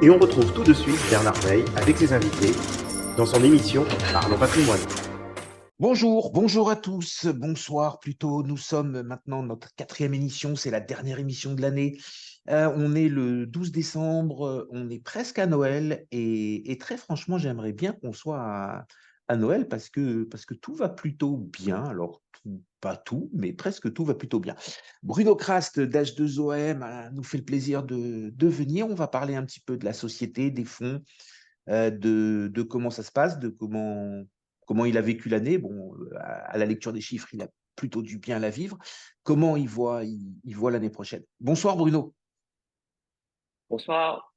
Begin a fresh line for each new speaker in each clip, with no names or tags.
Et on retrouve tout de suite Bernard Veil avec ses invités dans son émission Parlons Patrimoine.
Bonjour à tous, bonsoir plutôt. Nous sommes maintenant notre 4e émission, c'est la dernière émission de l'année. On est le 12 décembre, on est presque à Noël et très franchement, j'aimerais bien qu'on soit à Noël parce que tout va plutôt bien. Alors, pas tout, mais presque tout va plutôt bien. Bruno Crast d'H2OM nous fait le plaisir de venir. On va parler un petit peu de la société, des fonds, de comment ça se passe, de comment il a vécu l'année. Bon, à la lecture des chiffres, il a plutôt du bien à la vivre. Comment il voit l'année prochaine. Bonsoir Bruno.
Bonsoir,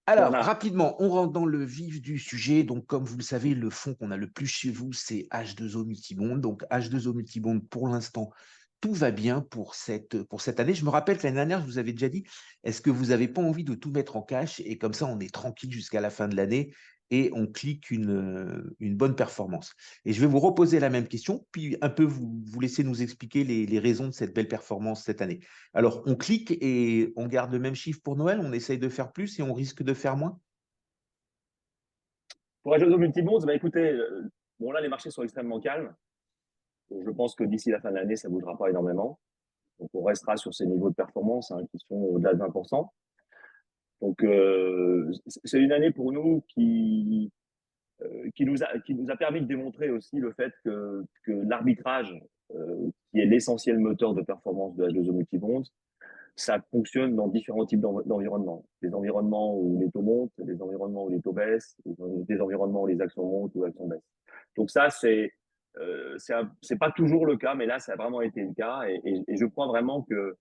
Alors,
Bernard.
rapidement, on rentre dans le vif du sujet. Donc, comme vous le savez, le fonds qu'on a le plus chez vous, c'est H2O Multibond. Donc, H2O Multibond, pour l'instant, tout va bien pour cette année. Je me rappelle que l'année dernière, je vous avais déjà dit, est-ce que vous n'avez pas envie de tout mettre en cash et comme ça, on est tranquille jusqu'à la fin de l'année et on clique une bonne performance. Et je vais vous reposer la même question, puis un peu vous laisser nous expliquer les raisons de cette belle performance cette année. Alors, on clique et on garde le même chiffre pour Noël, on essaye de faire plus et on risque de faire moins?
Pour H2O Multibonds, écoutez, bon là les marchés sont extrêmement calmes. Donc, je pense que d'ici la fin de l'année, ça ne bougera pas énormément. Donc on restera sur ces niveaux de performance qui sont au-delà de 20%. Donc c'est une année pour nous qui nous a permis de démontrer aussi le fait que l'arbitrage, qui est l'essentiel moteur de performance de H2O Multibonds, ça fonctionne dans différents types d'environnements. Des environnements où les taux montent, des environnements où les taux baissent, des environnements où les actions montent ou les actions baissent. Donc ça, c'est pas toujours le cas, mais là, ça a vraiment été le cas. Et je crois vraiment que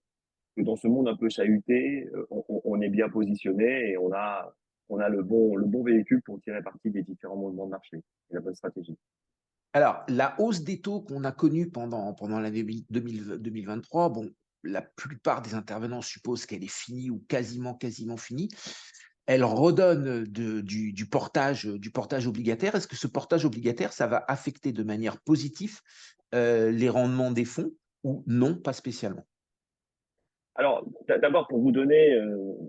dans ce monde un peu chahuté, on est bien positionné et on a le bon véhicule pour tirer parti des différents mouvements de marché et la bonne stratégie.
Alors, la hausse des taux qu'on a connue pendant l'année 2023, bon, la plupart des intervenants supposent qu'elle est finie ou quasiment finie. Elle redonne du portage obligataire. Est-ce que ce portage obligataire, ça va affecter de manière positive les rendements des fonds ou non, pas spécialement?
Alors, d'abord, pour vous donner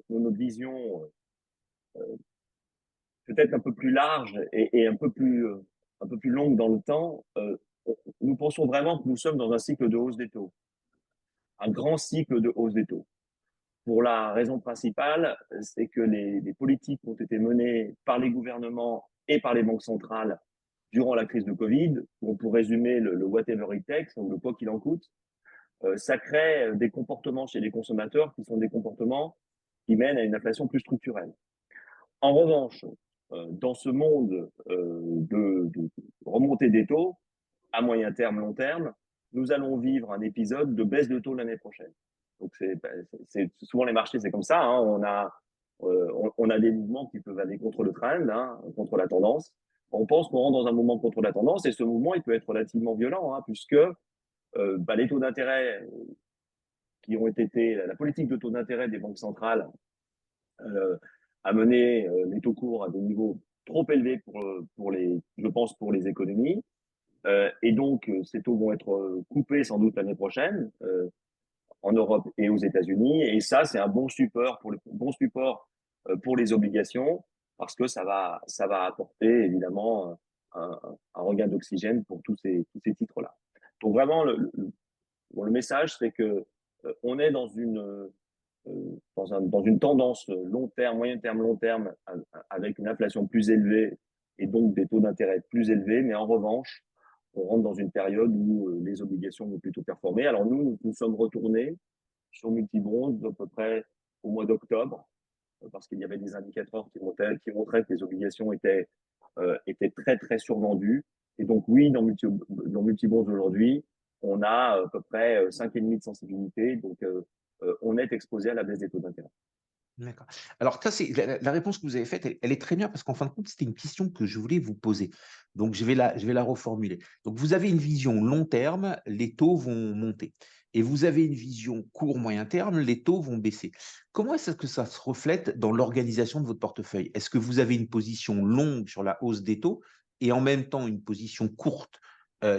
notre vision peut-être un peu plus large et un peu plus longue dans le temps, nous pensons vraiment que nous sommes dans un cycle de hausse des taux, un grand cycle de hausse des taux. Pour la raison principale, c'est que les politiques qui ont été menées par les gouvernements et par les banques centrales durant la crise de Covid, on peut résumer le whatever it takes, donc le quoi qu'il en coûte, ça crée des comportements chez les consommateurs qui sont des comportements qui mènent à une inflation plus structurelle. En revanche, dans ce monde de remontée des taux, à moyen terme, long terme, nous allons vivre un épisode de baisse de taux l'année prochaine. Donc, souvent les marchés, c'est comme ça. On a des mouvements qui peuvent aller contre le trend, contre la tendance. On pense qu'on rentre dans un mouvement contre la tendance et ce mouvement, il peut être relativement violent, puisque les taux d'intérêt qui ont été la politique de taux d'intérêt des banques centrales euh, a mené les taux courts à des niveaux trop élevés je pense, pour les économies. Et donc, ces taux vont être coupés sans doute l'année prochaine en Europe et aux États-Unis. Et ça, c'est un bon support pour les obligations parce que ça va apporter évidemment un regain d'oxygène pour tous ces titres-là. Donc vraiment, le message, c'est que on est dans une tendance long terme, moyen terme, long terme, avec une inflation plus élevée et donc des taux d'intérêt plus élevés. Mais en revanche, on rentre dans une période où les obligations vont plutôt performer. Alors nous sommes retournés sur Multibond à peu près au mois d'octobre, parce qu'il y avait des indicateurs qui montraient que les obligations étaient très, très survendues. Et donc oui, dans Multibonds aujourd'hui, on a à peu près 5,5 de sensibilité. Donc on est exposé à la baisse des taux d'intérêt.
D'accord. Alors, ça, c'est la réponse que vous avez faite, elle est très bien parce qu'en fin de compte, c'était une question que je voulais vous poser. Donc, je vais la reformuler. Donc, vous avez une vision long terme, les taux vont monter. Et vous avez une vision court, moyen terme, les taux vont baisser. Comment est-ce que ça se reflète dans l'organisation de votre portefeuille? Est-ce que vous avez une position longue sur la hausse des taux et en même temps une position courte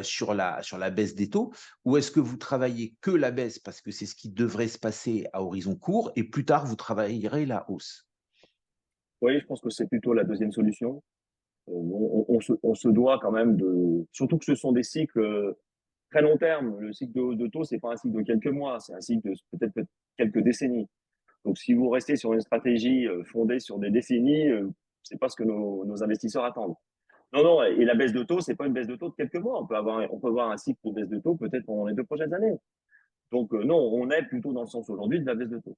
sur la baisse des taux? Ou est-ce que vous travaillez que la baisse parce que c'est ce qui devrait se passer à horizon court et plus tard, vous travaillerez la hausse?
Oui, je pense que c'est plutôt la deuxième solution. On se doit quand même de, surtout que ce sont des cycles très long terme. Le cycle de hausse de taux, c'est pas un cycle de quelques mois, c'est un cycle de peut-être quelques décennies. Donc, si vous restez sur une stratégie fondée sur des décennies, c'est pas ce que nos investisseurs attendent. Non, non, et la baisse de taux, c'est pas une baisse de taux de quelques mois. On peut avoir un cycle de baisse de taux peut-être pendant les 2 prochaines années. Donc, non, on est plutôt dans le sens aujourd'hui de la baisse de taux.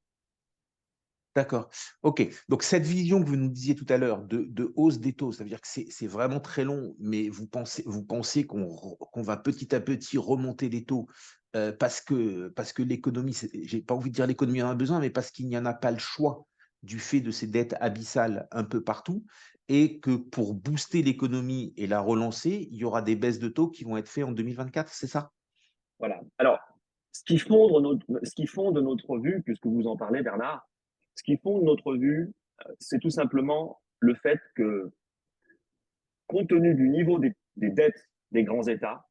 D'accord. OK. Donc, cette vision que vous nous disiez tout à l'heure de hausse des taux, ça veut dire que c'est vraiment très long, mais vous pensez qu'on va petit à petit remonter les taux parce que l'économie, j'ai pas envie de dire l'économie en a besoin, mais parce qu'il n'y en a pas le choix du fait de ces dettes abyssales un peu partout, et que pour booster l'économie et la relancer, il y aura des baisses de taux qui vont être faites en 2024, c'est ça?
Voilà. Alors, ce qui fonde notre vue, puisque vous en parlez, Bernard, ce qui fonde notre vue, c'est tout simplement le fait que, compte tenu du niveau des dettes des grands États,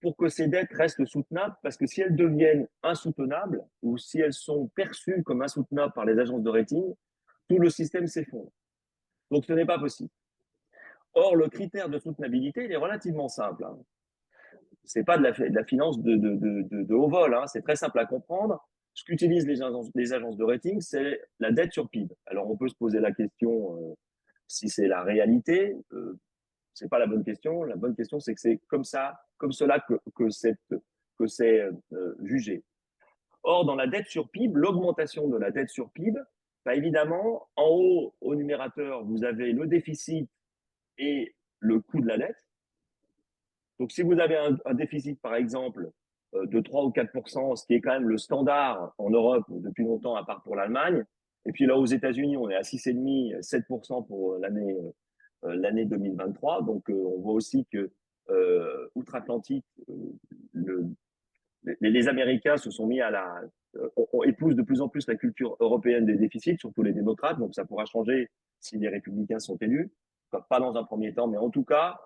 pour que ces dettes restent soutenables, parce que si elles deviennent insoutenables ou si elles sont perçues comme insoutenables par les agences de rating, tout le système s'effondre. Donc ce n'est pas possible. Or, le critère de soutenabilité, il est relativement simple. Hein. Ce n'est pas de la finance de haut vol, hein. C'est très simple à comprendre. Ce qu'utilisent les agences de rating, c'est la dette sur PIB. Alors on peut se poser la question si c'est la réalité. C'est pas la bonne question. La bonne question, c'est que c'est comme ça, comme cela que c'est jugé. Or, dans la dette sur PIB, l'augmentation de la dette sur PIB, bah évidemment, en haut, au numérateur, vous avez le déficit et le coût de la dette. Donc, si vous avez un déficit, par exemple, de 3 ou 4%, ce qui est quand même le standard en Europe depuis longtemps, à part pour l'Allemagne, et puis là, aux États-Unis, on est à 6,5, 7% pour l'année 2023. Donc, on voit aussi que outre-Atlantique, le, les Américains se sont mis à on épouse de plus en plus la culture européenne des déficits, surtout les démocrates. Donc, ça pourra changer si les républicains sont élus. Enfin, pas dans un premier temps, mais en tout cas,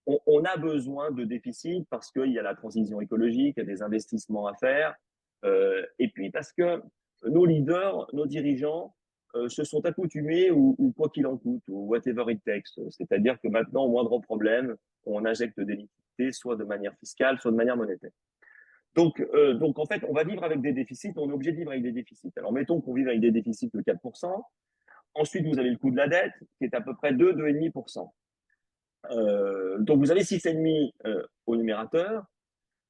on a besoin de déficits parce qu'il y a la transition écologique, il y a des investissements à faire. Et puis parce que nos leaders, nos dirigeants se sont accoutumés ou quoi qu'il en coûte, ou whatever it takes. C'est-à-dire que maintenant, au moindre problème, on injecte des liquidités, soit de manière fiscale, soit de manière monétaire. Donc, en fait, on va vivre avec des déficits, on est obligé de vivre avec des déficits. Alors, mettons qu'on vive avec des déficits de 4%. Ensuite, vous avez le coût de la dette, qui est à peu près 2,5%. Donc, vous avez 6,5 au numérateur.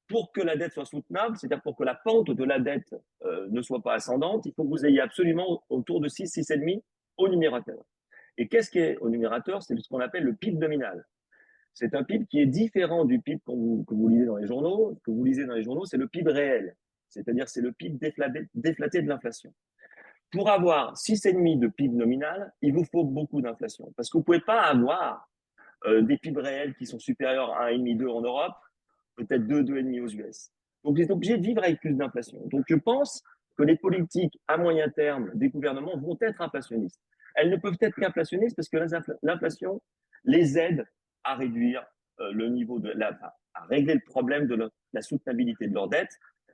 Pour que la dette soit soutenable, c'est-à-dire pour que la pente de la dette ne soit pas ascendante, il faut que vous ayez absolument autour de 6, 6,5 au numérateur. Et qu'est-ce qui est au numérateur? C'est ce qu'on appelle le PIB nominal. C'est un PIB qui est différent du PIB que vous lisez dans les journaux. Ce que vous lisez dans les journaux, c'est le PIB réel. C'est-à-dire, c'est le PIB déflaté de l'inflation. Pour avoir 6,5 de PIB nominal, il vous faut beaucoup d'inflation. Parce que vous ne pouvez pas avoir des PIB réels qui sont supérieurs à 1,5, 2 en Europe, peut-être 2, 2,5 aux US. Donc, vous êtes obligé de vivre avec plus d'inflation. Donc, je pense que les politiques à moyen terme des gouvernements vont être inflationnistes. Elles ne peuvent être qu'inflationnistes parce que l'inflation les aide à réduire le niveau à régler le problème de la soutenabilité de leur dette.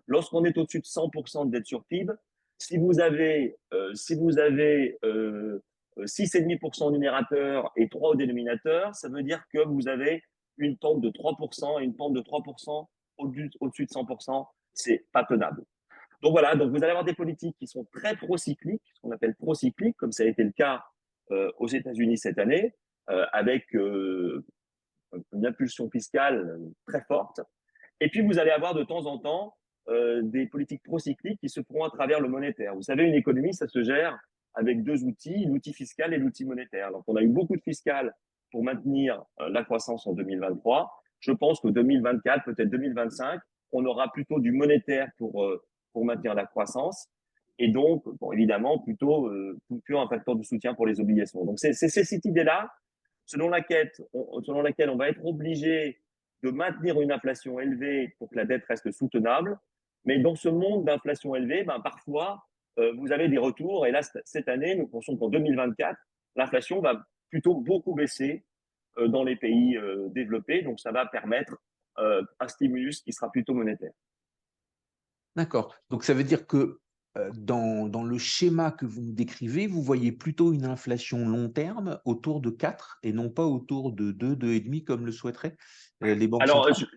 Lorsqu'on est au-dessus de 100% de dette sur PIB, si vous avez 6,5% au numérateur et 3 au dénominateur, ça veut dire que vous avez une pente de 3% et une pente de 3% au-dessus de 100%, c'est pas tenable. Donc voilà, donc vous allez avoir des politiques qui sont très procycliques, ce qu'on appelle procycliques, comme ça a été le cas aux États-Unis cette année, avec une impulsion fiscale très forte. Et puis vous allez avoir de temps en temps des politiques procycliques qui se feront à travers le monétaire. Vous savez, une économie, ça se gère avec deux outils, l'outil fiscal et l'outil monétaire. Donc on a eu beaucoup de fiscal pour maintenir la croissance en 2023. Je pense qu'en 2024, peut-être 2025, on aura plutôt du monétaire pour maintenir la croissance. Et donc, bon, évidemment, plutôt un facteur de soutien pour les obligations. Donc, c'est cette idée-là selon laquelle on va être obligé de maintenir une inflation élevée pour que la dette reste soutenable. Mais dans ce monde d'inflation élevée, ben, parfois, vous avez des retours. Et là, cette année, nous pensons qu'en 2024, l'inflation va plutôt beaucoup baisser dans les pays développés. Donc, ça va permettre un stimulus qui sera plutôt monétaire.
D'accord. Donc, ça veut dire que dans le schéma que vous nous décrivez, vous voyez plutôt une inflation long terme autour de 4 et non pas autour de 2, 2,5 comme le souhaiteraient les banques
Alors,
centrales?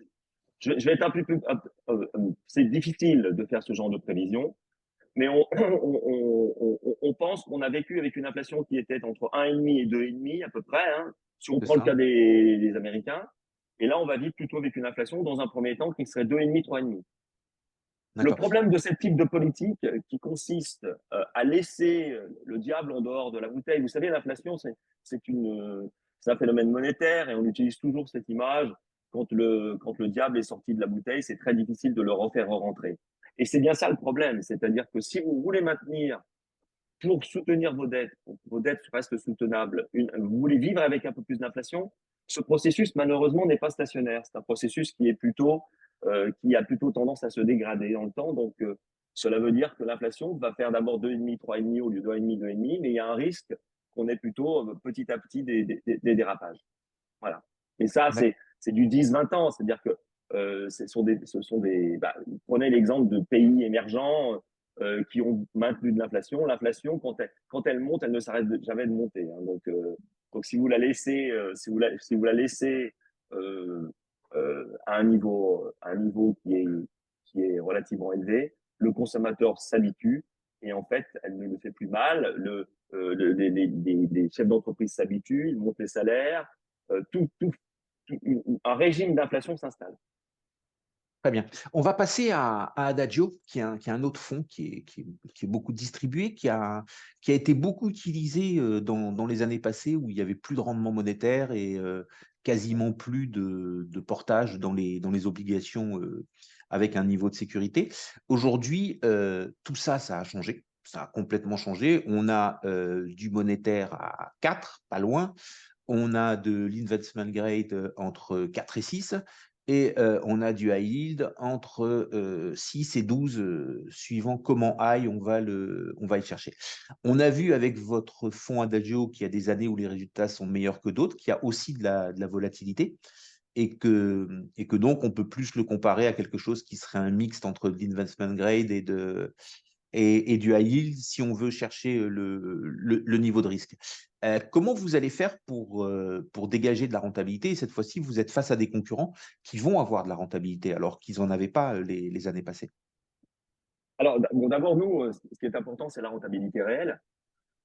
je vais être un peu plus. C'est difficile de faire ce genre de prévision, mais on pense qu'on a vécu avec une inflation qui était entre 1,5 et 2,5 à peu près, hein, si on
C'est
prend le
ça?
cas des Américains. Et là, on va vivre plutôt avec une inflation dans un premier temps qui serait 2,5, 3,5. Le
D'accord.
problème de ce type de politique qui consiste à laisser le diable en dehors de la bouteille, vous savez, l'inflation, c'est un phénomène monétaire et on utilise toujours cette image. Quand le diable est sorti de la bouteille, c'est très difficile de le refaire rentrer. Et c'est bien ça le problème, c'est-à-dire que si vous voulez maintenir, pour soutenir pour que vos dettes restent soutenables, vous voulez vivre avec un peu plus d'inflation, ce processus, malheureusement, n'est pas stationnaire. C'est un processus qui a plutôt tendance à se dégrader dans le temps. Donc, cela veut dire que l'inflation va faire d'abord 2,5, 3,5 au lieu de 1,5, 2,5, mais il y a un risque qu'on ait plutôt petit à petit des dérapages. Voilà. Et ça, c'est du 10-20 ans. C'est-à-dire que prenez l'exemple de pays émergents qui ont maintenu de l'inflation. L'inflation, quand elle monte, elle ne s'arrête jamais de monter, hein. Donc si vous la laissez, si vous la laissez à un niveau qui est relativement élevé, le consommateur s'habitue et en fait, elle ne le fait plus mal. Les chefs d'entreprise s'habituent, ils montent les salaires, un régime d'inflation s'installe.
Très bien. On va passer à Adagio, qui est un autre fonds qui est beaucoup distribué, qui a été beaucoup utilisé dans les années passées où il y avait plus de rendement monétaire et quasiment plus de portage dans les obligations avec un niveau de sécurité. Aujourd'hui, tout ça, ça a changé. Ça a complètement changé. On a du monétaire à 4, pas loin. On a de l'investment grade entre 4 et 6. Et on a du high yield entre 6 et 12, suivant comment high on va y chercher. On a vu avec votre fonds Adagio qu'il y a des années où les résultats sont meilleurs que d'autres, qu'il y a aussi de la volatilité et que donc on peut plus le comparer à quelque chose qui serait un mixte entre l'investment grade et du high yield si on veut chercher le niveau de risque. Comment vous allez faire pour dégager de la rentabilité? Et cette fois-ci, vous êtes face à des concurrents qui vont avoir de la rentabilité alors qu'ils n'en avaient pas les années passées.
Alors, bon, d'abord, nous, ce qui est important, c'est la rentabilité réelle.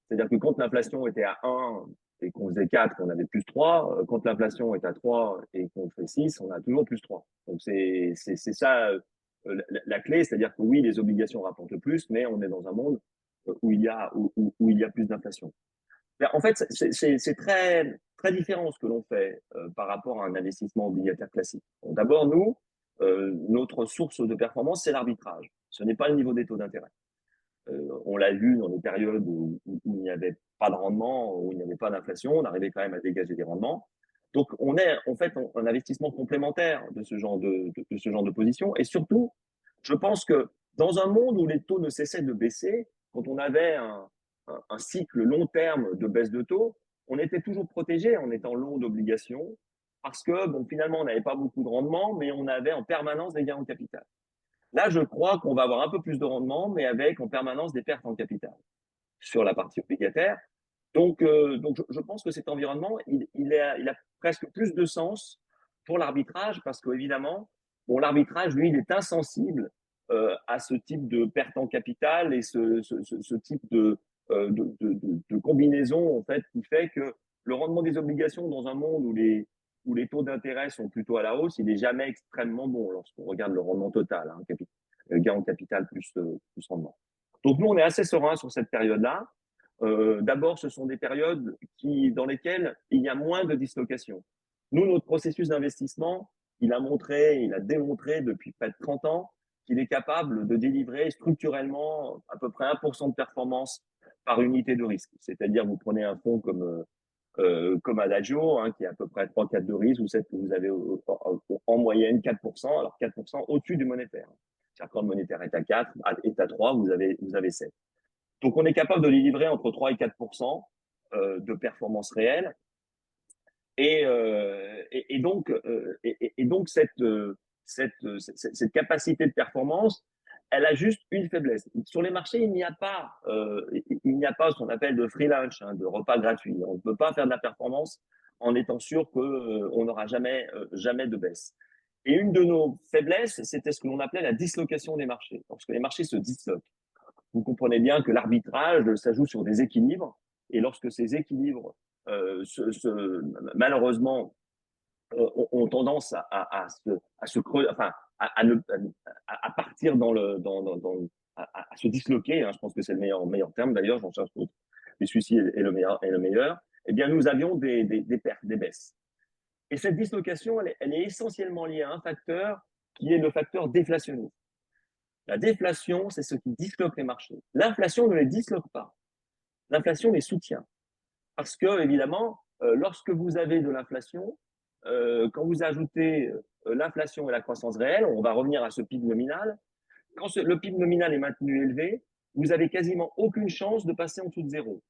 C'est-à-dire que quand l'inflation était à 1 et qu'on faisait 4, on avait plus 3. Quand l'inflation est à 3 et qu'on fait 6, on a toujours plus 3. Donc, c'est ça la clé. C'est-à-dire que oui, les obligations rapportent plus, mais on est dans un monde où il y a plus d'inflation. En fait, c'est très, très différent ce que l'on fait par rapport à un investissement obligataire classique. Bon, d'abord, nous, notre source de performance, c'est l'arbitrage. Ce n'est pas le niveau des taux d'intérêt. On l'a vu dans des périodes où il n'y avait pas de rendement, où il n'y avait pas d'inflation, on arrivait quand même à dégager des rendements. Donc, on est en fait un investissement complémentaire de ce genre de position. Et surtout, je pense que dans un monde où les taux ne cessaient de baisser, quand on avait un cycle long terme de baisse de taux, on était toujours protégé en étant long d'obligations parce que, bon, finalement, on n'avait pas beaucoup de rendement, mais on avait en permanence des gains en capital. Là, je crois qu'on va avoir un peu plus de rendement, mais avec en permanence des pertes en capital sur la partie obligataire. Donc je pense que cet environnement, il a presque plus de sens pour l'arbitrage parce qu'évidemment, bon, l'arbitrage, lui, il est insensible à ce type de perte en capital et ce type de combinaison en fait qui fait que le rendement des obligations dans un monde où les taux d'intérêt sont plutôt à la hausse, il n'est jamais extrêmement bon lorsqu'on regarde le rendement total, hein, gain en capital plus rendement. Donc nous, on est assez serein sur cette période-là. D'abord, ce sont des périodes dans lesquelles il y a moins de dislocation. Nous, notre processus d'investissement, il a démontré depuis près de 30 ans qu'il est capable de délivrer structurellement à peu près 1% de performance par unité de risque. C'est-à-dire, vous prenez un fonds comme Adagio, hein, qui est à peu près 3-4 de risque, vous avez en moyenne 4%, alors 4% au-dessus du monétaire. C'est-à-dire quand le monétaire est à 4, est à 3, vous avez 7. Donc, on est capable de délivrer entre 3 et 4% de performance réelle. Et donc cette capacité de performance, elle a juste une faiblesse. Sur les marchés, il n'y a pas ce qu'on appelle de free lunch, hein, de repas gratuits. On ne peut pas faire de la performance en étant sûr qu'on n'aura jamais de baisse. Et une de nos faiblesses, c'était ce que l'on appelait la dislocation des marchés. Lorsque les marchés se disloquent, vous comprenez bien que l'arbitrage, ça joue sur des équilibres. Et lorsque ces équilibres, malheureusement, ont tendance à se creuser, enfin, à partir à se disloquer, hein, je pense que c'est le meilleur terme d'ailleurs, j'en cherche d'autres, mais celui-ci est le meilleur, eh bien, nous avions des pertes, des baisses. Et cette dislocation, elle est essentiellement liée à un facteur qui est le facteur déflationniste. La déflation, c'est ce qui disloque les marchés. L'inflation ne les disloque pas. L'inflation les soutient. Parce que, évidemment, lorsque vous avez de l'inflation, quand vous ajoutez l'inflation et la croissance réelle, on va revenir à ce PIB nominal, quand le PIB nominal est maintenu élevé, vous avez quasiment aucune chance de passer en dessous de zéro.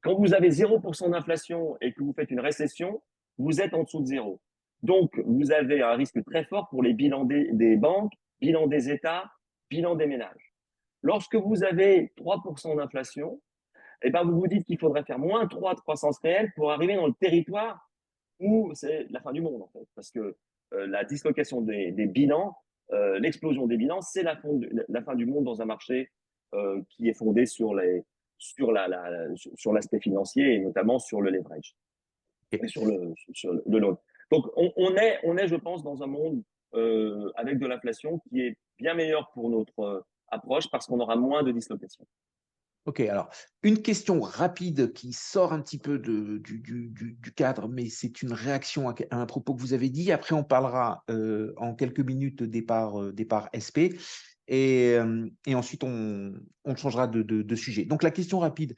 Quand vous avez 0% d'inflation et que vous faites une récession, vous êtes en dessous de zéro. Donc, vous avez un risque très fort pour les bilans des banques, bilan des États, bilan des ménages. Lorsque vous avez 3% d'inflation, eh ben, vous vous dites qu'il faudrait faire moins 3 de croissance réelle pour arriver dans le territoire où c'est la fin du monde, en fait. Parce que la dislocation des bilans, l'explosion des bilans, c'est la fin du monde dans un marché qui est fondé sur l'aspect financier et notamment sur le leverage et sur le loan. Donc, on est, je pense, dans un monde avec de l'inflation qui est bien meilleur pour notre approche parce qu'on aura moins de dislocation.
Ok, alors une question rapide qui sort un petit peu du cadre, mais c'est une réaction à un propos que vous avez dit. Après, on parlera en quelques minutes des parts SP et ensuite on changera de sujet. Donc la question rapide,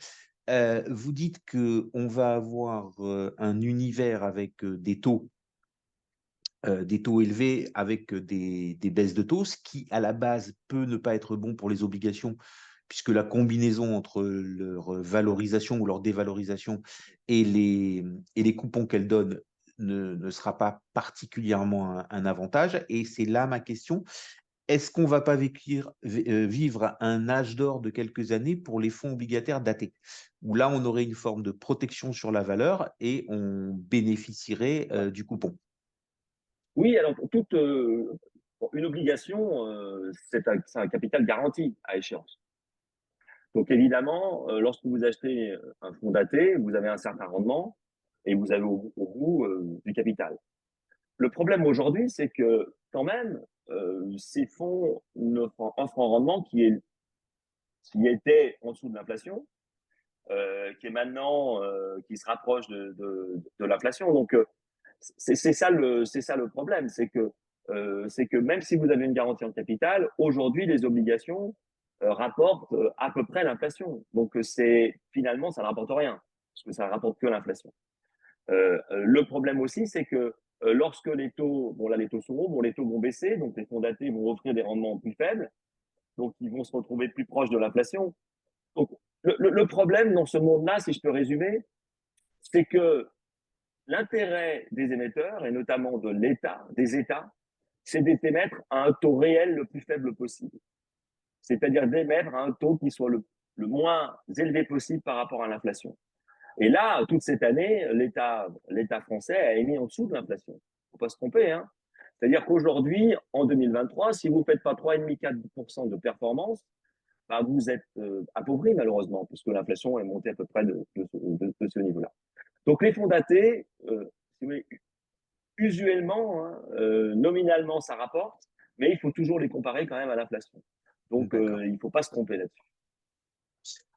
vous dites qu'on va avoir un univers avec des taux élevés avec des baisses de taux, ce qui à la base peut ne pas être bon pour les obligations puisque la combinaison entre leur valorisation ou leur dévalorisation et les coupons qu'elles donnent ne sera pas particulièrement un avantage. Et c'est là ma question. Est-ce qu'on ne va pas vivre un âge d'or de quelques années pour les fonds obligataires datés, où là, on aurait une forme de protection sur la valeur et on bénéficierait du coupon?
Oui, alors une obligation, c'est un capital garanti à échéance. Donc évidemment, lorsque vous achetez un fonds daté, vous avez un certain rendement et vous avez au bout du capital. Le problème aujourd'hui, c'est que quand même, ces fonds offrent un rendement qui était en dessous de l'inflation, qui est maintenant, qui se rapproche de l'inflation. Donc c'est ça le problème, c'est que même si vous avez une garantie en capital, aujourd'hui les obligations rapportent à peu près l'inflation. Donc finalement ça ne rapporte rien, parce que ça ne rapporte que l'inflation. Le problème aussi, c'est que lorsque les taux, bon là les taux sont hauts, bon les taux vont baisser, donc les fonds datés vont offrir des rendements plus faibles, donc ils vont se retrouver plus proches de l'inflation. Donc le problème dans ce monde-là, si je peux résumer, c'est que l'intérêt des émetteurs, et notamment de l'État, des États, c'est d'émettre à un taux réel le plus faible possible. C'est-à-dire d'émettre à un taux qui soit le moins élevé possible par rapport à l'inflation. Et là, toute cette année, l'État français a émis en dessous de l'inflation. Il ne faut pas se tromper, hein. C'est-à-dire qu'aujourd'hui, en 2023, si vous ne faites pas 3,5-4% de performance, bah vous êtes appauvri malheureusement, puisque l'inflation est montée à peu près de ce niveau-là. Donc les fonds datés, usuellement, hein, nominalement, ça rapporte, mais il faut toujours les comparer quand même à l'inflation. Donc il ne faut pas se tromper là-dessus.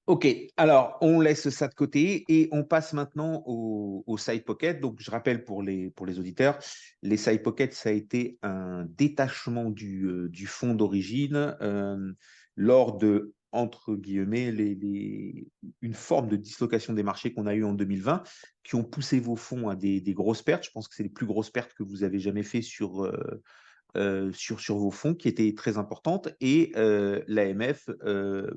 Ok, alors on laisse ça de côté et on passe maintenant au side pocket. Donc je rappelle pour les auditeurs, les side pockets, ça a été un détachement du fonds d'origine lors de, entre guillemets, une forme de dislocation des marchés qu'on a eu en 2020 qui ont poussé vos fonds à des grosses pertes. Je pense que c'est les plus grosses pertes que vous avez jamais fait sur vos fonds, qui étaient très importantes. Et l'AMF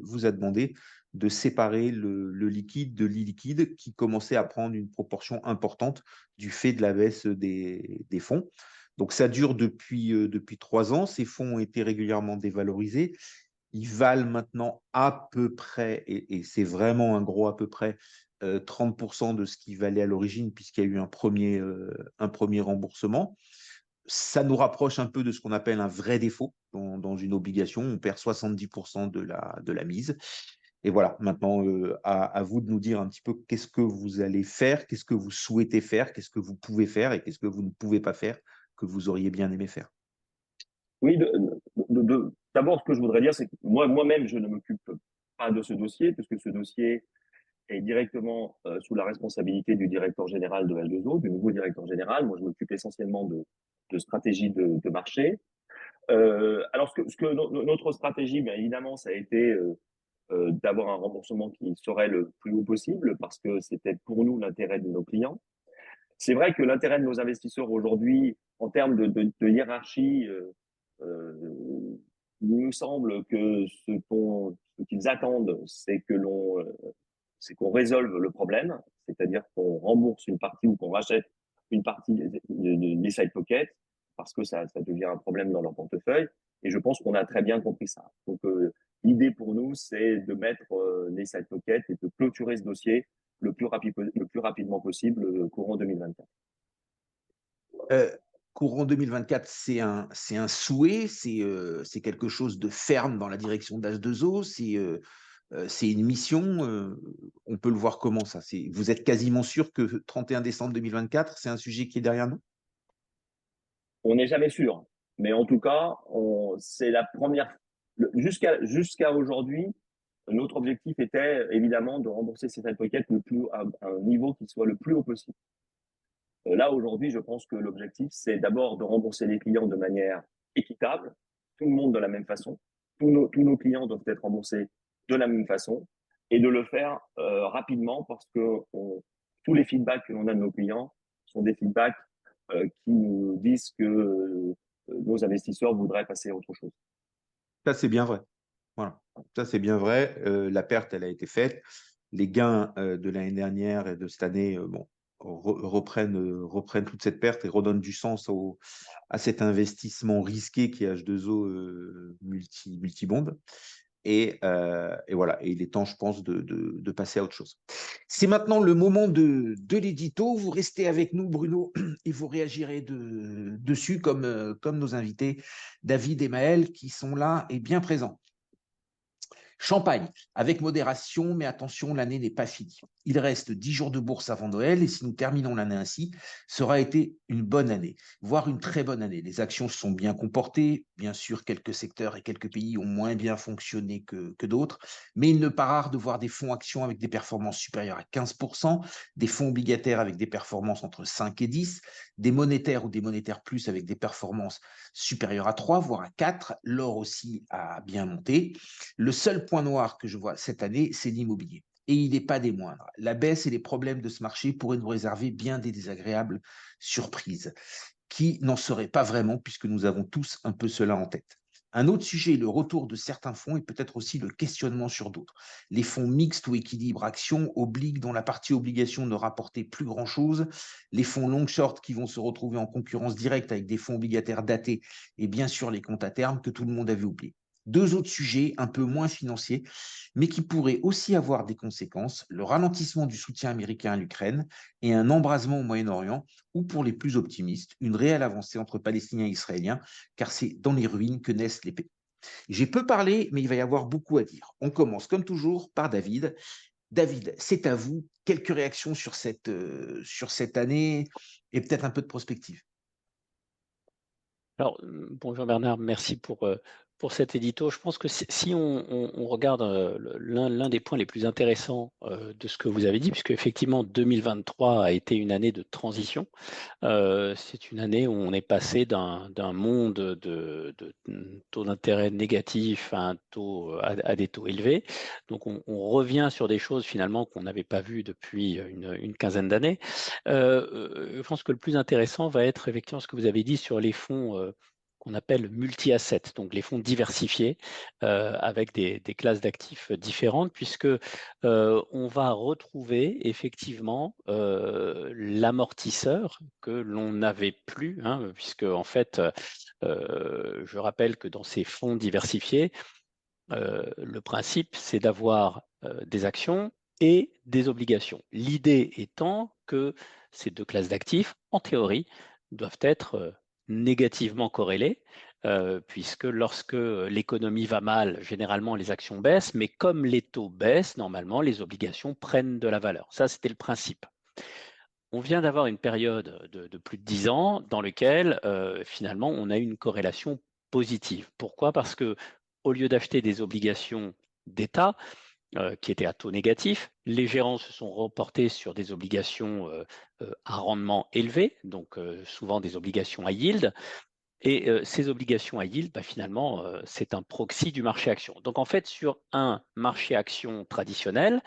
vous a demandé de séparer le liquide de l'illiquide qui commençait à prendre une proportion importante du fait de la baisse des fonds. Donc, ça dure depuis 3 ans. Ces fonds ont été régulièrement dévalorisés. Ils valent maintenant à peu près, et c'est vraiment un gros à peu près, 30% de ce qu'ils valaient à l'origine, puisqu'il y a eu un premier remboursement. Ça nous rapproche un peu de ce qu'on appelle un vrai défaut dans une obligation. On perd 70% de la mise. Et voilà, maintenant, à vous de nous dire un petit peu qu'est-ce que vous allez faire, qu'est-ce que vous souhaitez faire, qu'est-ce que vous pouvez faire et qu'est-ce que vous ne pouvez pas faire, que vous auriez bien aimé faire.
Oui, d'abord, ce que je voudrais dire, c'est que moi-même, je ne m'occupe pas de ce dossier, puisque ce dossier est directement sous la responsabilité du directeur général de L2O, du nouveau directeur général. Moi, je m'occupe essentiellement de stratégie de marché. Alors, notre stratégie, bien évidemment, ça a été d'avoir un remboursement qui serait le plus haut possible, parce que c'était pour nous l'intérêt de nos clients. C'est vrai que l'intérêt de nos investisseurs aujourd'hui, en termes de hiérarchie, il nous semble que ce qu'ils attendent, c'est qu'on résolve le problème, c'est-à-dire qu'on rembourse une partie ou qu'on rachète une partie des side pockets, parce que ça devient un problème dans leur portefeuille. Et je pense qu'on a très bien compris ça. Donc, l'idée pour nous, c'est de mettre les side pockets et de clôturer ce dossier le plus rapidement possible, courant 2024.
Courant 2024, c'est un souhait, c'est quelque chose de ferme dans la direction d'H2O, c'est une mission. On peut le voir comment ça. Vous êtes quasiment sûr que 31 décembre 2024, c'est un sujet qui est derrière nous?
On n'est jamais sûr, mais en tout cas, c'est la première. Jusqu'à aujourd'hui, notre objectif était évidemment de rembourser ces pockets à un niveau qui soit le plus haut possible. Là, aujourd'hui, je pense que l'objectif, c'est d'abord de rembourser les clients de manière équitable, tout le monde de la même façon. Tous nos clients doivent être remboursés de la même façon et de le faire rapidement, parce que tous les feedbacks que l'on a de nos clients sont des feedbacks qui nous disent que nos investisseurs voudraient passer à autre chose.
Ça, c'est bien vrai. Voilà. Ça, c'est bien vrai. La perte, elle a été faite. Les gains de l'année dernière et de cette année, reprennent toute cette perte et redonnent du sens à cet investissement risqué qui est H2O multibond. Et voilà, et il est temps, je pense, de passer à autre chose. C'est maintenant le moment de l'édito. Vous restez avec nous, Bruno, et vous réagirez dessus comme nos invités, David et Maël, qui sont là et bien présents. Champagne, avec modération, mais attention, l'année n'est pas finie. Il reste 10 jours de bourse avant Noël et si nous terminons l'année ainsi, ça aura été une bonne année, voire une très bonne année. Les actions se sont bien comportées. Bien sûr, quelques secteurs et quelques pays ont moins bien fonctionné que d'autres, mais il n'est pas rare de voir des fonds actions avec des performances supérieures à 15%, des fonds obligataires avec des performances entre 5 et 10, des monétaires ou des monétaires plus avec des performances supérieures à 3, voire à 4. L'or aussi a bien monté. Le seul point noir que je vois cette année, c'est l'immobilier. Et il n'est pas des moindres. La baisse et les problèmes de ce marché pourraient nous réserver bien des désagréables surprises, qui n'en seraient pas vraiment, puisque nous avons tous un peu cela en tête. Un autre sujet est le retour de certains fonds et peut-être aussi le questionnement sur d'autres. Les fonds mixtes ou équilibre action, obliques, dont la partie obligation ne rapportait plus grand-chose, les fonds long short qui vont se retrouver en concurrence directe avec des fonds obligataires datés et bien sûr les comptes à terme que tout le monde avait oubliés. Deux autres sujets un peu moins financiers, mais qui pourraient aussi avoir des conséquences, le ralentissement du soutien américain à l'Ukraine et un embrasement au Moyen-Orient, ou pour les plus optimistes, une réelle avancée entre Palestiniens et Israéliens, car c'est dans les ruines que naissent les pays. J'ai peu parlé, mais il va y avoir beaucoup à dire. On commence comme toujours par David. David, c'est à vous. Quelques réactions sur cette année et peut-être un peu de prospective.
Alors, bonjour Bernard, merci pour cet édito. Je pense que si on regarde l'un des points les plus intéressants de ce que vous avez dit, puisque effectivement 2023 a été une année de transition, c'est une année où on est passé d'un monde de taux d'intérêt négatif à des taux élevés. Donc on revient sur des choses finalement qu'on n'avait pas vues depuis une quinzaine d'années. Je pense que le plus intéressant va être effectivement ce que vous avez dit sur les fonds qu'on appelle multi-assets, donc les fonds diversifiés avec des classes d'actifs différentes, puisque on va retrouver effectivement l'amortisseur que l'on n'avait plus, hein, puisque en fait, je rappelle que dans ces fonds diversifiés, le principe, c'est d'avoir des actions et des obligations. L'idée étant que ces deux classes d'actifs, en théorie, doivent être négativement corrélées, puisque lorsque l'économie va mal, généralement les actions baissent, mais comme les taux baissent, normalement les obligations prennent de la valeur. Ça, c'était le principe. On vient d'avoir une période de plus de 10 ans dans laquelle finalement on a eu une corrélation positive. Pourquoi? Parce que au lieu d'acheter des obligations d'État qui étaient à taux négatif, les gérants se sont reportés sur des obligations à rendement élevé, donc souvent des obligations à yield. Et ces obligations à yield, bah, finalement, c'est un proxy du marché action. Donc en fait, sur un marché action traditionnel,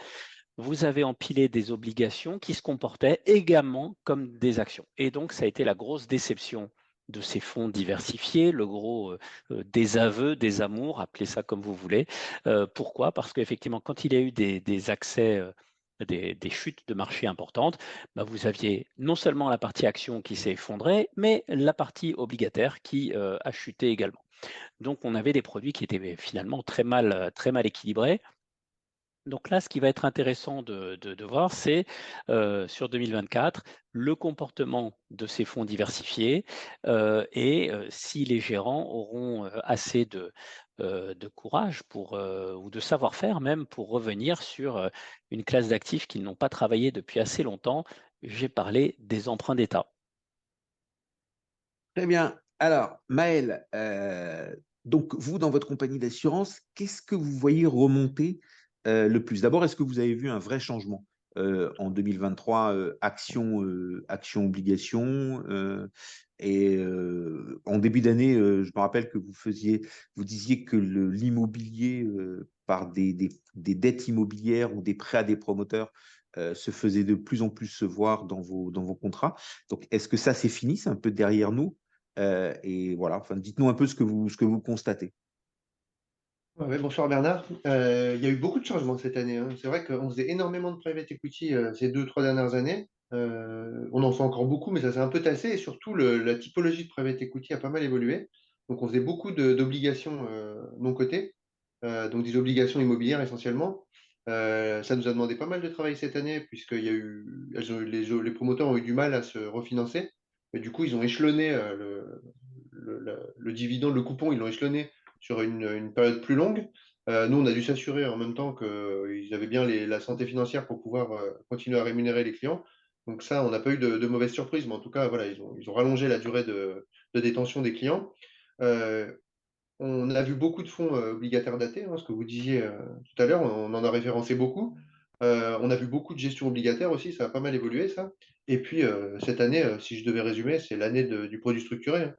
vous avez empilé des obligations qui se comportaient également comme des actions. Et donc, ça a été la grosse déception de ces fonds diversifiés, le gros désaveu, désamour, appelez ça comme vous voulez. Pourquoi? Parce qu'effectivement, quand il y a eu des accès, des chutes de marché importantes, bah, vous aviez non seulement la partie action qui s'est effondrée, mais la partie obligataire qui a chuté également. Donc, on avait des produits qui étaient finalement très mal équilibrés. Donc là, ce qui va être intéressant de voir, c'est sur 2024, le comportement de ces fonds diversifiés et si les gérants auront assez de courage ou de savoir-faire même pour revenir sur une classe d'actifs qu'ils n'ont pas travaillé depuis assez longtemps. J'ai parlé des emprunts d'État.
Très bien. Alors, Maël, donc vous, dans votre compagnie d'assurance, qu'est-ce que vous voyez remonter le plus? D'abord, est-ce que vous avez vu un vrai changement en 2023, action, obligation et en début d'année, je me rappelle que vous disiez que l'immobilier par des dettes immobilières ou des prêts à des promoteurs se faisait de plus en plus se voir dans vos contrats. Donc, est-ce que ça, c'est fini? C'est un peu derrière nous? Et voilà, enfin, dites-nous un peu ce que vous constatez.
Ouais, bonsoir Bernard. Il y a eu beaucoup de changements cette année, hein. C'est vrai qu'on faisait énormément de private equity ces 2, 3 dernières années. On en fait encore beaucoup, mais ça s'est un peu tassé. Et surtout, la typologie de private equity a pas mal évolué. Donc, on faisait beaucoup d'obligations non cotées, donc des obligations immobilières essentiellement. Ça nous a demandé pas mal de travail cette année, puisqu'il y a eu, les promoteurs ont eu du mal à se refinancer. Et du coup, ils ont échelonné le dividende, le coupon, ils l'ont échelonné sur une période plus longue. Nous, on a dû s'assurer en même temps qu'ils avaient bien la santé financière pour pouvoir continuer à rémunérer les clients. Donc ça, on n'a pas eu de mauvaises surprises, mais en tout cas, voilà, ils ont rallongé la durée de détention des clients. Euh, on a vu beaucoup de fonds obligataires datés, hein, ce que vous disiez tout à l'heure, on en a référencé beaucoup. On a vu beaucoup de gestion obligataire aussi, ça a pas mal évolué ça. Et puis cette année, si je devais résumer, c'est l'année du produit structuré, hein.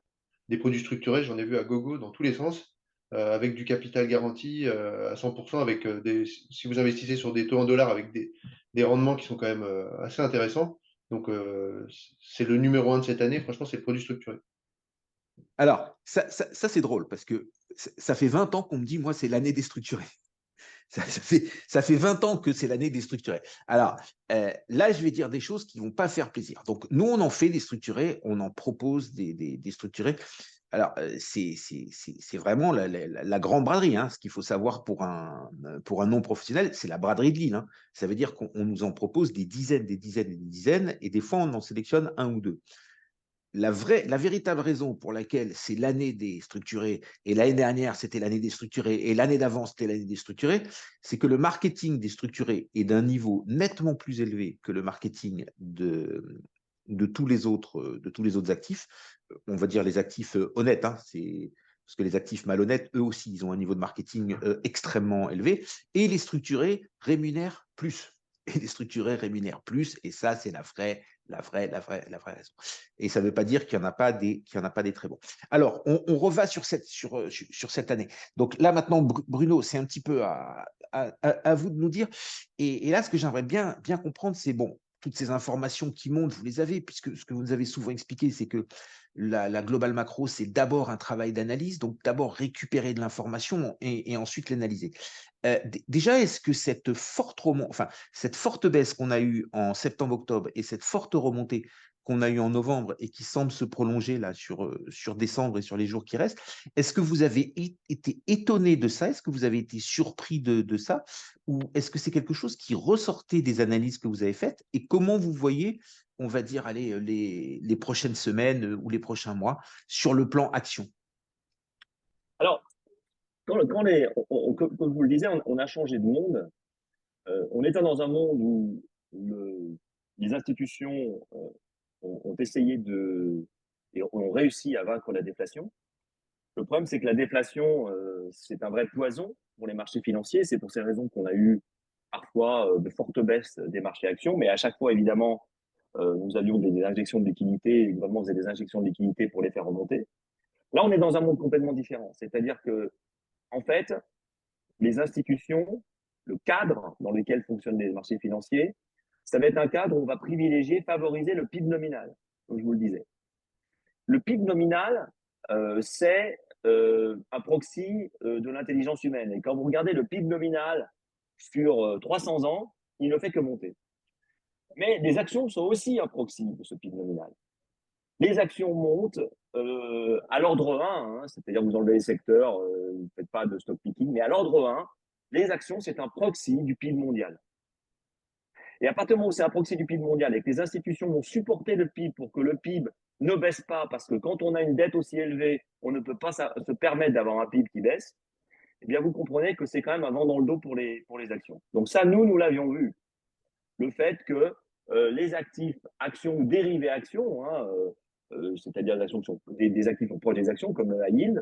Des produits structurés, j'en ai vu à gogo dans tous les sens, avec du capital garanti à 100%, avec si vous investissez sur des taux en dollars, avec des rendements qui sont quand même assez intéressants. Donc c'est le numéro 1 de cette année, franchement, c'est le produit structuré.
Alors, ça c'est drôle parce que ça fait 20 ans qu'on me dit, moi, c'est l'année déstructurée. Ça fait 20 ans que c'est l'année des structurés. Alors, là, je vais dire des choses qui ne vont pas faire plaisir. Donc, nous, on en fait des structurés, on en propose des structurés. Alors, c'est vraiment la grande braderie, hein. Ce qu'il faut savoir pour un non-professionnel, c'est la braderie de Lille, hein. Ça veut dire qu'on nous en propose des dizaines, des dizaines et des dizaines, et des fois, on en sélectionne un ou deux. La véritable raison pour laquelle c'est l'année des structurés, et l'année dernière, c'était l'année des structurés, et l'année d'avant, c'était l'année des structurés, c'est que le marketing des structurés est d'un niveau nettement plus élevé que le marketing de tous les autres actifs. On va dire les actifs honnêtes, hein, parce que les actifs malhonnêtes, eux aussi, ils ont un niveau de marketing extrêmement élevé, et les structurés rémunèrent plus. Et les structurés rémunèrent plus, et ça, c'est la vraie raison. Et ça ne veut pas dire qu'il n'y en a pas des très bons. Alors, on reva sur cette année. Donc là, maintenant, Bruno, c'est un petit peu à vous de nous dire. Et là, ce que j'aimerais bien comprendre, c'est bon, toutes ces informations qui montent, vous les avez, puisque ce que vous nous avez souvent expliqué, c'est que la global macro, c'est d'abord un travail d'analyse, donc d'abord récupérer de l'information et ensuite l'analyser. Déjà, est-ce que cette forte baisse qu'on a eue en septembre-octobre et cette forte remontée qu'on a eue en novembre et qui semble se prolonger là sur décembre et sur les jours qui restent, est-ce que vous avez été étonné de ça? Est-ce que vous avez été surpris de ça? Ou est-ce que c'est quelque chose qui ressortait des analyses que vous avez faites? Et comment vous voyez, on va dire, allez, les prochaines semaines ou les prochains mois sur le plan action?
Alors, comme je vous le disais, on a changé de monde. On était dans un monde où les institutions ont essayé et ont réussi à vaincre la déflation. Le problème, c'est que la déflation, c'est un vrai poison pour les marchés financiers. C'est pour ces raisons qu'on a eu parfois de fortes baisses des marchés actions, mais à chaque fois, évidemment, nous avions des injections de liquidités, les gouvernements faisaient des injections de liquidités pour les faire remonter. Là, on est dans un monde complètement différent. C'est-à-dire que, en fait, les institutions, le cadre dans lequel fonctionnent les marchés financiers, ça va être un cadre où on va privilégier, favoriser le PIB nominal, comme je vous le disais. Le PIB nominal, c'est un proxy de l'intelligence humaine. Et quand vous regardez le PIB nominal sur 300 ans, il ne fait que monter. Mais les actions sont aussi un proxy de ce PIB nominal. Les actions montent à l'ordre 1, hein, c'est-à-dire vous enlevez les secteurs, vous ne faites pas de stock picking, mais à l'ordre 1, les actions, c'est un proxy du PIB mondial. Et à partir du moment où c'est un proxy du PIB mondial et que les institutions vont supporter le PIB pour que le PIB ne baisse pas, parce que quand on a une dette aussi élevée, on ne peut pas se permettre d'avoir un PIB qui baisse, eh bien vous comprenez que c'est quand même un vent dans le dos pour les actions. Donc ça, nous l'avions vu. Le fait que les actifs, actions ou dérivés actions, hein, c'est-à-dire des actions qui sont des actifs proches des actions, comme la yield,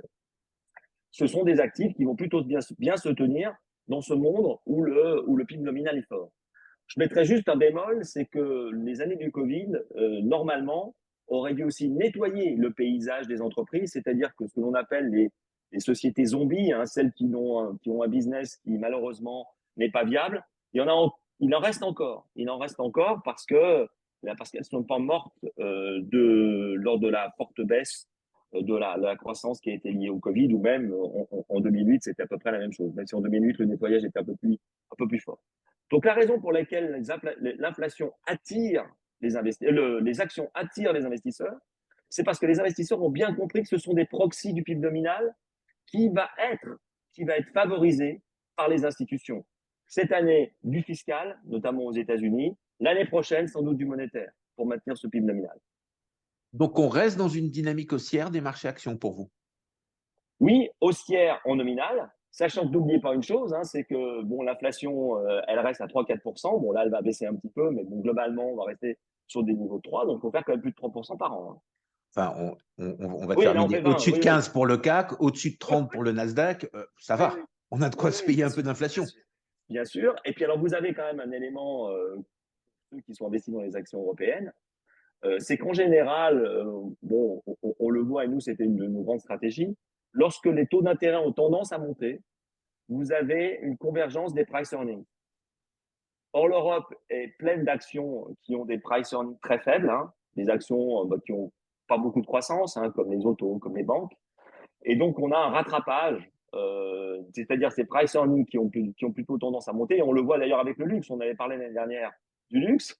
ce sont des actifs qui vont plutôt bien se tenir dans ce monde où le PIB nominal est fort. Je mettrais juste un bémol, c'est que les années du Covid, normalement, auraient dû aussi nettoyer le paysage des entreprises, c'est-à-dire que ce que l'on appelle les sociétés zombies, hein, celles qui ont un business qui malheureusement n'est pas viable, il en reste encore. Il en reste encore parce qu'elles ne sont pas mortes lors de la forte baisse de la croissance qui a été liée au Covid, ou même en 2008, c'était à peu près la même chose, même si en 2008, le nettoyage était un peu plus fort. Donc la raison pour laquelle l'inflation attire les actions attirent les investisseurs, c'est parce que les investisseurs ont bien compris que ce sont des proxys du PIB nominal qui va être favorisé par les institutions. Cette année, du fiscal, notamment aux États-Unis, l'année prochaine, sans doute du monétaire, pour maintenir ce PIB nominal.
Donc, on reste dans une dynamique haussière des marchés actions pour vous?
Oui, haussière en nominal, sachant que n'oubliez pas une chose, hein, c'est que bon, l'inflation, elle reste à 3-4%. Bon, là, elle va baisser un petit peu, mais bon, globalement, on va rester sur des niveaux de 3, donc il faut faire quand même plus de 3% par an. Hein.
Enfin, on va
Oui, là, on
terminer
fait 20,
au-dessus de
oui,
15 pour le CAC, au-dessus de 30 pour le Nasdaq, ça
oui,
va.
oui.
On a de quoi
Oui,
se
oui,
payer
bien
un peu
sûr,
d'inflation.
bien sûr. Et puis alors, vous avez quand même un élément, ceux qui sont investis dans les actions européennes, c'est qu'en général, bon, on le voit, et nous, c'était une de nos grandes stratégies, lorsque les taux d'intérêt ont tendance à monter, vous avez une convergence des price earnings. Or, l'Europe est pleine d'actions qui ont des price earnings très faibles, hein, des actions qui n'ont pas beaucoup de croissance, hein, comme les autos, comme les banques. Et donc, on a un rattrapage, c'est-à-dire ces price earnings qui ont plutôt tendance à monter. Et on le voit d'ailleurs avec le luxe. On avait parlé l'année dernière du luxe.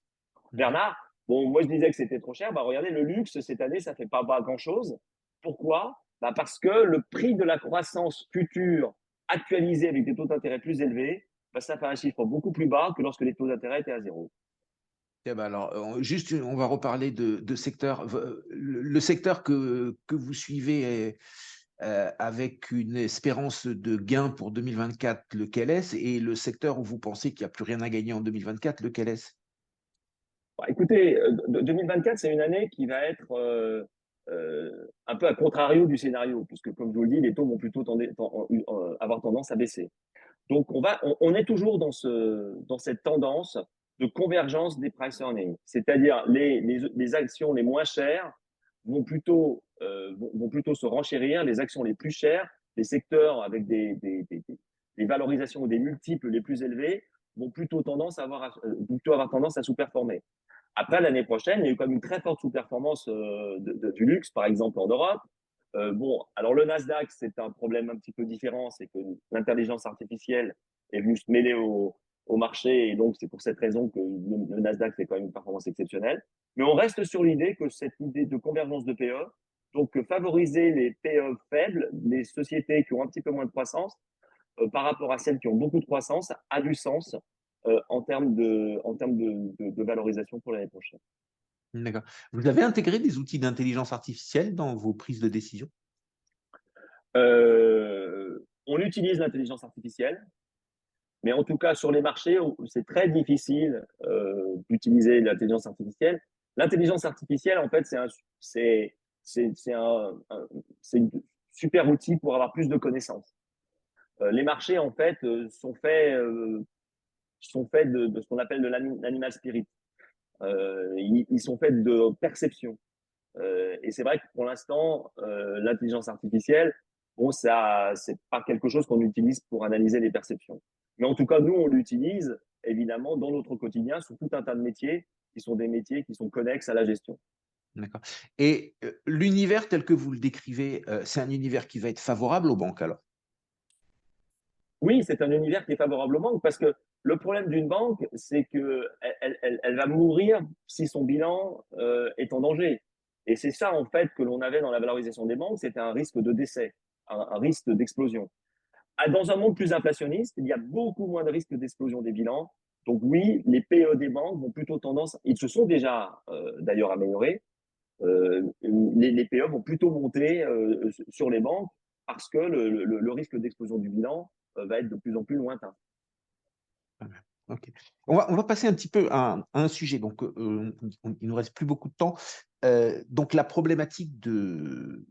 Bernard, bon, moi je disais que c'était trop cher. Bah, regardez, le luxe, cette année, ça fait pas grand-chose. Pourquoi? Bah, parce que le prix de la croissance future actualisée avec des taux d'intérêt plus élevés, bah, ça fait un chiffre beaucoup plus bas que lorsque les taux d'intérêt étaient à zéro.
Eh ben alors, juste, on va reparler de secteur. Le secteur que vous suivez avec une espérance de gain pour 2024, lequel est-ce? Et le secteur où vous pensez qu'il n'y a plus rien à gagner en 2024, lequel est-ce?
Bah, écoutez, 2024, c'est une année qui va être un peu à contrario du scénario, puisque comme je vous le dis, les taux vont plutôt avoir tendance à baisser. Donc, on est toujours dans cette tendance de convergence des price earnings, c'est-à-dire les actions les moins chères vont plutôt se renchérir, les actions les plus chères, les secteurs avec des valorisations ou des multiples les plus élevés vont plutôt avoir tendance à sous-performer. Après, l'année prochaine, il y a eu quand même une très forte sous-performance du luxe, par exemple, en Europe. Bon, alors le Nasdaq, c'est un problème un petit peu différent, c'est que l'intelligence artificielle est venue se mêler au marché, et donc c'est pour cette raison que le Nasdaq fait quand même une performance exceptionnelle. Mais on reste sur l'idée que cette idée de convergence de PE, donc favoriser les PE faibles, les sociétés qui ont un petit peu moins de croissance, par rapport à celles qui ont beaucoup de croissance, a du sens en termes de valorisation pour l'année prochaine.
D'accord. Vous avez intégré des outils d'intelligence artificielle dans vos prises de décision?
On utilise l'intelligence artificielle, mais en tout cas sur les marchés où c'est très difficile d'utiliser l'intelligence artificielle. L'intelligence artificielle, en fait, c'est un super outil pour avoir plus de connaissances. Les marchés, en fait, sont faits de ce qu'on appelle de l'animal spirit. Ils sont faits de perception. Et c'est vrai que pour l'instant, l'intelligence artificielle, bon, ça, c'est pas quelque chose qu'on utilise pour analyser les perceptions. Mais en tout cas, nous, on l'utilise évidemment dans notre quotidien sur tout un tas de métiers qui sont des métiers qui sont connexes à la gestion.
D'accord. Et l'univers tel que vous le décrivez, c'est un univers qui va être favorable aux banques alors?
Oui, c'est un univers qui est favorable aux banques parce que le problème d'une banque, c'est que elle va mourir si son bilan est en danger. Et c'est ça, en fait, que l'on avait dans la valorisation des banques, c'était un risque de décès, un risque d'explosion. Dans un monde plus inflationniste, il y a beaucoup moins de risques d'explosion des bilans. Donc oui, les PE des banques vont plutôt tendance, ils se sont déjà d'ailleurs améliorés, les PE vont plutôt monter sur les banques parce que le risque d'explosion du bilan va être de plus en plus lointain.
Ok. On va passer un petit peu à un sujet. Donc, il nous reste plus beaucoup de temps. Donc, la problématique de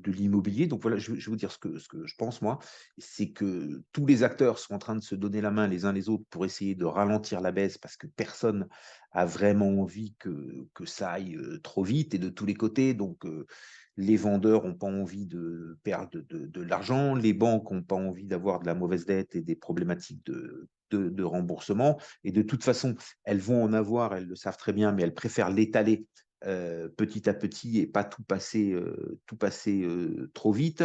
l'immobilier. Donc, voilà, je vais vous dire ce que je pense, moi. C'est que tous les acteurs sont en train de se donner la main les uns les autres pour essayer de ralentir la baisse parce que personne a vraiment envie que ça aille trop vite et de tous les côtés. Donc, les vendeurs n'ont pas envie de perdre de l'argent. Les banques n'ont pas envie d'avoir de la mauvaise dette et des problématiques de remboursement. Et de toute façon, elles vont en avoir, elles le savent très bien, mais elles préfèrent l'étaler petit à petit et pas tout passer trop vite.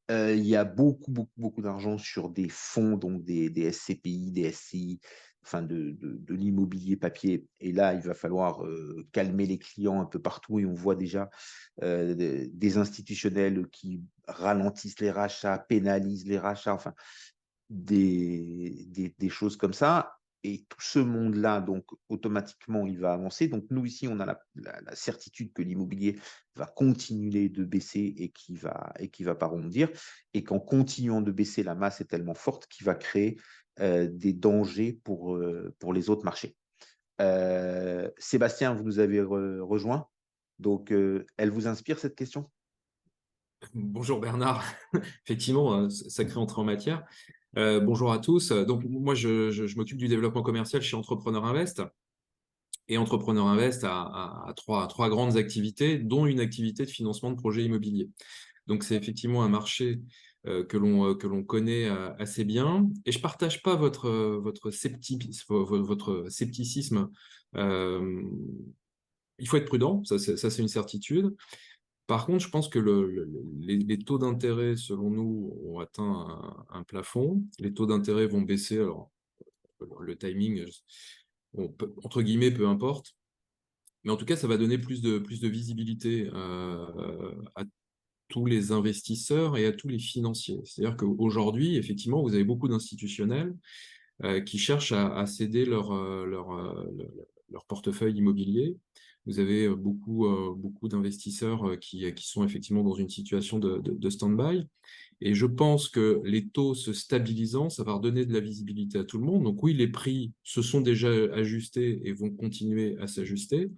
Il y a beaucoup d'argent sur des fonds, donc des SCPI, des SCI, enfin de l'immobilier papier. Et là, il va falloir calmer les clients un peu partout. Et on voit déjà des institutionnels qui ralentissent les rachats, pénalisent les rachats, enfin des choses comme ça. Et tout ce monde-là, donc automatiquement, il va avancer. Donc nous, ici, on a la certitude que l'immobilier va continuer de baisser et qui va pas rebondir. Et qu'en continuant de baisser, la masse est tellement forte qu'il va créer des dangers pour les autres marchés. Sébastien, vous nous avez rejoint. Donc, elle vous inspire cette question?
Bonjour Bernard, effectivement, sacrée entrée en matière. Bonjour à tous. Donc moi, je m'occupe du développement commercial chez Entrepreneur Invest. Et Entrepreneur Invest a trois grandes activités, dont une activité de financement de projets immobiliers. Donc c'est effectivement un marché que l'on connaît assez bien. Et je partage pas votre scepticisme. Il faut être prudent, ça c'est une certitude. Par contre, je pense que les taux d'intérêt, selon nous, ont atteint un plafond. Les taux d'intérêt vont baisser. Alors, le timing, entre guillemets, peu importe. Mais en tout cas, ça va donner plus de visibilité à tous les investisseurs et à tous les financiers. C'est-à-dire qu'aujourd'hui, effectivement, vous avez beaucoup d'institutionnels qui cherchent à céder leur portefeuille immobilier. Vous avez beaucoup d'investisseurs qui sont effectivement dans une situation de stand-by. Et je pense que les taux se stabilisant, ça va redonner de la visibilité à tout le monde. Donc oui, les prix se sont déjà ajustés et vont continuer à s'ajuster.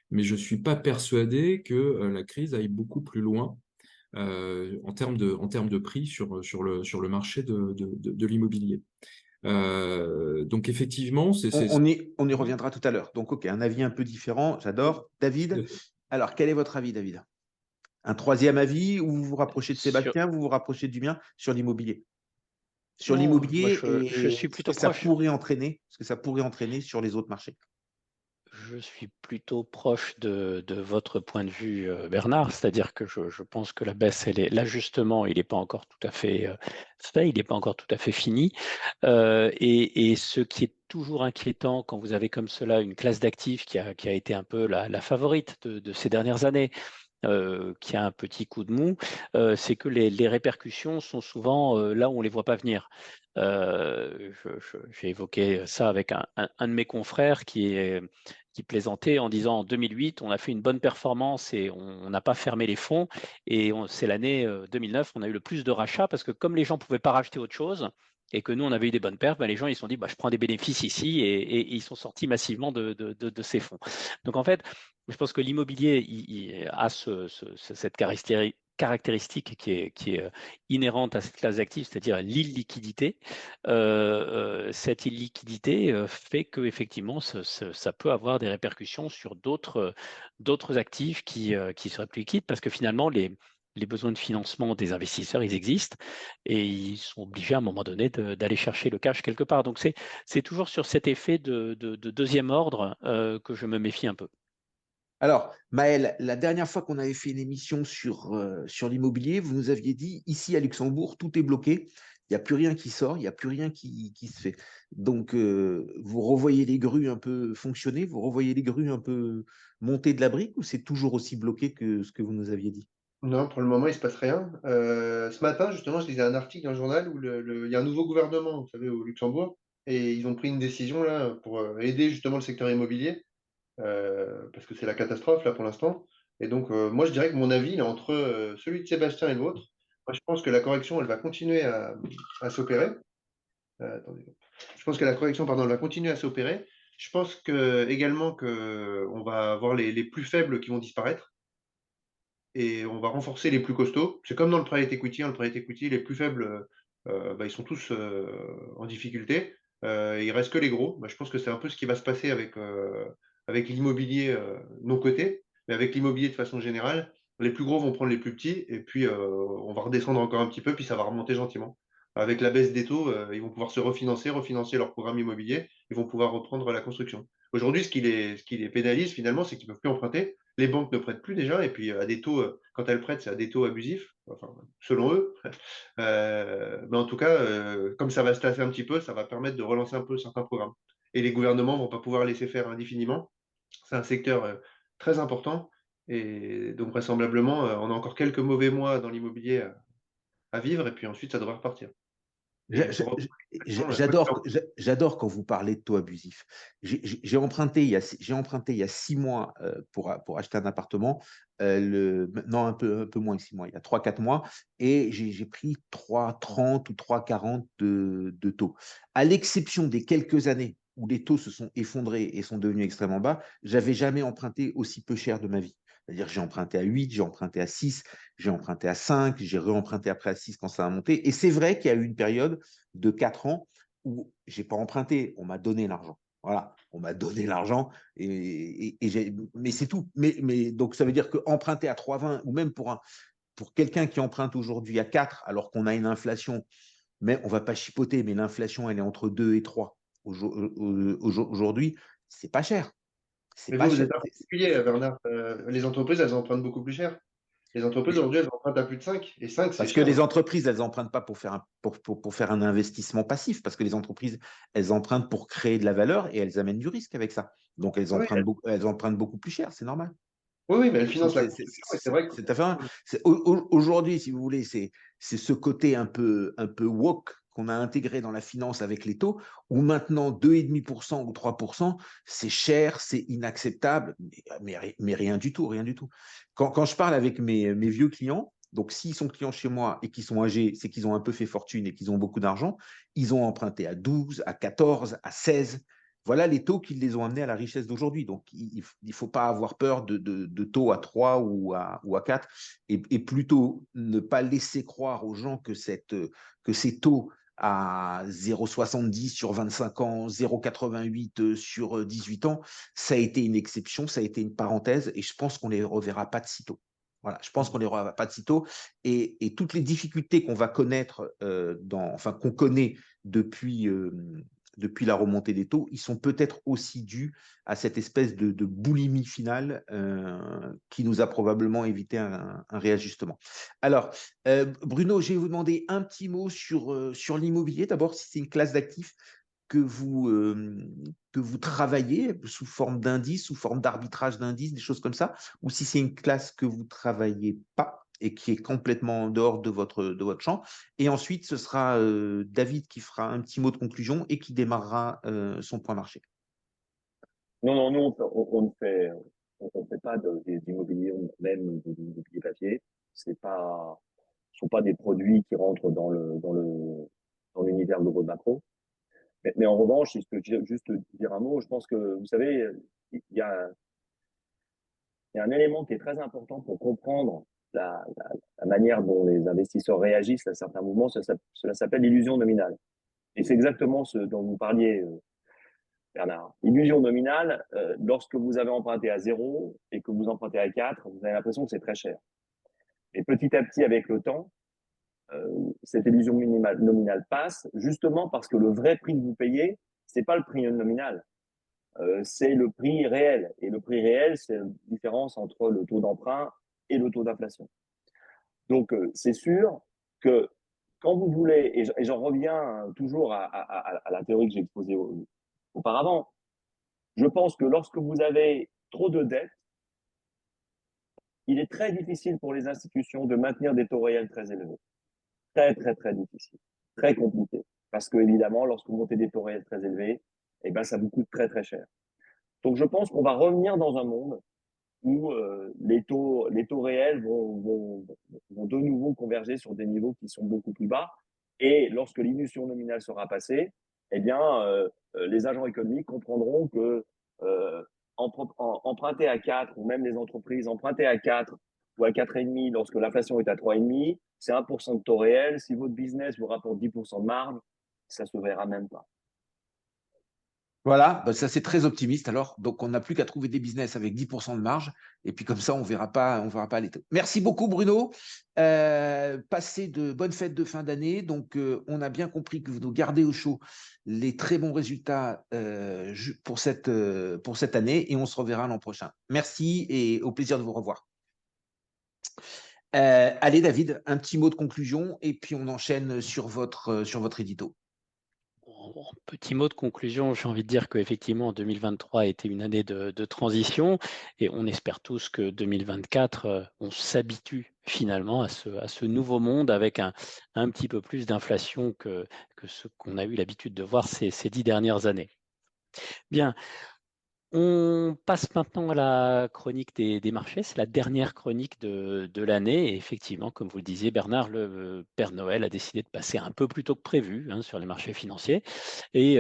Mais je ne suis pas persuadé que la crise aille beaucoup plus loin en termes de prix sur le marché de l'immobilier. Donc effectivement,
on y reviendra tout à l'heure. Donc, ok, un avis un peu différent, j'adore. David, alors quel est votre avis, David? Un troisième avis ou vous vous rapprochez de Sébastien, vous vous rapprochez du mien sur l'immobilier? Sur
Non,
l'immobilier
moi, je suis
et
plutôt
ce que ça
proche.
pourrait entraîner sur les autres marchés.
Je suis plutôt proche de votre point de vue, Bernard, c'est-à-dire que je pense que la baisse, l'ajustement, il n'est pas encore tout à fait fait, il n'est pas encore tout à fait fini. Et ce qui est toujours inquiétant quand vous avez comme cela une classe d'actifs qui a été un peu la favorite de ces dernières années, qui a un petit coup de mou, c'est que les répercussions sont souvent là où on ne les voit pas venir. J'ai évoqué ça avec un de mes confrères qui plaisantait en disant en 2008, on a fait une bonne performance et on n'a pas fermé les fonds. Et c'est l'année 2009, on a eu le plus de rachats parce que comme les gens ne pouvaient pas racheter autre chose et que nous, on avait eu des bonnes perfs, ben les gens ils se sont dit, bah, je prends des bénéfices ici et ils sont sortis massivement de ces fonds. Donc en fait, je pense que l'immobilier il a cette caractéristique qui est inhérente à cette classe d'actifs, c'est-à-dire l'illiquidité. Cette illiquidité fait qu'effectivement, ça peut avoir des répercussions sur d'autres actifs qui seraient plus liquides parce que finalement, les besoins de financement des investisseurs, ils existent et ils sont obligés à un moment donné d'aller chercher le cash quelque part. Donc, c'est toujours sur cet effet de deuxième ordre que je me méfie un peu.
Alors, Maël, la dernière fois qu'on avait fait une émission sur l'immobilier, vous nous aviez dit, ici à Luxembourg, tout est bloqué, il n'y a plus rien qui sort, il n'y a plus rien qui se fait. Donc, vous revoyez les grues un peu fonctionner, vous revoyez les grues un peu monter de la brique, ou c'est toujours aussi bloqué que ce que vous nous aviez dit?
Non, pour le moment, il se passe rien. Ce matin, justement, je lisais un article dans le journal où il y a un nouveau gouvernement, vous savez, au Luxembourg, et ils ont pris une décision là pour aider justement le secteur immobilier, parce que c'est la catastrophe là pour l'instant. Et donc, moi, je dirais que mon avis, il est entre celui de Sébastien et le vôtre. Moi, je pense que la correction, elle va continuer à s'opérer. Attendez. Je pense que la correction, pardon, elle va continuer à s'opérer. Je pense également qu'on va avoir les plus faibles qui vont disparaître et on va renforcer les plus costauds. C'est comme dans le private equity, hein, le private equity, les plus faibles, bah, ils sont tous en difficulté. Il reste que les gros. Bah, je pense que c'est un peu ce qui va se passer avec l'immobilier non coté, mais avec l'immobilier de façon générale. Les plus gros vont prendre les plus petits et puis on va redescendre encore un petit peu, puis ça va remonter gentiment. Avec la baisse des taux, ils vont pouvoir se refinancer leur programme immobilier, ils vont pouvoir reprendre la construction. Aujourd'hui, ce qui les pénalise finalement, c'est qu'ils ne peuvent plus emprunter. Les banques ne prêtent plus déjà, et puis à des taux, quand elles prêtent, c'est à des taux abusifs, enfin, selon eux. Mais en tout cas, comme ça va se tasser un petit peu, ça va permettre de relancer un peu certains programmes. Et les gouvernements ne vont pas pouvoir laisser faire indéfiniment. C'est un secteur très important. Et donc, vraisemblablement, on a encore quelques mauvais mois dans l'immobilier à vivre, et puis ensuite, ça devrait repartir. Et pour reprendre l'expression,
J'adore quand vous parlez de taux abusifs. J'ai emprunté il y a 6 mois pour acheter un appartement, non, un peu moins que 6 mois, il y a 3-4 mois, et j'ai pris 3,30 ou 3,40 de taux. À l'exception des quelques années où les taux se sont effondrés et sont devenus extrêmement bas, j'avais jamais emprunté aussi peu cher de ma vie. C'est-à-dire j'ai emprunté à 8, j'ai emprunté à 6, j'ai emprunté à 5, j'ai réemprunté après à 6 quand ça a monté. Et c'est vrai qu'il y a eu une période de 4 ans où je n'ai pas emprunté, on m'a donné l'argent. Voilà, on m'a donné l'argent, mais c'est tout. Mais donc ça veut dire qu'emprunter à 3,20 ou même pour quelqu'un qui emprunte aujourd'hui à 4, alors qu'on a une inflation, mais on ne va pas chipoter, mais l'inflation, elle est entre 2 et 3 aujourd'hui, c'est pas cher. C'est
Mais
pas
vous
cher.
êtes particulier, Bernard. Les entreprises, elles empruntent beaucoup plus cher. Les entreprises, aujourd'hui, elles empruntent à plus de 5. Et 5, c'est
Parce que
cher
les
aussi.
entreprises, elles n'empruntent pas pour faire un investissement passif, parce que les entreprises, elles empruntent pour créer de la valeur et elles amènent du risque avec ça. Donc, elles
Ah oui,
empruntent beaucoup plus cher, c'est normal.
oui, mais elles financent la construction. Et c'est vrai que
Aujourd'hui, si vous voulez, c'est ce côté un peu woke qu'on a intégré dans la finance avec les taux, où maintenant 2,5% ou 3%, c'est cher, c'est inacceptable, mais rien du tout, rien du tout. Quand je parle avec mes vieux clients, donc s'ils sont clients chez moi et qu'ils sont âgés, c'est qu'ils ont un peu fait fortune et qu'ils ont beaucoup d'argent, ils ont emprunté à 12, à 14, à 16. Voilà les taux qui les ont amenés à la richesse d'aujourd'hui. Donc, il ne faut pas avoir peur de taux à 3 ou à 4 et plutôt ne pas laisser croire aux gens que ces taux à 0,70 sur 25 ans, 0,88 sur 18 ans, ça a été une exception, ça a été une parenthèse et je pense qu'on ne les reverra pas de sitôt. Voilà, je pense qu'on ne les reverra pas de sitôt et toutes les difficultés qu'on va connaître, qu'on connaît depuis la remontée des taux, ils sont peut-être aussi dus à cette espèce de boulimie finale qui nous a probablement évité un réajustement. Alors, Bruno, je vais vous demander un petit mot sur l'immobilier. D'abord, si c'est une classe d'actifs que vous travaillez sous forme d'indices, sous forme d'arbitrage d'indices, des choses comme ça, ou si c'est une classe que vous ne travaillez pas et qui est complètement en dehors de votre champ. Et ensuite, ce sera David qui fera un petit mot de conclusion et qui démarrera son point marché.
Non, nous, on ne fait pas d'immobilier, même de l'immobilier papier. Ce ne sont pas des produits qui rentrent dans l'univers de votre macro. Mais en revanche, si je peux juste dire un mot, je pense que, vous savez, il y a un élément qui est très important pour comprendre la manière dont les investisseurs réagissent à certains mouvements, cela s'appelle l'illusion nominale. Et c'est exactement ce dont vous parliez, Bernard. Illusion nominale, lorsque vous avez emprunté à 0 et que vous empruntez à 4, vous avez l'impression que c'est très cher. Et petit à petit, avec le temps, cette illusion nominale passe, justement parce que le vrai prix que vous payez, c'est pas le prix nominal, c'est le prix réel. Et le prix réel, c'est la différence entre le taux d'emprunt et le taux d'inflation. Donc, c'est sûr que quand vous voulez, et j'en reviens toujours à la théorie que j'ai exposée auparavant, je pense que lorsque vous avez trop de dettes, il est très difficile pour les institutions de maintenir des taux réels très élevés. Très, très, très difficile. Très compliqué. Parce que, évidemment, lorsque vous montez des taux réels très élevés, eh ben, ça vous coûte très, très cher. Donc, je pense qu'on va revenir dans un monde où les taux réels vont de nouveau converger sur des niveaux qui sont beaucoup plus bas. Et lorsque l'illusion nominale sera passée, eh bien, les agents économiques comprendront que emprunter à 4, ou même les entreprises emprunter à 4 ou à 4,5 lorsque l'inflation est à 3,5, c'est 1% de taux réel. Si votre business vous rapporte 10% de marge, ça ne se verra même pas.
Voilà, ça c'est très optimiste alors. Donc on n'a plus qu'à trouver des business avec 10% de marge et puis comme ça on verra pas les taux. Merci beaucoup Bruno. Passez de bonnes fêtes de fin d'année. Donc on a bien compris que vous nous gardez au chaud les très bons résultats pour cette année et on se reverra l'an prochain. Merci et au plaisir de vous revoir. Allez David, un petit mot de conclusion et puis on enchaîne sur votre édito.
Petit mot de conclusion, j'ai envie de dire qu'effectivement 2023 a été une année de transition et on espère tous que 2024, on s'habitue finalement à ce nouveau monde avec un petit peu plus d'inflation que ce qu'on a eu l'habitude de voir ces 10 dernières années. Bien. On passe maintenant à la chronique des marchés. C'est la dernière chronique de l'année. Et effectivement, comme vous le disiez, Bernard, le Père Noël a décidé de passer un peu plus tôt que prévu sur les marchés financiers. Et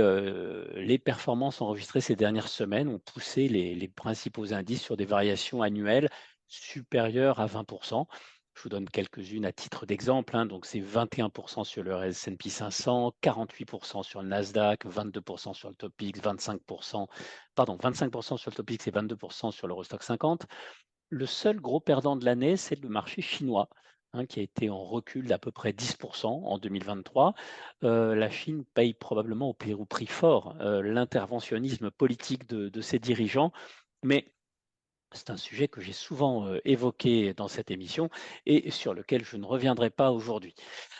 les performances enregistrées ces dernières semaines ont poussé les principaux indices sur des variations annuelles supérieures à 20%. Je vous donne quelques-unes à titre d'exemple. Donc, c'est 21% sur le S&P 500, 48% sur le Nasdaq, 22% sur le Topix, 25% sur le Topix et 22% sur l'Eurostoxx 50. Le seul gros perdant de l'année, c'est le marché chinois, qui a été en recul d'à peu près 10% en 2023. La Chine paye probablement au prix fort l'interventionnisme politique de ses dirigeants, mais c'est un sujet que j'ai souvent évoqué dans cette émission et sur lequel je ne reviendrai pas aujourd'hui.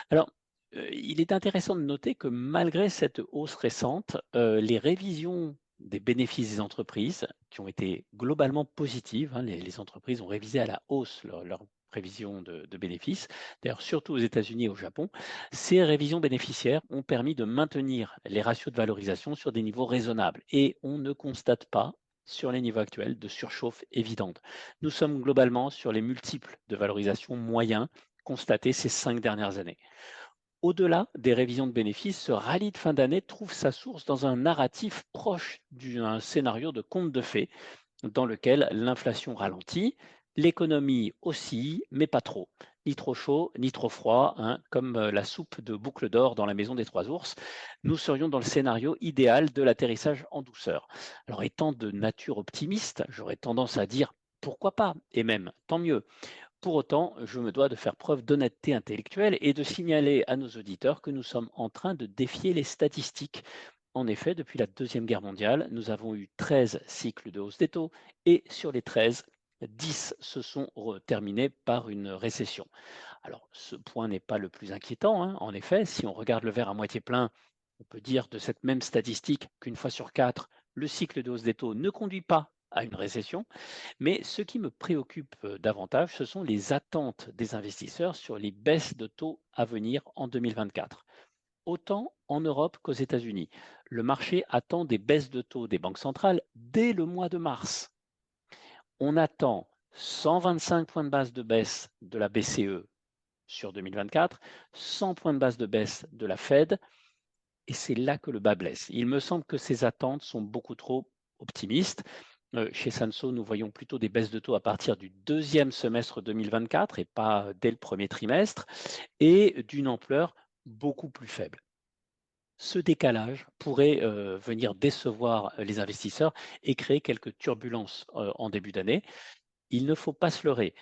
Alors, il est intéressant de noter que malgré cette hausse récente, les révisions des bénéfices des entreprises, qui ont été globalement positives, les entreprises ont révisé à la hausse leurs prévisions de bénéfices, d'ailleurs surtout aux États-Unis et au Japon, ces révisions bénéficiaires ont permis de maintenir les ratios de valorisation sur des niveaux raisonnables et on ne constate pas sur les niveaux actuels de surchauffe évidente. Nous sommes globalement sur les multiples de valorisation moyens constatés ces 5 dernières années. Au-delà des révisions de bénéfices, ce rallye de fin d'année trouve sa source dans un narratif proche d'un scénario de conte de fées dans lequel l'inflation ralentit, l'économie oscille, mais pas trop. Ni trop chaud, ni trop froid, comme la soupe de boucle d'or dans la maison des 3 ours. Nous serions dans le scénario idéal de l'atterrissage en douceur. Alors étant de nature optimiste, j'aurais tendance à dire pourquoi pas, et même tant mieux. Pour autant, je me dois de faire preuve d'honnêteté intellectuelle et de signaler à nos auditeurs que nous sommes en train de défier les statistiques. en effet, depuis la Deuxième Guerre mondiale, nous avons eu 13 cycles de hausse des taux et sur les 13, 10 se sont terminés par une récession. Alors, ce point n'est pas le plus inquiétant, hein. En effet, si on regarde le verre à moitié plein, on peut dire de cette même statistique qu'une fois sur quatre, le cycle de hausse des taux ne conduit pas à une récession. Mais ce qui me préoccupe davantage, ce sont les attentes des investisseurs sur les baisses de taux à venir en 2024. Autant en Europe qu'aux États-Unis, le marché attend des baisses de taux des banques centrales dès le mois de mars. On attend 125 points de base de baisse de la BCE sur 2024, 100 points de base de baisse de la Fed, et c'est là que le bas blesse. Il me semble que ces attentes sont beaucoup trop optimistes. Chez Sanso, nous voyons plutôt des baisses de taux à partir du deuxième semestre 2024 et pas dès le premier trimestre, et d'une ampleur beaucoup plus faible. Ce décalage pourrait venir décevoir les investisseurs et créer quelques turbulences en début d'année. Il ne faut pas se leurrer.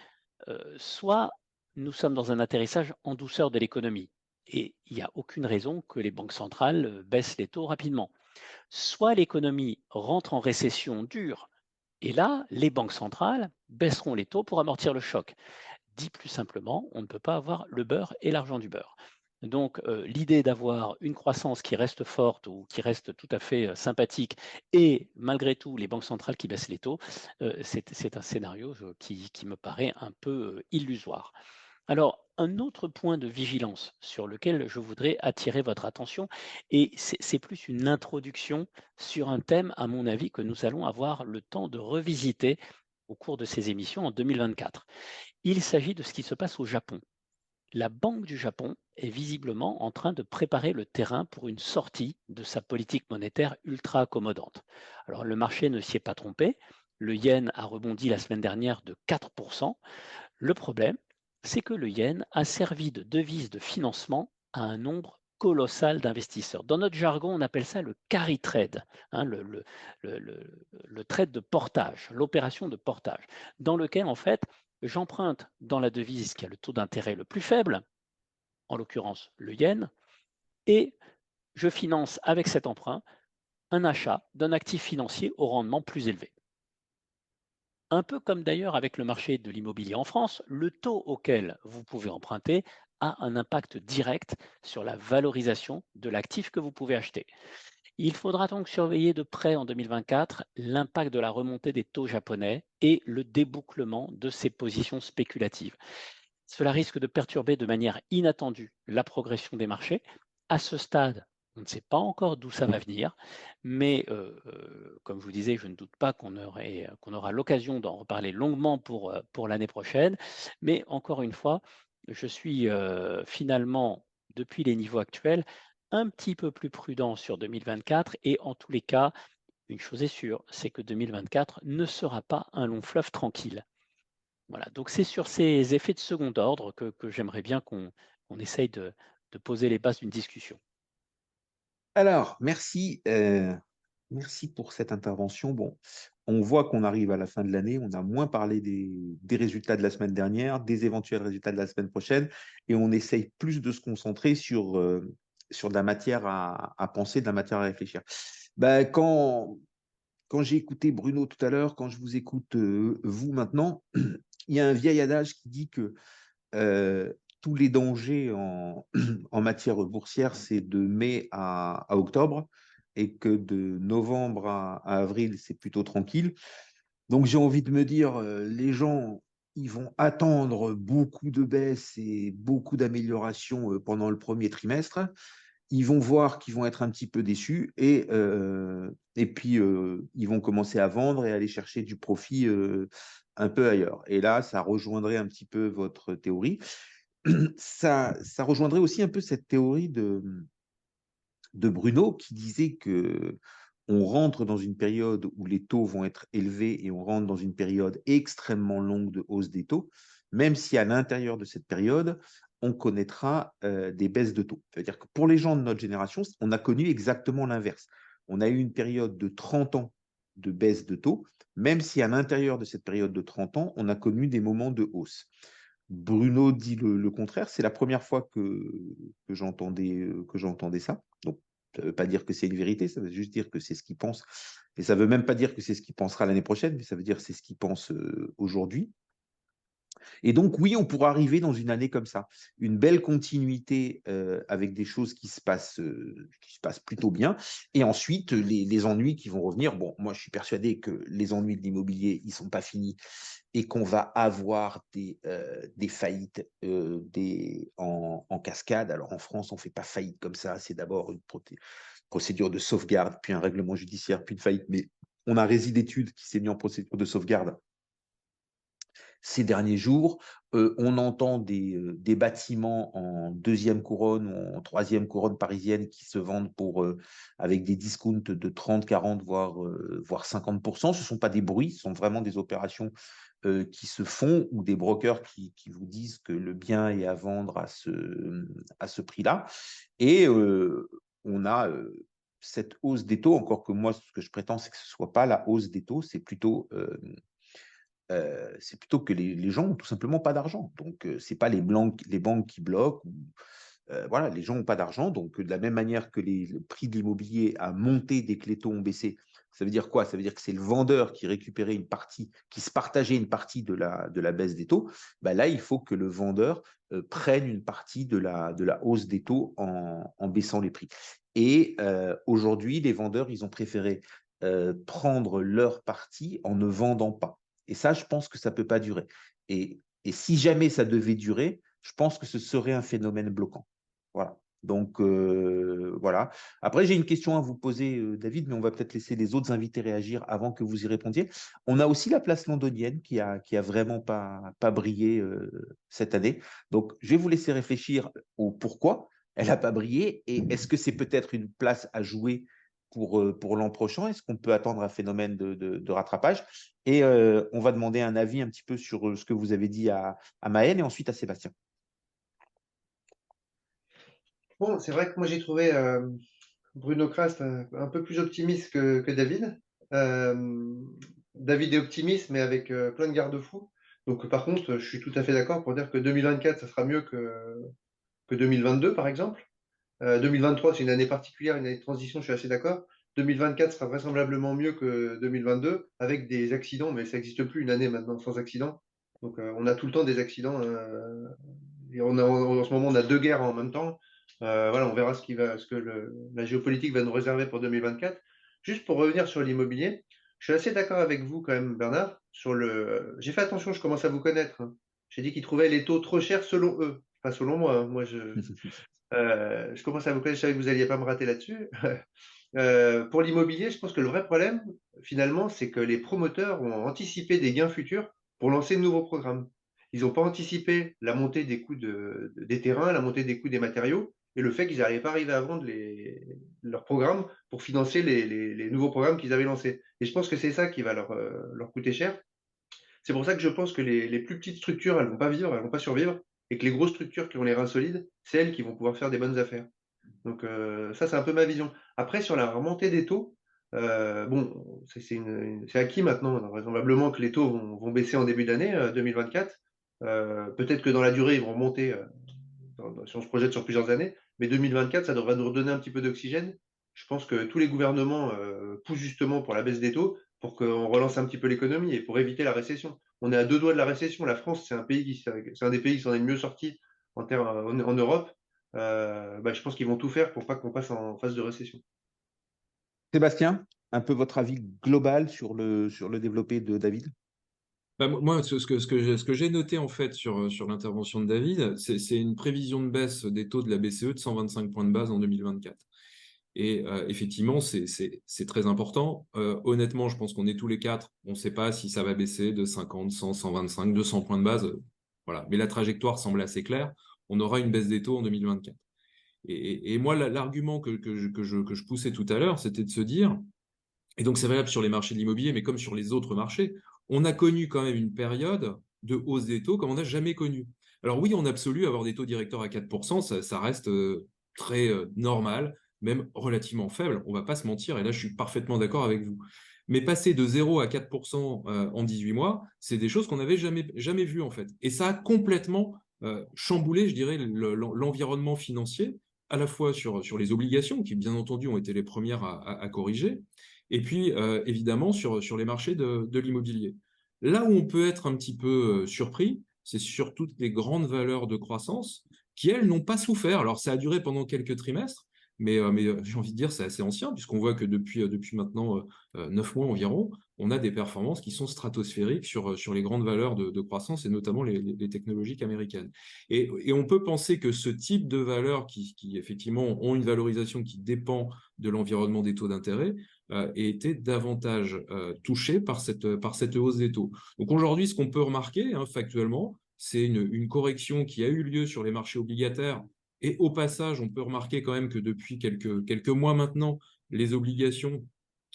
Soit nous sommes dans un atterrissage en douceur de l'économie et il n'y a aucune raison que les banques centrales baissent les taux rapidement. Soit l'économie rentre en récession dure et là, les banques centrales baisseront les taux pour amortir le choc. Dit plus simplement, on ne peut pas avoir le beurre et l'argent du beurre. Donc, l'idée d'avoir une croissance qui reste forte ou qui reste tout à fait sympathique et malgré tout les banques centrales qui baissent les taux, c'est un scénario qui me paraît un peu illusoire. Alors, un autre point de vigilance sur lequel je voudrais attirer votre attention, et c'est plus une introduction sur un thème, à mon avis, que nous allons avoir le temps de revisiter au cours de ces émissions en 2024. Il s'agit de ce qui se passe au Japon. La Banque du Japon est visiblement en train de préparer le terrain pour une sortie de sa politique monétaire ultra accommodante. Alors le marché ne s'y est pas trompé. Le yen a rebondi la semaine dernière de 4%. Le problème, c'est que le yen a servi de devise de financement à un nombre colossal d'investisseurs. Dans notre jargon, on appelle ça le carry trade, hein, le trade de portage, l'opération de portage, dans lequel en fait j'emprunte dans la devise qui a le taux d'intérêt le plus faible, en l'occurrence le yen, et je finance avec cet emprunt un achat d'un actif financier au rendement plus élevé. Un peu comme d'ailleurs avec le marché de l'immobilier en France, le taux auquel vous pouvez emprunter a un impact direct sur la valorisation de l'actif que vous pouvez acheter. Il faudra donc surveiller de près en 2024 l'impact de la remontée des taux japonais et le débouclement de ces positions spéculatives. Cela risque de perturber de manière inattendue la progression des marchés. À ce stade, on ne sait pas encore d'où ça va venir, mais comme je vous disais, je ne doute pas qu'on aura l'occasion d'en reparler longuement pour l'année prochaine. Mais encore une fois, je suis finalement, depuis les niveaux actuels, un petit peu plus prudent sur 2024 et en tous les cas, une chose est sûre, c'est que 2024 ne sera pas un long fleuve tranquille. Voilà, donc c'est sur ces effets de second ordre que j'aimerais bien qu'on essaye de poser les bases d'une discussion.
Alors, merci pour cette intervention. Bon, on voit qu'on arrive à la fin de l'année, on a moins parlé des résultats de la semaine dernière, des éventuels résultats de la semaine prochaine, et on essaye plus de se concentrer sur de la matière à penser, de la matière à réfléchir. Ben, quand j'ai écouté Bruno tout à l'heure, quand je vous écoute vous maintenant, il y a un vieil adage qui dit que tous les dangers en matière boursière, c'est de mai à octobre, et que de novembre à avril, c'est plutôt tranquille. Donc j'ai envie de me dire, les gens, ils vont attendre beaucoup de baisses et beaucoup d'améliorations pendant le premier trimestre. Ils vont voir qu'ils vont être un petit peu déçus et puis ils vont commencer à vendre et aller chercher du profit un peu ailleurs. Et là, ça rejoindrait un petit peu votre théorie. Ça rejoindrait aussi un peu cette théorie de Bruno qui disait que on rentre dans une période où les taux vont être élevés et on rentre dans une période extrêmement longue de hausse des taux, même si à l'intérieur de cette période, on connaîtra des baisses de taux. C'est-à-dire que pour les gens de notre génération, on a connu exactement l'inverse. On a eu une période de 30 ans de baisse de taux, même si à l'intérieur de cette période de 30 ans, on a connu des moments de hausse. Bruno dit le contraire. C'est la première fois que j'entendais ça. Donc, Ça ne veut pas dire que c'est une vérité, ça veut juste dire que c'est ce qu'il pense. Et ça ne veut même pas dire que c'est ce qu'il pensera l'année prochaine, mais ça veut dire que c'est ce qu'il pense aujourd'hui. Et donc, oui, on pourra arriver dans une année comme ça. Une belle continuité avec des choses qui se passent plutôt bien. Et ensuite, les ennuis qui vont revenir. Bon, moi, je suis persuadé que les ennuis de l'immobilier, ils ne sont pas finis et qu'on va avoir des faillites en cascade. Alors, en France, on ne fait pas faillite comme ça. C'est d'abord une procédure de sauvegarde, puis un règlement judiciaire, puis une faillite. Mais on a Rési d'études qui s'est mis en procédure de sauvegarde ces derniers jours. On entend des bâtiments en deuxième couronne ou en troisième couronne parisienne qui se vendent avec des discounts de 30, 40, voire 50%. Ce ne sont pas des bruits, ce sont vraiment des opérations qui se font ou des brokers qui vous disent que le bien est à vendre à ce prix-là. Et on a cette hausse des taux, encore que moi, ce que je prétends, c'est que ce ne soit pas la hausse des taux, c'est plutôt que les gens n'ont tout simplement pas d'argent. Donc, ce n'est pas les banques qui bloquent. Voilà, les gens n'ont pas d'argent. Donc, de la même manière que le prix de l'immobilier a monté dès que les taux ont baissé, ça veut dire quoi? Ça veut dire que c'est le vendeur qui récupérait une partie, qui se partageait une partie de la baisse des taux. Ben là, il faut que le vendeur prenne une partie de la hausse des taux en baissant les prix. Et aujourd'hui, les vendeurs, ils ont préféré prendre leur partie en ne vendant pas. Et ça, je pense que ça ne peut pas durer. Et si jamais ça devait durer, je pense que ce serait un phénomène bloquant. Voilà. Donc, voilà. Après, j'ai une question à vous poser, David, mais on va peut-être laisser les autres invités réagir avant que vous y répondiez. On a aussi la place londonienne qui a vraiment pas brillé cette année. Donc, je vais vous laisser réfléchir au pourquoi elle n'a pas brillé et est-ce que c'est peut-être une place à jouer pour l'an prochain? Est-ce qu'on peut attendre un phénomène de rattrapage? Et on va demander un avis un petit peu sur ce que vous avez dit à Maëlle et ensuite à Sébastien.
Bon, c'est vrai que moi j'ai trouvé Bruno Krast un peu plus optimiste que David. David est optimiste, mais avec plein de garde-fous. Donc par contre, je suis tout à fait d'accord pour dire que 2024, ça sera mieux que 2022, par exemple. 2023, c'est une année particulière, une année de transition, je suis assez d'accord. 2024 sera vraisemblablement mieux que 2022, avec des accidents, mais ça n'existe plus une année maintenant sans accident. Donc on a tout le temps des accidents. Et en ce moment, on a 2 guerres en même temps. Voilà, on verra ce que la géopolitique va nous réserver pour 2024. Juste pour revenir sur l'immobilier, je suis assez d'accord avec vous quand même, Bernard. J'ai fait attention, je commence à vous connaître, hein. J'ai dit qu'ils trouvaient les taux trop chers selon eux, pas selon moi, hein. Moi, je commence à vous connaître, je savais que vous n'alliez pas me rater là-dessus. Pour l'immobilier, je pense que le vrai problème, finalement, c'est que les promoteurs ont anticipé des gains futurs pour lancer de nouveaux programmes. Ils n'ont pas anticipé la montée des coûts des terrains, la montée des coûts des matériaux, et le fait qu'ils n'arrivaient pas arriver à vendre leurs programmes pour financer les nouveaux programmes qu'ils avaient lancés. Et je pense que c'est ça qui va leur coûter cher. C'est pour ça que je pense que les plus petites structures, elles vont pas vivre, elles vont pas survivre, et que les grosses structures qui ont les reins solides, c'est elles qui vont pouvoir faire des bonnes affaires. Donc ça, c'est un peu ma vision. Après, sur la remontée des taux, bon, c'est acquis maintenant, vraisemblablement que les taux vont baisser en début d'année 2024. Peut-être que dans la durée, ils vont remonter si on se projette sur plusieurs années, mais 2024, ça devrait nous redonner un petit peu d'oxygène. Je pense que tous les gouvernements poussent justement pour la baisse des taux, pour qu'on relance un petit peu l'économie et pour éviter la récession. On est à 2 doigts de la récession. La France, c'est un des pays qui s'en est le mieux sorti en Europe. Je pense qu'ils vont tout faire pour pas qu'on passe en phase de récession.
Sébastien, un peu votre avis global sur le développé de David?
Moi, ce que j'ai noté en fait sur l'intervention de David, c'est une prévision de baisse des taux de la BCE de 125 points de base en 2024. Et effectivement, c'est très important. Honnêtement, je pense qu'on est tous les quatre. On ne sait pas si ça va baisser de 50, 100, 125, 200 points de base. Voilà. Mais la trajectoire semble assez claire. On aura une baisse des taux en 2024. Et moi, l'argument que je poussais tout à l'heure, c'était de se dire, et donc c'est valable sur les marchés de l'immobilier, mais comme sur les autres marchés, on a connu quand même une période de hausse des taux comme on n'a jamais connu. Alors oui, en absolu, avoir des taux directeurs à 4%, ça reste très normal, même relativement faible, on ne va pas se mentir, et là je suis parfaitement d'accord avec vous. Mais passer de 0 à 4% en 18 mois, c'est des choses qu'on n'avait jamais vues en fait. Et ça a complètement chamboulé, je dirais, l'environnement financier, à la fois sur les obligations, qui bien entendu ont été les premières à corriger, et puis évidemment sur les marchés de l'immobilier. Là où on peut être un petit peu surpris, c'est sur toutes les grandes valeurs de croissance qui, elles, n'ont pas souffert. Alors, ça a duré pendant quelques trimestres, mais j'ai envie de dire c'est assez ancien, puisqu'on voit que depuis maintenant 9 mois environ, on a des performances qui sont stratosphériques sur les grandes valeurs de croissance, et notamment les technologiques américaines. Et on peut penser que ce type de valeurs qui effectivement ont une valorisation qui dépend de l'environnement des taux d'intérêt, ait été davantage touché par cette hausse des taux. Donc aujourd'hui, ce qu'on peut remarquer factuellement, c'est une correction qui a eu lieu sur les marchés obligataires. Et au passage, on peut remarquer quand même que depuis quelques mois maintenant, les obligations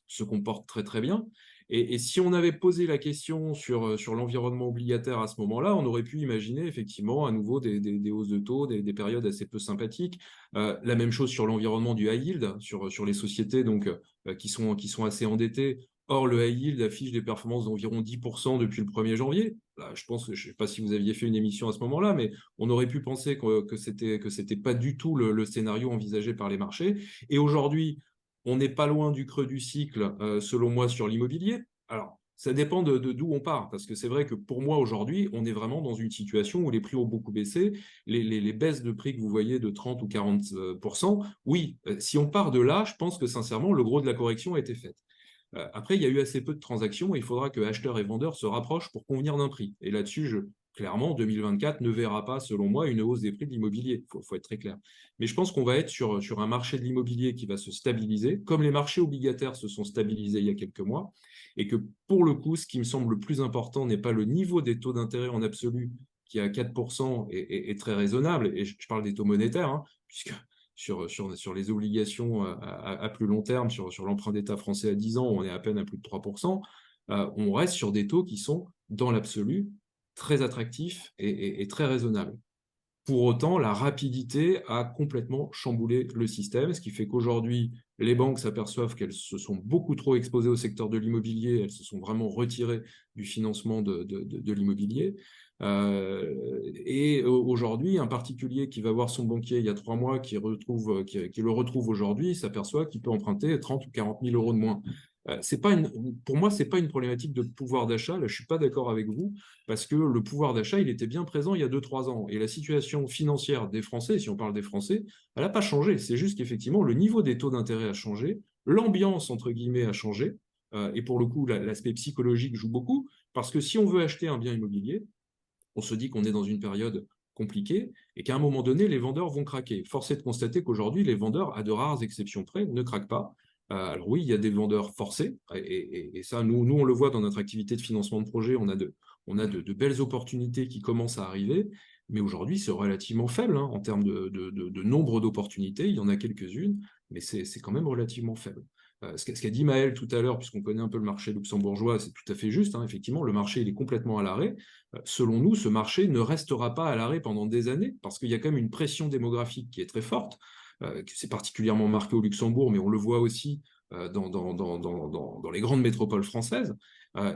se comportent très très bien. Et si on avait posé la question sur l'environnement obligataire à ce moment-là, on aurait pu imaginer effectivement à nouveau des hausses de taux, des périodes assez peu sympathiques. La même chose sur l'environnement du high yield, sur les sociétés donc, qui sont assez endettées. Or, le high yield affiche des performances d'environ 10% depuis le 1er janvier. Là, je pense que, je ne sais pas si vous aviez fait une émission à ce moment-là, mais on aurait pu penser que c'était pas du tout le scénario envisagé par les marchés. Et aujourd'hui, on n'est pas loin du creux du cycle, selon moi, sur l'immobilier. Alors, ça dépend d'où on part, parce que c'est vrai que pour moi, aujourd'hui, on est vraiment dans une situation où les prix ont beaucoup baissé. Les baisses de prix que vous voyez de 30 ou 40%, oui, si on part de là, je pense que sincèrement, le gros de la correction a été fait. Après, il y a eu assez peu de transactions et il faudra que acheteurs et vendeurs se rapprochent pour convenir d'un prix. Et là-dessus, clairement, 2024 ne verra pas, selon moi, une hausse des prix de l'immobilier. Il faut être très clair. Mais je pense qu'on va être sur un marché de l'immobilier qui va se stabiliser, comme les marchés obligataires se sont stabilisés il y a quelques mois, et que pour le coup, ce qui me semble le plus important n'est pas le niveau des taux d'intérêt en absolu, qui est à 4% est très raisonnable, et je parle des taux monétaires, puisque sur les obligations à plus long terme, sur l'emprunt d'État français à 10 ans, on est à peine à plus de 3%, on reste sur des taux qui sont, dans l'absolu, très attractifs et très raisonnables. Pour autant, la rapidité a complètement chamboulé le système, ce qui fait qu'aujourd'hui, les banques s'aperçoivent qu'elles se sont beaucoup trop exposées au secteur de l'immobilier, elles se sont vraiment retirées du financement de l'immobilier. Et aujourd'hui, un particulier qui va voir son banquier il y a 3 mois, qui le retrouve aujourd'hui, s'aperçoit qu'il peut emprunter 30 ou 40 000 euros de moins. Pour moi, ce n'est pas une problématique de pouvoir d'achat. Là, je ne suis pas d'accord avec vous, parce que le pouvoir d'achat, il était bien présent il y a 2-3 ans. Et la situation financière des Français, si on parle des Français, elle n'a pas changé. C'est juste qu'effectivement, le niveau des taux d'intérêt a changé, l'ambiance, entre guillemets, a changé. Et pour le coup, l'aspect psychologique joue beaucoup, parce que si on veut acheter un bien immobilier, on se dit qu'on est dans une période compliquée et qu'à un moment donné, les vendeurs vont craquer. Force est de constater qu'aujourd'hui, les vendeurs, à de rares exceptions près, ne craquent pas. Alors oui, il y a des vendeurs forcés, et ça, nous, on le voit dans notre activité de financement de projet, on a de belles opportunités qui commencent à arriver, mais aujourd'hui, c'est relativement faible en termes de nombre d'opportunités. Il y en a quelques-unes, mais c'est quand même relativement faible. Ce qu'a dit Maël tout à l'heure, puisqu'on connaît un peu le marché luxembourgeois, c'est tout à fait juste. Effectivement, le marché il est complètement à l'arrêt. Selon nous, ce marché ne restera pas à l'arrêt pendant des années, parce qu'il y a quand même une pression démographique qui est très forte. C'est particulièrement marqué au Luxembourg, mais on le voit aussi dans les grandes métropoles françaises.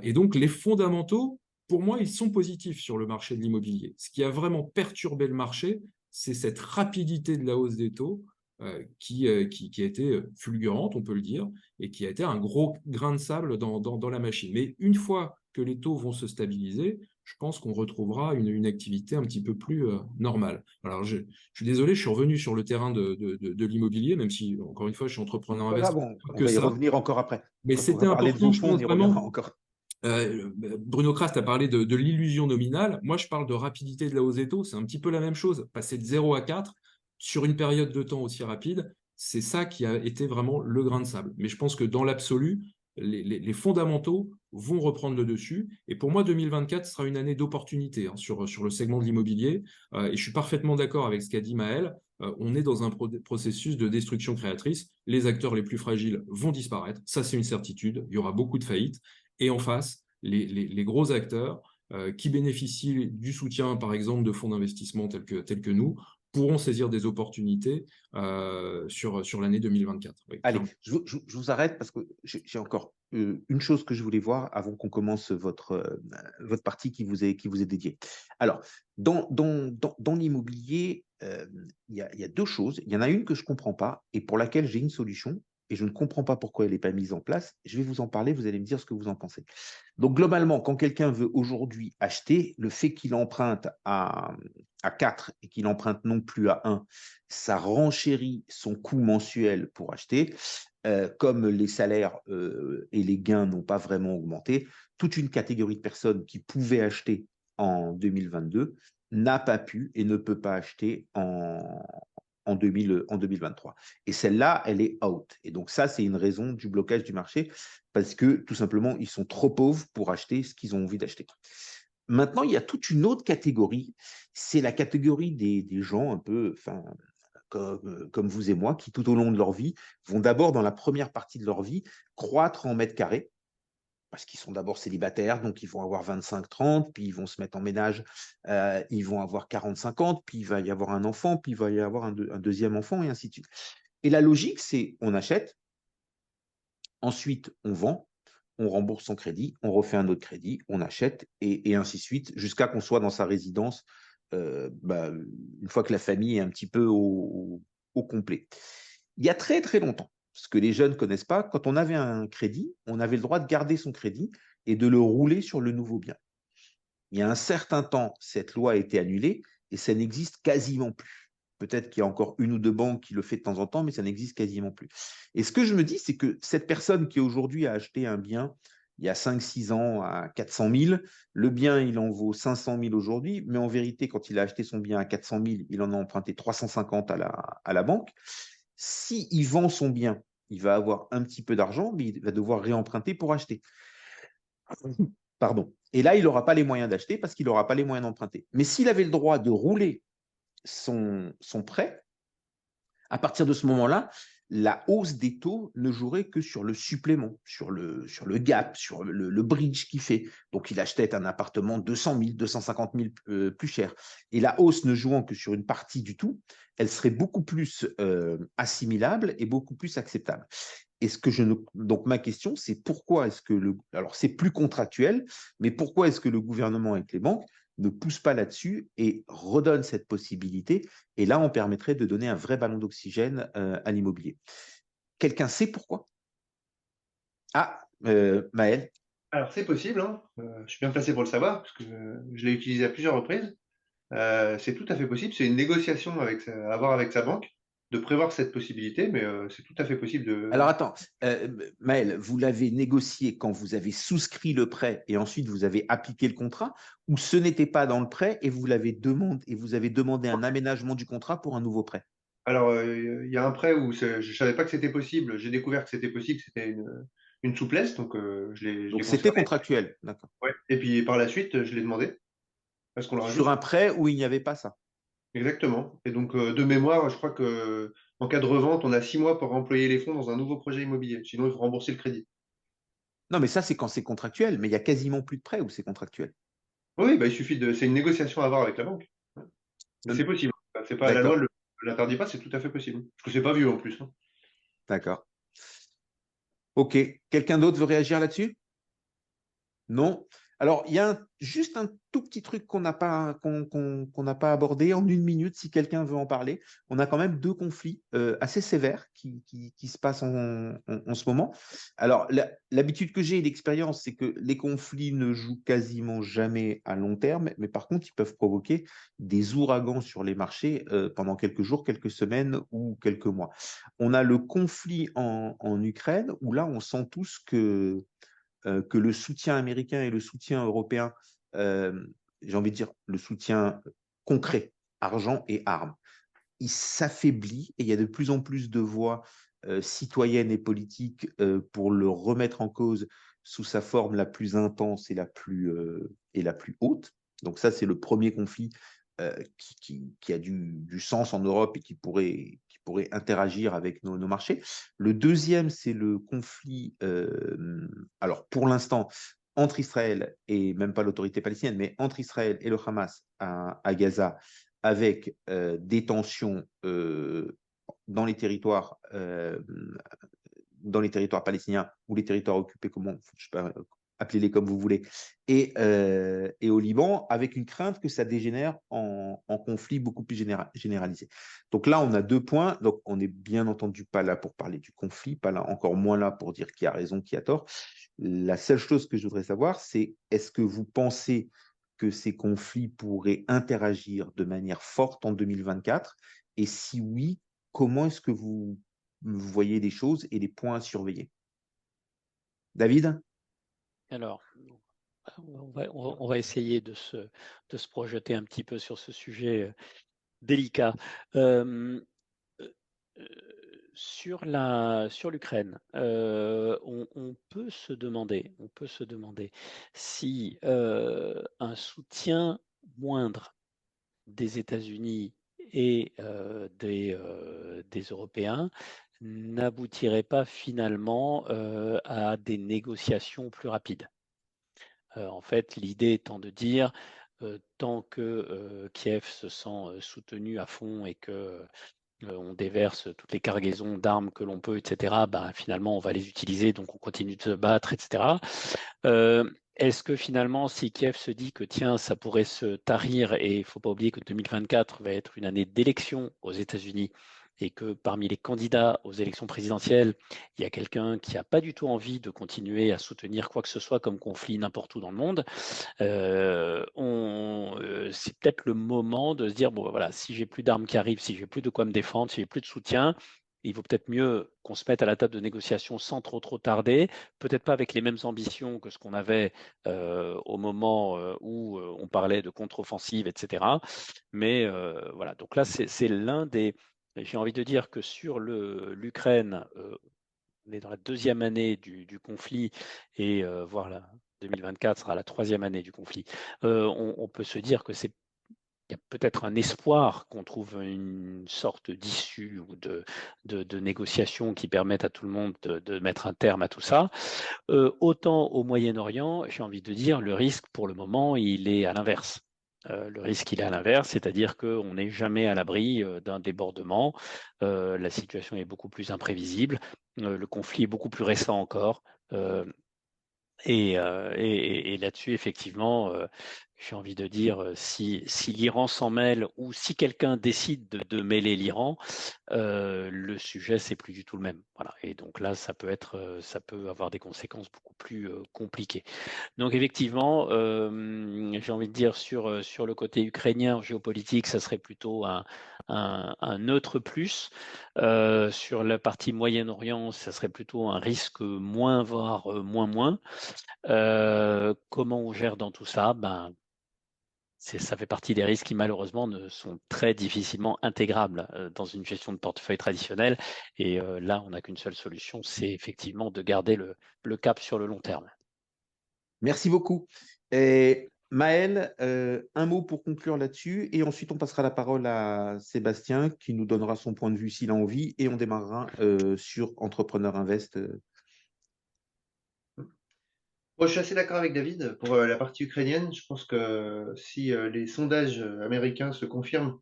Et donc, les fondamentaux, pour moi, ils sont positifs sur le marché de l'immobilier. Ce qui a vraiment perturbé le marché, c'est cette rapidité de la hausse des taux qui a été fulgurante, on peut le dire, et qui a été un gros grain de sable dans la machine. Mais une fois que les taux vont se stabiliser, je pense qu'on retrouvera une activité un petit peu plus normale. Alors, je suis désolé, je suis revenu sur le terrain de l'immobilier, même si, encore une fois, je suis entrepreneur investisseur.
Voilà, bon, on va y revenir encore après.
Mais
Quand on
c'était
va parler de
important,
vos
je
fonds, on
pense
y
vraiment.
reviendra encore.
Bruno Krast a parlé de l'illusion nominale. Moi, je parle de rapidité de la hausse des taux. C'est un petit peu la même chose. Passer de 0 à 4 sur une période de temps aussi rapide, c'est ça qui a été vraiment le grain de sable. Mais je pense que dans l'absolu, les fondamentaux vont reprendre le dessus. Et pour moi, 2024 sera une année d'opportunité sur le segment de l'immobilier. Et je suis parfaitement d'accord avec ce qu'a dit Maël. On est dans un processus de destruction créatrice. Les acteurs les plus fragiles vont disparaître. Ça, c'est une certitude. Il y aura beaucoup de faillites. Et en face, les gros acteurs qui bénéficient du soutien, par exemple, de fonds d'investissement tels que nous, pourront saisir des opportunités sur l'année 2024. Oui,
Allez,
clairement.
je vous arrête parce que j'ai encore une chose que je voulais voir avant qu'on commence votre partie qui vous est dédiée. Alors, dans l'immobilier, il y a deux choses. Il y en a une que je ne comprends pas et pour laquelle j'ai une solution et je ne comprends pas pourquoi elle n'est pas mise en place. Je vais vous en parler, vous allez me dire ce que vous en pensez. Donc, globalement, quand quelqu'un veut aujourd'hui acheter, le fait qu'il emprunte à 4 et qu'il emprunte non plus à 1, ça renchérit son coût mensuel pour acheter. Comme les salaires et les gains n'ont pas vraiment augmenté, toute une catégorie de personnes qui pouvaient acheter en 2022 n'a pas pu et ne peut pas acheter en 2023. Et celle-là, elle est out. Et donc ça, c'est une raison du blocage du marché parce que tout simplement, ils sont trop pauvres pour acheter ce qu'ils ont envie d'acheter. Maintenant, il y a toute une autre catégorie, c'est la catégorie des gens un peu, enfin, comme vous et moi, qui tout au long de leur vie vont d'abord, dans la première partie de leur vie, croître en mètres carrés, parce qu'ils sont d'abord célibataires, donc ils vont avoir 25-30, puis ils vont se mettre en ménage, ils vont avoir 40-50, puis il va y avoir un enfant, puis il va y avoir un deuxième enfant, et ainsi de suite. Et la logique, c'est on achète, ensuite on vend, on rembourse son crédit, on refait un autre crédit, on achète, et ainsi de suite, jusqu'à qu'on soit dans sa résidence, une fois que la famille est un petit peu au complet. Il y a très très longtemps, ce que les jeunes ne connaissent pas, quand on avait un crédit, on avait le droit de garder son crédit et de le rouler sur le nouveau bien. Il y a un certain temps, cette loi a été annulée et ça n'existe quasiment plus. Peut-être qu'il y a encore une ou deux banques qui le fait de temps en temps, mais ça n'existe quasiment plus. Et ce que je me dis, c'est que cette personne qui aujourd'hui a acheté un bien il y a 5-6 ans à 400 000, le bien, il en vaut 500 000 aujourd'hui, mais en vérité, quand il a acheté son bien à 400 000, il en a emprunté 350 à la banque. S'il vend son bien, il va avoir un petit peu d'argent, mais il va devoir réemprunter pour acheter. Pardon. Et là, il n'aura pas les moyens d'acheter parce qu'il n'aura pas les moyens d'emprunter. Mais s'il avait le droit de rouler son prêt, à partir de ce moment-là, la hausse des taux ne jouerait que sur le supplément, sur le gap, sur le bridge qu'il fait. Donc, il achetait un appartement 200 000, 250 000 plus cher. Et la hausse ne jouant que sur une partie du tout, elle serait beaucoup plus assimilable et beaucoup plus acceptable. Donc, ma question, c'est pourquoi est-ce que alors c'est plus contractuel, mais pourquoi est-ce que le gouvernement avec les banques ne pousse pas là-dessus et redonne cette possibilité? Et là, on permettrait de donner un vrai ballon d'oxygène à l'immobilier. Quelqu'un sait pourquoi? Ah, Maël.
Alors, c'est possible, hein. Je suis bien placé pour le savoir, parce que je l'ai utilisé à plusieurs reprises. C'est tout à fait possible. C'est une négociation à avoir avec sa banque, de prévoir cette possibilité, mais c'est tout à fait possible de.
Alors attends, Maël, vous l'avez négocié quand vous avez souscrit le prêt et ensuite vous avez appliqué le contrat, ou ce n'était pas dans le prêt et vous avez demandé un aménagement du contrat pour un nouveau prêt?
Alors, il y a un prêt où je ne savais pas que c'était possible. J'ai découvert que c'était possible, c'était une souplesse, donc je l'ai
Donc c'était
conservé.
contractuel, d'accord.
Ouais. Et puis par la suite, je l'ai demandé, parce qu'on le rajoute.
Sur un prêt où il n'y avait pas ça.
Exactement. Et donc, de mémoire, je crois que en cas de revente, on a 6 mois pour employer les fonds dans un nouveau projet immobilier. Sinon, il faut rembourser le crédit.
Non, mais ça, c'est quand c'est contractuel, mais il y a quasiment plus de prêts où c'est contractuel.
Oui, bah, il suffit c'est une négociation à avoir avec la banque. Mais c'est possible. C'est pas, la loi
D'accord,
ne l'interdit pas, c'est tout à fait possible. Parce que c'est pas vieux en plus, hein.
d'accord. Ok, quelqu'un d'autre veut réagir là-dessus? Non. Alors, il y a juste un tout petit truc qu'on n'a pas abordé en une minute, si quelqu'un veut en parler. On a quand même deux conflits assez sévères qui se passent en ce moment. Alors, l'habitude que j'ai et l'expérience, c'est que les conflits ne jouent quasiment jamais à long terme, mais par contre, ils peuvent provoquer des ouragans sur les marchés pendant quelques jours, quelques semaines ou quelques mois. On a le conflit en Ukraine, où là, on sent tous que le soutien américain et le soutien européen, j'ai envie de dire le soutien concret, argent et armes, il s'affaiblit et il y a de plus en plus de voix citoyennes et politiques pour le remettre en cause sous sa forme la plus intense et la plus haute. Donc ça, c'est le premier conflit qui a du sens en Europe et qui pourrait interagir avec nos marchés. Le deuxième, c'est le conflit, alors pour l'instant, entre Israël et même pas l'autorité palestinienne, mais entre Israël et le Hamas à Gaza, avec des tensions dans les territoires palestiniens ou les territoires occupés, comment, je sais pas, appelez-les comme vous voulez, et au Liban, avec une crainte que ça dégénère en conflit beaucoup plus généralisé. Donc là, on a 2 points. Donc, on n'est bien entendu pas là pour parler du conflit, pas là, encore moins là pour dire qui a raison, qui a tort. La seule chose que je voudrais savoir, c'est est-ce que vous pensez que ces conflits pourraient interagir de manière forte en 2024? Et si oui, comment est-ce que vous voyez les choses et les points à surveiller? David?
Alors, on va essayer de se projeter un petit peu sur ce sujet délicat. Sur l'Ukraine, on peut se demander si un soutien moindre des États-Unis et des Européens n'aboutirait pas finalement à des négociations plus rapides. En fait, l'idée étant de dire, tant que Kiev se sent soutenu à fond et que on déverse toutes les cargaisons d'armes que l'on peut, etc., ben, finalement, on va les utiliser, donc on continue de se battre, etc. Est-ce que finalement, si Kiev se dit que tiens, ça pourrait se tarir, et il ne faut pas oublier que 2024 va être une année d'élection aux États-Unis, et que parmi les candidats aux élections présidentielles, il y a quelqu'un qui n'a pas du tout envie de continuer à soutenir quoi que ce soit comme conflit n'importe où dans le monde, c'est peut-être le moment de se dire, bon, voilà, si j'ai plus d'armes qui arrivent, si j'ai plus de quoi me défendre, si j'ai plus de soutien, il vaut peut-être mieux qu'on se mette à la table de négociation sans trop tarder, peut-être pas avec les mêmes ambitions que ce qu'on avait au moment où on parlait de contre-offensive, etc. Mais voilà, donc là, c'est l'un des... J'ai envie de dire que sur l'Ukraine, on est dans la 2e année du conflit et voire la 2024 sera la 3e année du conflit. On peut se dire que il y a peut-être un espoir qu'on trouve une sorte d'issue ou de négociation qui permettent à tout le monde de mettre un terme à tout ça. Autant au Moyen-Orient, j'ai envie de dire, le risque pour le moment, il est à l'inverse. Le risque, il est à l'inverse, c'est-à-dire qu'on n'est jamais à l'abri d'un débordement. La situation est beaucoup plus imprévisible. Le conflit est beaucoup plus récent encore. Et là-dessus, effectivement, j'ai envie de dire, si l'Iran s'en mêle ou si quelqu'un décide de mêler l'Iran, le sujet, c'est plus du tout le même. Voilà. Et donc là, ça peut avoir des conséquences beaucoup plus compliquées. Donc effectivement, j'ai envie de dire sur le côté ukrainien géopolitique, ça serait plutôt un neutre plus. Sur la partie Moyen-Orient, ça serait plutôt un risque moins, voire moins. Comment on gère dans tout ça? Ben, ça fait partie des risques qui malheureusement ne sont très difficilement intégrables dans une gestion de portefeuille traditionnelle. Et là, on n'a qu'une seule solution, c'est effectivement de garder le cap sur le long terme.
Merci beaucoup. Et Maël, un mot pour conclure là-dessus, et ensuite on passera la parole à Sébastien qui nous donnera son point de vue s'il a envie, et on démarrera sur Entrepreneur Invest.
Moi, je suis assez d'accord avec David pour la partie ukrainienne. Je pense que si les sondages américains se confirment,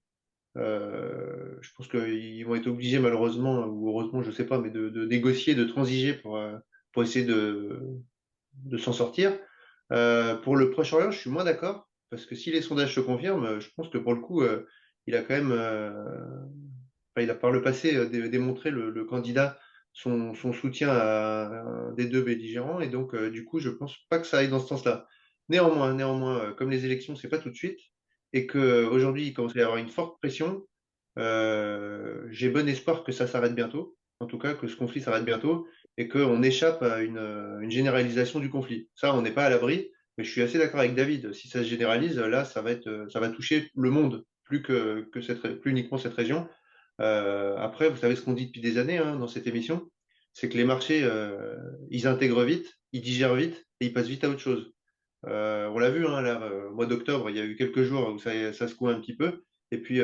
je pense qu'ils vont être obligés malheureusement, ou heureusement, je ne sais pas, mais de négocier, de transiger pour essayer de s'en sortir. Pour le Proche-Orient, je suis moins d'accord, parce que si les sondages se confirment, je pense que pour le coup, il a quand même, enfin, il a par le passé démontré le candidat son soutien à des deux belligérants, et donc du coup, je pense pas que ça aille dans ce sens-là. Néanmoins, comme les élections, c'est pas tout de suite, et qu'aujourd'hui, il commence à y avoir une forte pression, j'ai bon espoir que ça s'arrête bientôt, en tout cas que ce conflit s'arrête bientôt, et qu'on échappe à une généralisation du conflit. Ça, on n'est pas à l'abri, mais je suis assez d'accord avec David. Si ça se généralise, là, ça va toucher le monde, plus uniquement cette région. Après, vous savez ce qu'on dit depuis des années hein, dans cette émission, c'est que les marchés, ils intègrent vite, ils digèrent vite, et ils passent vite à autre chose. On l'a vu, hein, là, au mois d'octobre, il y a eu quelques jours où ça secouait un petit peu, et puis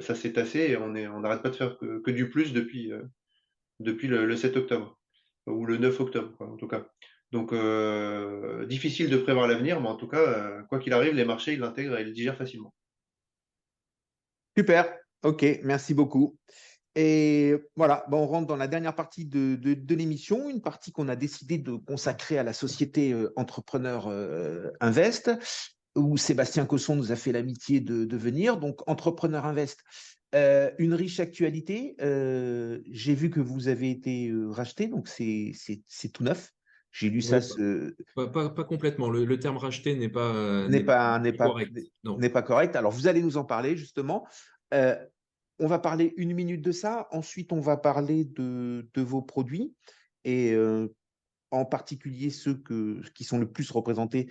ça s'est tassé, et on n'arrête pas de faire que du plus depuis le 7 octobre, ou le 9 octobre, quoi, en tout cas. Donc, difficile de prévoir l'avenir, mais en tout cas, quoi qu'il arrive, les marchés, ils l'intègrent et ils le digèrent facilement.
Super, ok, merci beaucoup. Et voilà, on rentre dans la dernière partie de l'émission, une partie qu'on a décidé de consacrer à la société Entrepreneur Invest, où Sébastien Cosson nous a fait l'amitié de venir. Donc, Entrepreneur Invest, une riche actualité. J'ai vu que vous avez été racheté, donc c'est tout neuf. J'ai lu ça,
Ouais, pas complètement. Le terme racheté n'est pas,
n'est pas,
correct. Non.
n'est pas correct. Alors, vous allez nous en parler justement. Euh, on va parler 1 minute de ça. Ensuite, on va parler de vos produits et en particulier ceux qui sont le plus représentés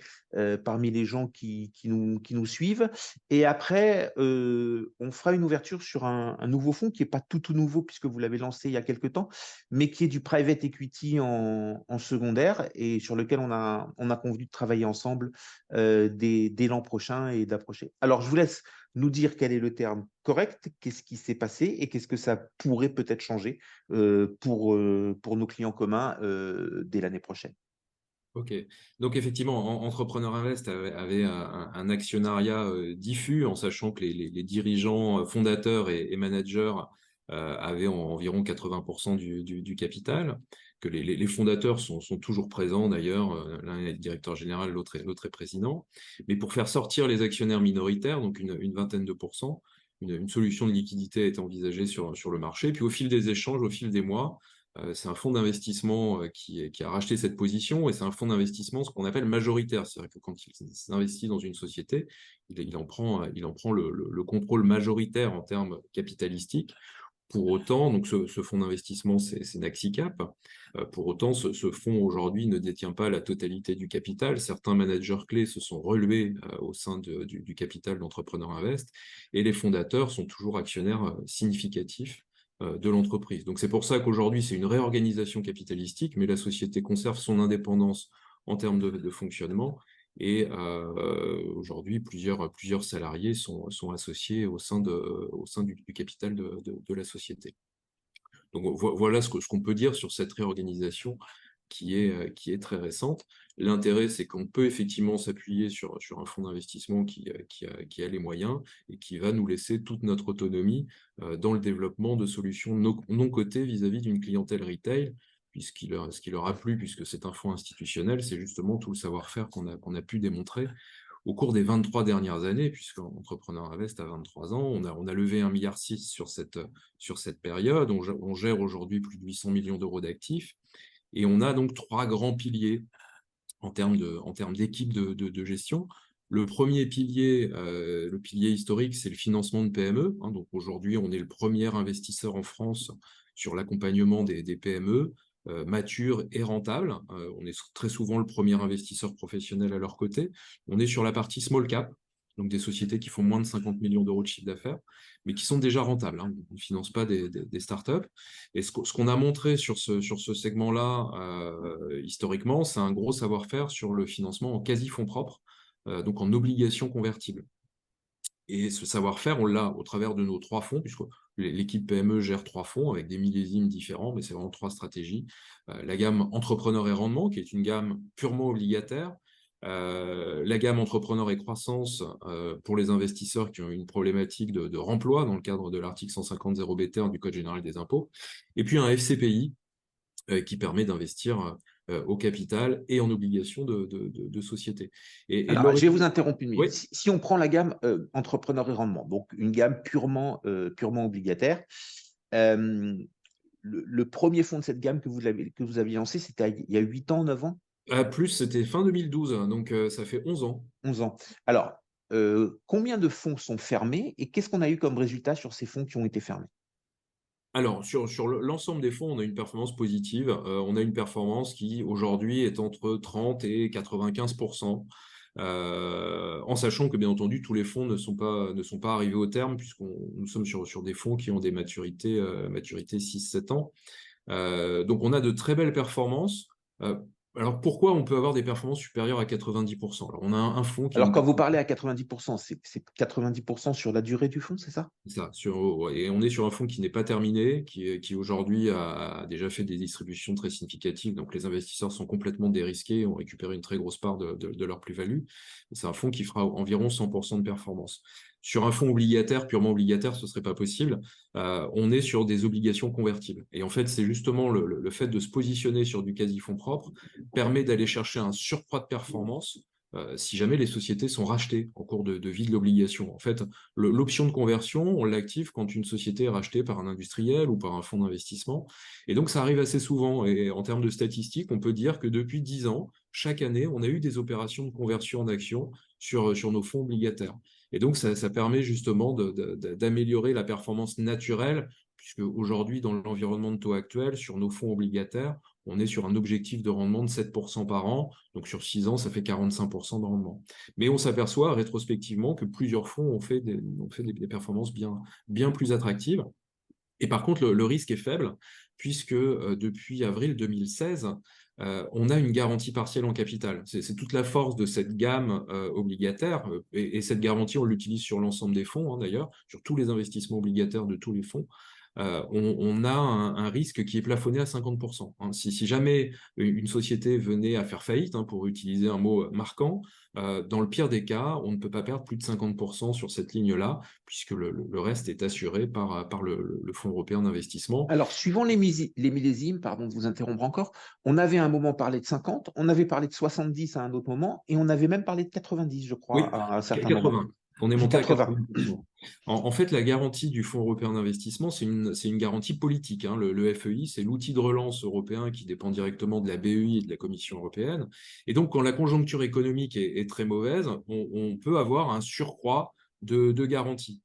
parmi les gens qui nous suivent. Et après, on fera une ouverture sur un nouveau fonds qui n'est pas tout nouveau puisque vous l'avez lancé il y a quelque temps, mais qui est du private equity en secondaire et sur lequel on a convenu de travailler ensemble dès l'an prochain et d'approcher. Alors, je vous laisse nous dire quel est le terme correct, qu'est-ce qui s'est passé et qu'est-ce que ça pourrait peut-être changer pour nos clients communs dès l'année prochaine.
Ok. Donc effectivement, Entrepreneur Invest avait un actionnariat diffus, en sachant que les dirigeants, fondateurs et managers avaient environ 80% du capital, que les fondateurs sont toujours présents d'ailleurs, l'un est directeur général, l'autre est président. Mais pour faire sortir les actionnaires minoritaires, donc une vingtaine de pourcents, une solution de liquidité a été envisagée sur le marché. Puis au fil des échanges, au fil des mois, c'est un fonds d'investissement qui a racheté cette position, et c'est un fonds d'investissement ce qu'on appelle majoritaire. C'est-à-dire que quand il s'investit dans une société, il en prend le contrôle majoritaire en termes capitalistiques. Pour autant, donc ce fonds d'investissement, c'est Naxicap. Pour autant, ce fonds aujourd'hui ne détient pas la totalité du capital. Certains managers clés se sont relevés au sein du capital d'Entrepreneur Invest, et les fondateurs sont toujours actionnaires significatifs de l'entreprise. Donc c'est pour ça qu'aujourd'hui, c'est une réorganisation capitalistique, mais la société conserve son indépendance en termes de fonctionnement. Et aujourd'hui, plusieurs salariés sont associés au sein du capital de la société. Donc voilà ce qu'on peut dire sur cette réorganisation qui est très récente. L'intérêt, c'est qu'on peut effectivement s'appuyer sur un fonds d'investissement qui a les moyens et qui va nous laisser toute notre autonomie dans le développement de solutions non cotées vis-à-vis d'une clientèle retail, ce qui leur a plu, puisque c'est un fonds institutionnel, c'est justement tout le savoir-faire qu'on a pu démontrer au cours des 23 dernières années, puisqu'Entrepreneur Invest a 23 ans, on a levé 1,6 milliard sur cette période, on gère aujourd'hui plus de 800 millions d'euros d'actifs, et on a donc 3 grands piliers en termes d'équipe de gestion. Le premier pilier, le pilier historique, c'est le financement de PME. Donc aujourd'hui, on est le premier investisseur en France sur l'accompagnement des PME, matures et rentables. On est très souvent le premier investisseur professionnel à leur côté. On est sur la partie small cap, donc des sociétés qui font moins de 50 millions d'euros de chiffre d'affaires, mais qui sont déjà rentables. On ne finance pas des startups. Et ce qu'on a montré sur ce segment-là, historiquement, c'est un gros savoir-faire sur le financement en quasi-fonds propres, donc en obligations convertibles. Et ce savoir-faire, on l'a au travers de nos 3 fonds, puisque l'équipe PME gère 3 fonds avec des millésimes différents, mais c'est vraiment 3 stratégies. La gamme Entrepreneur et Rendement, qui est une gamme purement obligataire. La gamme Entrepreneur et Croissance pour les investisseurs qui ont une problématique de remploi dans le cadre de l'article 150 BTR du Code général des impôts. Et puis un FCPI qui permet d'investir au capital et en obligations de société.
Alors, je vais vous interrompre une minute.
Oui.
Si on prend la gamme Entrepreneur et Rendement, donc une gamme purement obligataire, le premier fonds de cette gamme que vous aviez lancé, c'était il y a 8 ans, 9 ans?
Plus, c'était fin 2012, donc ça fait 11 ans.
11 ans. Alors, combien de fonds sont fermés et qu'est-ce qu'on a eu comme résultat sur ces fonds qui ont été fermés?
Alors, sur l'ensemble des fonds, on a une performance positive. On a une performance qui, aujourd'hui, est entre 30 et 95%. En sachant que, bien entendu, tous les fonds ne sont pas arrivés au terme, nous sommes sur des fonds qui ont des maturités 6-7 ans. Donc, on a de très belles performances. Alors, pourquoi on peut avoir des performances supérieures à 90%? Alors, on a un fonds qui...
Alors, quand vous parlez à 90%, c'est 90% sur la durée du fonds, c'est ça?
C'est ça. Et on est sur un fonds qui n'est pas terminé, qui aujourd'hui a déjà fait des distributions très significatives. Donc, les investisseurs sont complètement dérisqués, ont récupéré une très grosse part de leur plus-value. C'est un fonds qui fera environ 100% de performance. Sur un fonds obligataire, purement obligataire, ce ne serait pas possible. On est sur des obligations convertibles. Et en fait, c'est justement le fait de se positionner sur du quasi-fonds propre permet d'aller chercher un surcroît de performance si jamais les sociétés sont rachetées en cours de vie de l'obligation. En fait, l'option de conversion, on l'active quand une société est rachetée par un industriel ou par un fonds d'investissement. Et donc, ça arrive assez souvent. Et en termes de statistiques, on peut dire que depuis 10 ans, chaque année, on a eu des opérations de conversion en actions sur nos fonds obligataires. Et donc, ça permet justement d'améliorer la performance naturelle, puisque aujourd'hui, dans l'environnement de taux actuel, sur nos fonds obligataires, on est sur un objectif de rendement de 7% par an. Donc, sur 6 ans, ça fait 45% de rendement. Mais on s'aperçoit rétrospectivement que plusieurs fonds ont fait des performances bien plus attractives. Et par contre, le risque est faible, puisque depuis avril 2016, on a une garantie partielle en capital. C'est toute la force de cette gamme obligataire, et cette garantie, on l'utilise sur l'ensemble des fonds, d'ailleurs, sur tous les investissements obligataires de tous les fonds. On a un risque qui est plafonné à 50%. Si jamais une société venait à faire faillite, pour utiliser un mot marquant, dans le pire des cas, on ne peut pas perdre plus de 50% sur cette ligne-là, puisque le reste est assuré par le Fonds européen d'investissement.
Alors, suivant les millésimes, pardon de vous interrompre encore, on avait à un moment parlé de 50, on avait parlé de 70 à un autre moment, et on avait même parlé de 90, je crois,
Oui,
à un certain
80.
moment.
On est monté à
80.
80%. En fait, la garantie du Fonds européen d'investissement, c'est une garantie politique. Le FEI, c'est l'outil de relance européen qui dépend directement de la BEI et de la Commission européenne. Et donc, quand la conjoncture économique est très mauvaise, on peut avoir un surcroît de garantie.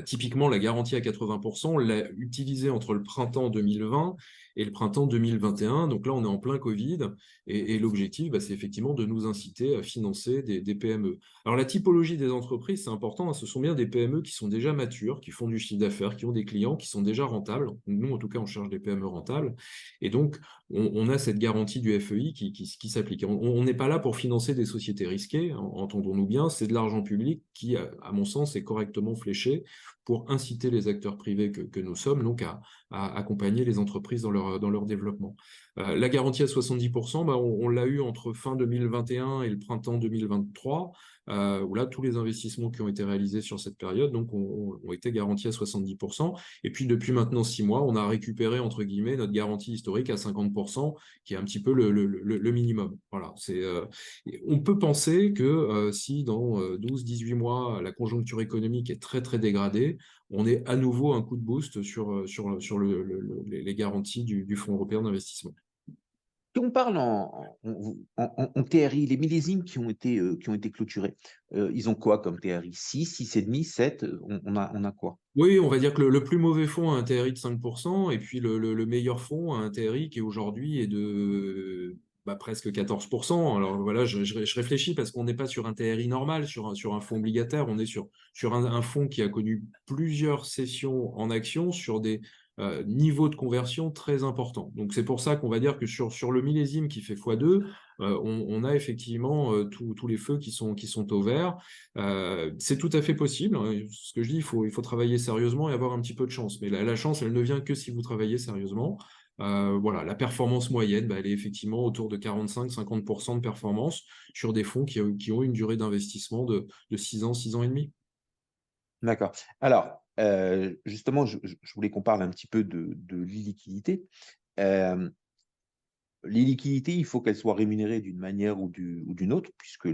Typiquement, la garantie à 80%, on l'a utilisée entre le printemps 2020 et le printemps 2021. Donc là, on est en plein Covid et l'objectif, c'est effectivement de nous inciter à financer des PME. Alors la typologie des entreprises, c'est important, ce sont bien des PME qui sont déjà matures, qui font du chiffre d'affaires, qui ont des clients, qui sont déjà rentables. Nous, en tout cas, on cherche des PME rentables. Et donc, on a cette garantie du FEI qui s'applique. On n'est pas là pour financer des sociétés risquées, entendons-nous bien, c'est de l'argent public qui, à mon sens, est correctement fléché pour inciter les acteurs privés que nous sommes donc à accompagner les entreprises dans leur développement. La garantie à 70%, on l'a eu entre fin 2021 et le printemps 2023, où là, tous les investissements qui ont été réalisés sur cette période donc, ont été garantis à 70%. Et puis, depuis maintenant 6 mois, on a récupéré, entre guillemets, notre garantie historique à 50%, qui est un petit peu le minimum. Voilà, on peut penser que si dans 12-18 mois, la conjoncture économique est très, très dégradée, on est à nouveau un coup de boost sur les garanties du Fonds européen d'investissement.
Si on parle en TRI, les millésimes qui ont été clôturés, ils ont quoi comme TRI? 6, 6,5, 7, on a quoi?
Oui, on va dire que le plus mauvais fonds a un TRI de 5%, et puis le meilleur fonds a un TRI qui aujourd'hui est de presque 14%. Alors voilà, je réfléchis parce qu'on n'est pas sur un TRI normal, sur un fonds obligataire, on est sur un fonds qui a connu plusieurs sessions en action sur des niveaux de conversion très importants. Donc c'est pour ça qu'on va dire que sur le millésime qui fait x2, on a effectivement tous les feux qui sont au vert. C'est tout à fait possible. Ce que je dis, il faut travailler sérieusement et avoir un petit peu de chance. Mais la chance, elle ne vient que si vous travaillez sérieusement. Voilà, la performance moyenne, elle est effectivement autour de 45-50% de performance sur des fonds qui ont une durée d'investissement de 6 ans, 6 ans et demi.
D'accord. Alors, justement, je voulais qu'on parle un petit peu de l'illiquidité. L'illiquidité, il faut qu'elle soit rémunérée d'une manière ou d'une autre, puisque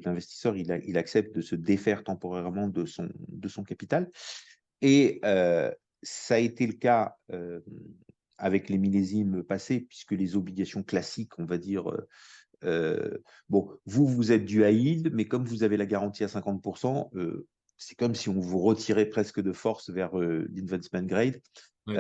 l'investisseur, il accepte de se défaire temporairement de son capital. Et ça a été le cas avec les millésimes passés, puisque les obligations classiques, on va dire, vous êtes du high yield, mais comme vous avez la garantie à 50%, c'est comme si on vous retirait presque de force vers l'investment grade.
Oui.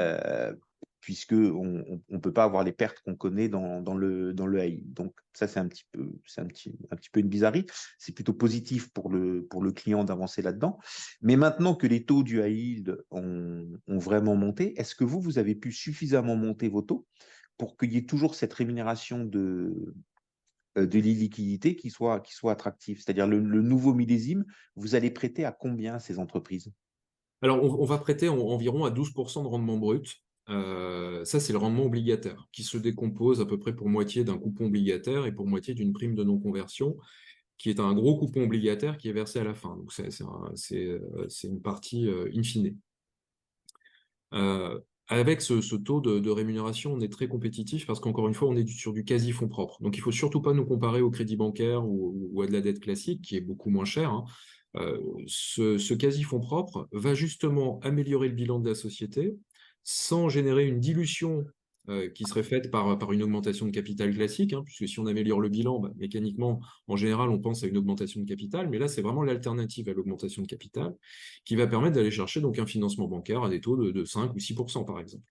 Puisqu'on ne peut pas avoir les pertes qu'on connaît dans le high yield. Donc ça, c'est un petit peu une bizarrerie. C'est plutôt positif pour le client d'avancer là-dedans. Mais maintenant que les taux du high yield ont vraiment monté, est-ce que vous avez pu suffisamment monter vos taux pour qu'il y ait toujours cette rémunération de l'illiquidité qui soit attractive? C'est-à-dire le nouveau millésime, vous allez prêter à combien à ces entreprises?
Alors, on va prêter environ à 12% de rendement brut. Ça, c'est le rendement obligataire, qui se décompose à peu près pour moitié d'un coupon obligataire et pour moitié d'une prime de non-conversion, qui est un gros coupon obligataire qui est versé à la fin. Donc, c'est une partie in fine. Avec ce taux de rémunération, on est très compétitif parce qu'encore une fois, on est sur du quasi-fonds propre. Donc, il ne faut surtout pas nous comparer au crédit bancaire ou à de la dette classique, qui est beaucoup moins cher, hein. Ce quasi-fonds propre va justement améliorer le bilan de la société sans générer une dilution qui serait faite par une augmentation de capital classique, hein, puisque si on améliore le bilan, bah, mécaniquement, en général, on pense à une augmentation de capital, mais là, c'est vraiment l'alternative à l'augmentation de capital qui va permettre d'aller chercher donc un financement bancaire à des taux de 5 ou 6%, par exemple.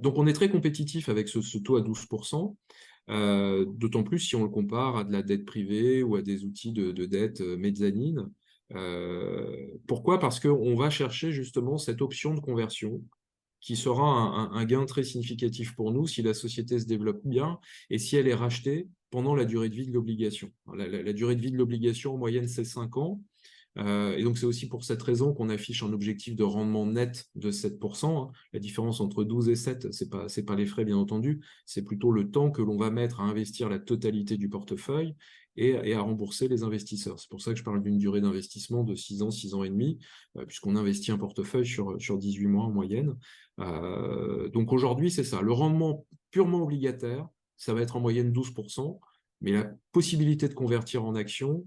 Donc, on est très compétitif avec ce taux à 12%, d'autant plus si on le compare à de la dette privée ou à des outils de dette mezzanine. Pourquoi? Parce qu'on va chercher justement cette option de conversion qui sera un gain très significatif pour nous si la société se développe bien et si elle est rachetée pendant la durée de vie de l'obligation. La durée de vie de l'obligation, en moyenne, c'est 5 ans. Et donc, c'est aussi pour cette raison qu'on affiche un objectif de rendement net de 7%, hein. La différence entre 12 et 7, c'est pas les frais, bien entendu, c'est plutôt le temps que l'on va mettre à investir la totalité du portefeuille et à rembourser les investisseurs. C'est pour ça que je parle d'une durée d'investissement de 6 ans et demi, puisqu'on investit un portefeuille sur 18 mois en moyenne. Donc aujourd'hui, c'est ça. Le rendement purement obligataire, ça va être en moyenne 12%, mais la possibilité de convertir en actions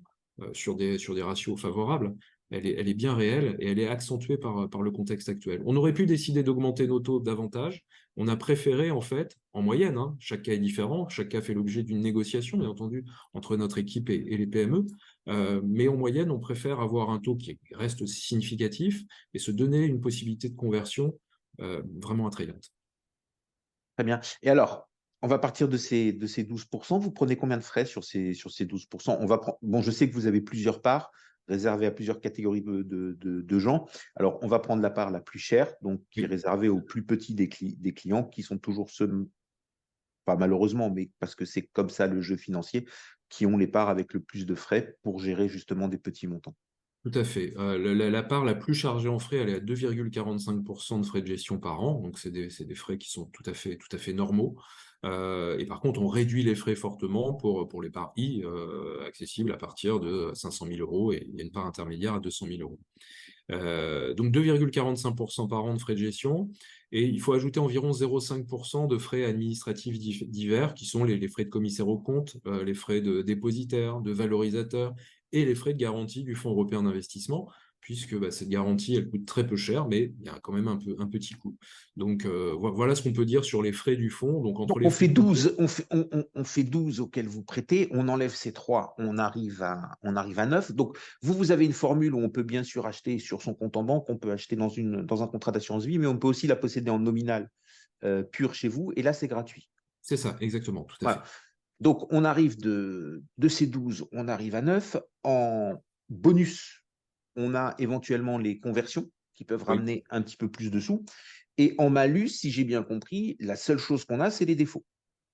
sur des ratios favorables, elle est bien réelle et elle est accentuée par le contexte actuel. On aurait pu décider d'augmenter nos taux davantage. On a préféré, en fait, en moyenne, hein, chaque cas est différent, chaque cas fait l'objet d'une négociation, bien entendu, entre notre équipe et les PME. Mais en moyenne, on préfère avoir un taux qui reste significatif et se donner une possibilité de conversion vraiment attrayante.
Très bien. Et alors, on va partir de ces 12%. Vous prenez combien de frais sur ces 12%? Bon, je sais que vous avez plusieurs parts réservées à plusieurs catégories de gens. Alors, on va prendre la part la plus chère, donc qui est réservée aux plus petits des clients, qui sont toujours ceux, pas malheureusement, mais parce que c'est comme ça le jeu financier, qui ont les parts avec le plus de frais pour gérer justement des petits montants.
Tout à fait. La part la plus chargée en frais, elle est à 2,45% de frais de gestion par an. Donc, c'est des frais qui sont tout à fait normaux. Et par contre, on réduit les frais fortement pour les parts I, accessibles à partir de 500 000 euros, et il y a une part intermédiaire à 200 000 euros. Donc 2,45% par an de frais de gestion, et il faut ajouter environ 0,5% de frais administratifs divers, qui sont les frais de commissaire aux comptes, les frais de dépositaire, de valorisateur, et les frais de garantie du Fonds européen d'investissement, puisque cette garantie, elle coûte très peu cher, mais il y a quand même un petit coût. Donc voilà ce qu'on peut dire sur les frais du fonds. Donc,
on fait 12, on fait 12 auxquels vous prêtez, on enlève ces 3, on arrive à 9. Donc, vous avez une formule où on peut bien sûr acheter sur son compte en banque, on peut acheter dans un contrat d'assurance vie, mais on peut aussi la posséder en nominal pur chez vous, et là, c'est gratuit.
C'est ça, exactement, tout à
Voilà.
fait.
Donc, on arrive de ces 12, on arrive à 9. En bonus, on a éventuellement les conversions qui peuvent ramener un petit peu plus de sous. Et en malus, si j'ai bien compris, la seule chose qu'on a, c'est les défauts.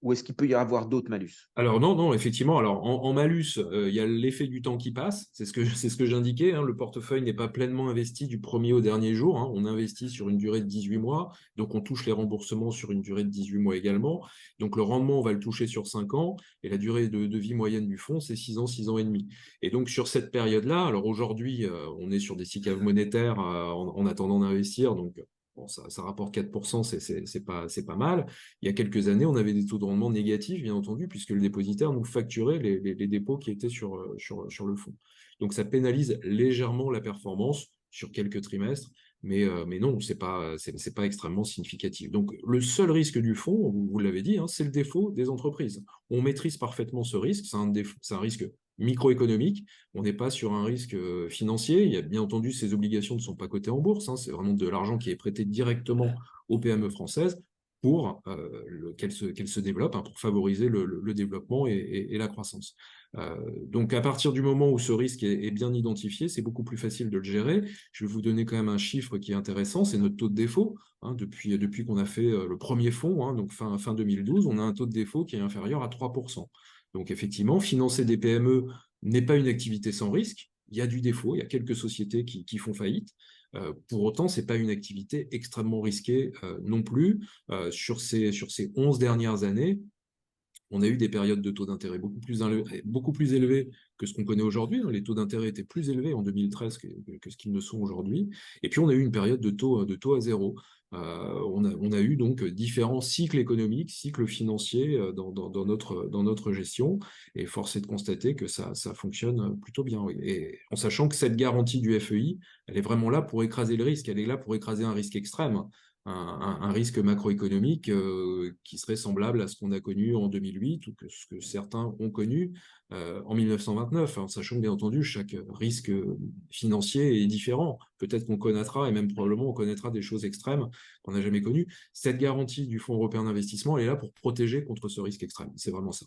Ou est-ce qu'il peut y avoir d'autres malus?
Alors non, effectivement. Alors en malus, il y a l'effet du temps qui passe. C'est ce que j'indiquais, hein. Le portefeuille n'est pas pleinement investi du premier au dernier jour, hein. On investit sur une durée de 18 mois, donc on touche les remboursements sur une durée de 18 mois également. Donc le rendement, on va le toucher sur 5 ans, et la durée de vie moyenne du fonds, c'est 6 ans et demi. Et donc sur cette période-là, alors aujourd'hui, on est sur des SICAV monétaires en attendant d'investir, donc bon, ça rapporte 4%, c'est pas mal. Il y a quelques années, on avait des taux de rendement négatifs, bien entendu, puisque le dépositaire nous facturait les dépôts qui étaient sur le fonds. Donc, ça pénalise légèrement la performance sur quelques trimestres, mais non, c'est pas extrêmement significatif. Donc, le seul risque du fonds, vous l'avez dit, hein, c'est le défaut des entreprises. On maîtrise parfaitement ce risque, c'est un risque microéconomique, on n'est pas sur un risque financier. Il y a bien entendu, ces obligations ne sont pas cotées en bourse, hein, c'est vraiment de l'argent qui est prêté directement aux PME françaises pour qu'elles se développent, hein, pour favoriser le développement et la croissance. Donc à partir du moment où ce risque est bien identifié, c'est beaucoup plus facile de le gérer. Je vais vous donner quand même un chiffre qui est intéressant, c'est notre taux de défaut, hein, depuis qu'on a fait le premier fonds, hein, donc fin 2012, on a un taux de défaut qui est inférieur à 3%. Donc effectivement, financer des PME n'est pas une activité sans risque. Il y a du défaut, il y a quelques sociétés qui font faillite. Pour autant, ce n'est pas une activité extrêmement risquée non plus. Sur ces 11 dernières années, On a eu des périodes de taux d'intérêt beaucoup plus élevés que ce qu'on connaît aujourd'hui. Les taux d'intérêt étaient plus élevés en 2013 que ce qu'ils ne sont aujourd'hui. Et puis, on a eu une période de taux à zéro. On a eu donc différents cycles économiques, cycles financiers dans notre gestion. Et force est de constater que ça fonctionne plutôt bien. Oui. Et en sachant que cette garantie du FEI, elle est vraiment là pour écraser le risque. Elle est là pour écraser un risque extrême. Un risque macroéconomique qui serait semblable à ce qu'on a connu en 2008 ou que ce que certains ont connu en 1929, en sachant que bien entendu chaque risque financier est différent. Peut-être qu'on connaîtra, et même probablement on connaîtra des choses extrêmes qu'on n'a jamais connues. Cette garantie du Fonds européen d'investissement, elle est là pour protéger contre ce risque extrême. C'est vraiment ça.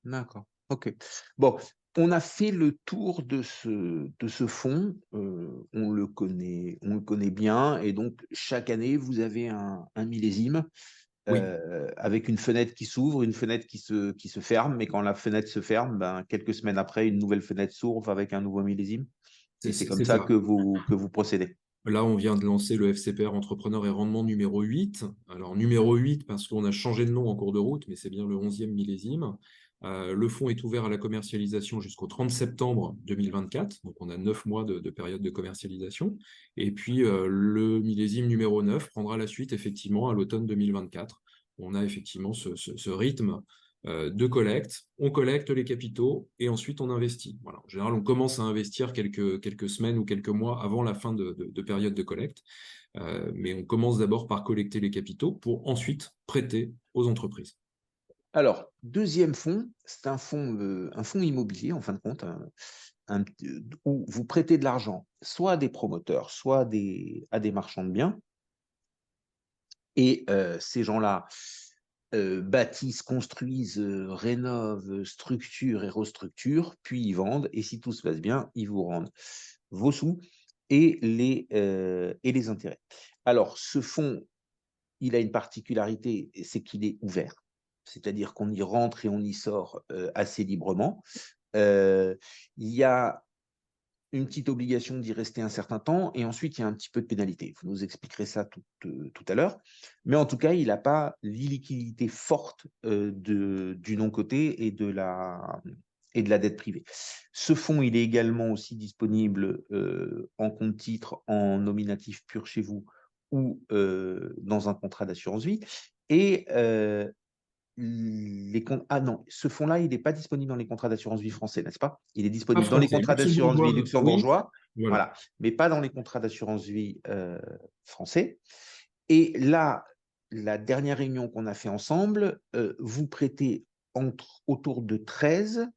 D'accord. OK. Bon, on a fait le tour de ce fonds. On le connaît bien. Et donc, chaque année, vous avez un millésime
Oui,
avec une fenêtre qui s'ouvre, une fenêtre qui se ferme. Mais quand la fenêtre se ferme, ben, quelques semaines après, une nouvelle fenêtre s'ouvre avec un nouveau millésime. Et c'est comme
c'est
ça
ça.
que vous procédez.
Là, on vient de lancer le FCPR Entrepreneur et Rendement numéro 8. Alors, numéro 8 parce qu'on a changé de nom en cours de route, mais c'est bien le 11e millésime. Le fonds est ouvert à la commercialisation jusqu'au 30 septembre 2024. Donc, on a 9 mois de période de commercialisation. Et puis, le millésime numéro 9 prendra la suite, effectivement, à l'automne 2024. On a effectivement ce rythme de collecte. On collecte les capitaux et ensuite on investit. Voilà. En général, on commence à investir quelques semaines ou quelques mois avant la fin de période de collecte. Mais on commence d'abord par collecter les capitaux pour ensuite prêter aux entreprises.
Alors, deuxième fonds, c'est un fonds immobilier, en fin de compte, où vous prêtez de l'argent, soit à des promoteurs, soit à des marchands de biens. Et ces gens-là bâtissent, construisent, rénovent, structurent et restructurent, puis ils vendent. Et si tout se passe bien, ils vous rendent vos sous et les intérêts. Alors, ce fonds, il a une particularité, c'est qu'il est ouvert. C'est-à-dire qu'on y rentre et on y sort assez librement. Il y a une petite obligation d'y rester un certain temps, et ensuite il y a un petit peu de pénalité. Vous nous expliquerez ça tout à l'heure. Mais en tout cas, il n'a pas l'illiquidité forte du non-coté et de la dette privée. Ce fonds, il est également aussi disponible en compte titre, en nominatif pur chez vous ou dans un contrat d'assurance vie. Et ah non, ce fonds-là, il n'est pas disponible dans les contrats d'assurance vie français, n'est-ce pas? Il est
Pas
disponible dans les
français,
contrats d'assurance vie
luxembourgeois, oui.
luxembourgeois,
Voilà.
voilà, mais pas dans les contrats d'assurance vie français. Et là, la dernière réunion qu'on a fait ensemble, vous prêtez autour de 13,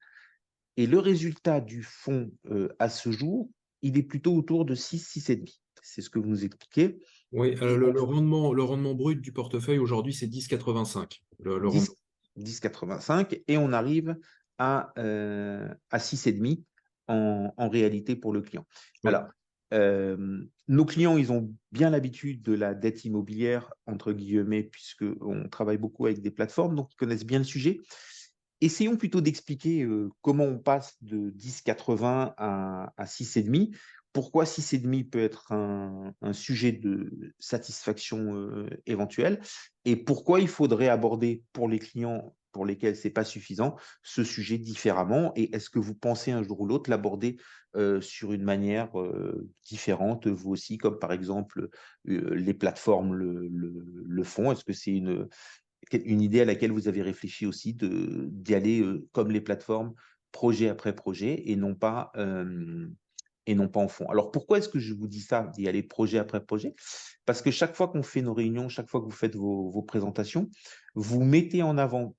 et le résultat du fonds à ce jour, il est plutôt autour de 6, 6,5. C'est ce que vous nous expliquez.
Oui,
Et
le rendement brut du portefeuille aujourd'hui, c'est 10,85. Le rendement.
10,85, et on arrive à 6,5 en réalité pour le client.
Oui.
Alors, nos clients, ils ont bien l'habitude de la dette immobilière, entre guillemets, puisqu'on travaille beaucoup avec des plateformes, donc ils connaissent bien le sujet. Essayons plutôt d'expliquer comment on passe de 10,80 à 6,5. Pourquoi 6,5 peut être un sujet de satisfaction éventuelle, et pourquoi il faudrait aborder pour les clients pour lesquels ce n'est pas suffisant ce sujet différemment, et est-ce que vous pensez un jour ou l'autre l'aborder sur une manière différente, vous aussi, comme par exemple les plateformes le font? Est-ce que c'est une idée à laquelle vous avez réfléchi aussi d'y aller comme les plateformes, projet après projet, et non pas en fond? Alors, pourquoi est-ce que je vous dis ça, d'y aller projet après projet? Parce que chaque fois qu'on fait nos réunions, chaque fois que vous faites vos présentations, vous mettez en avant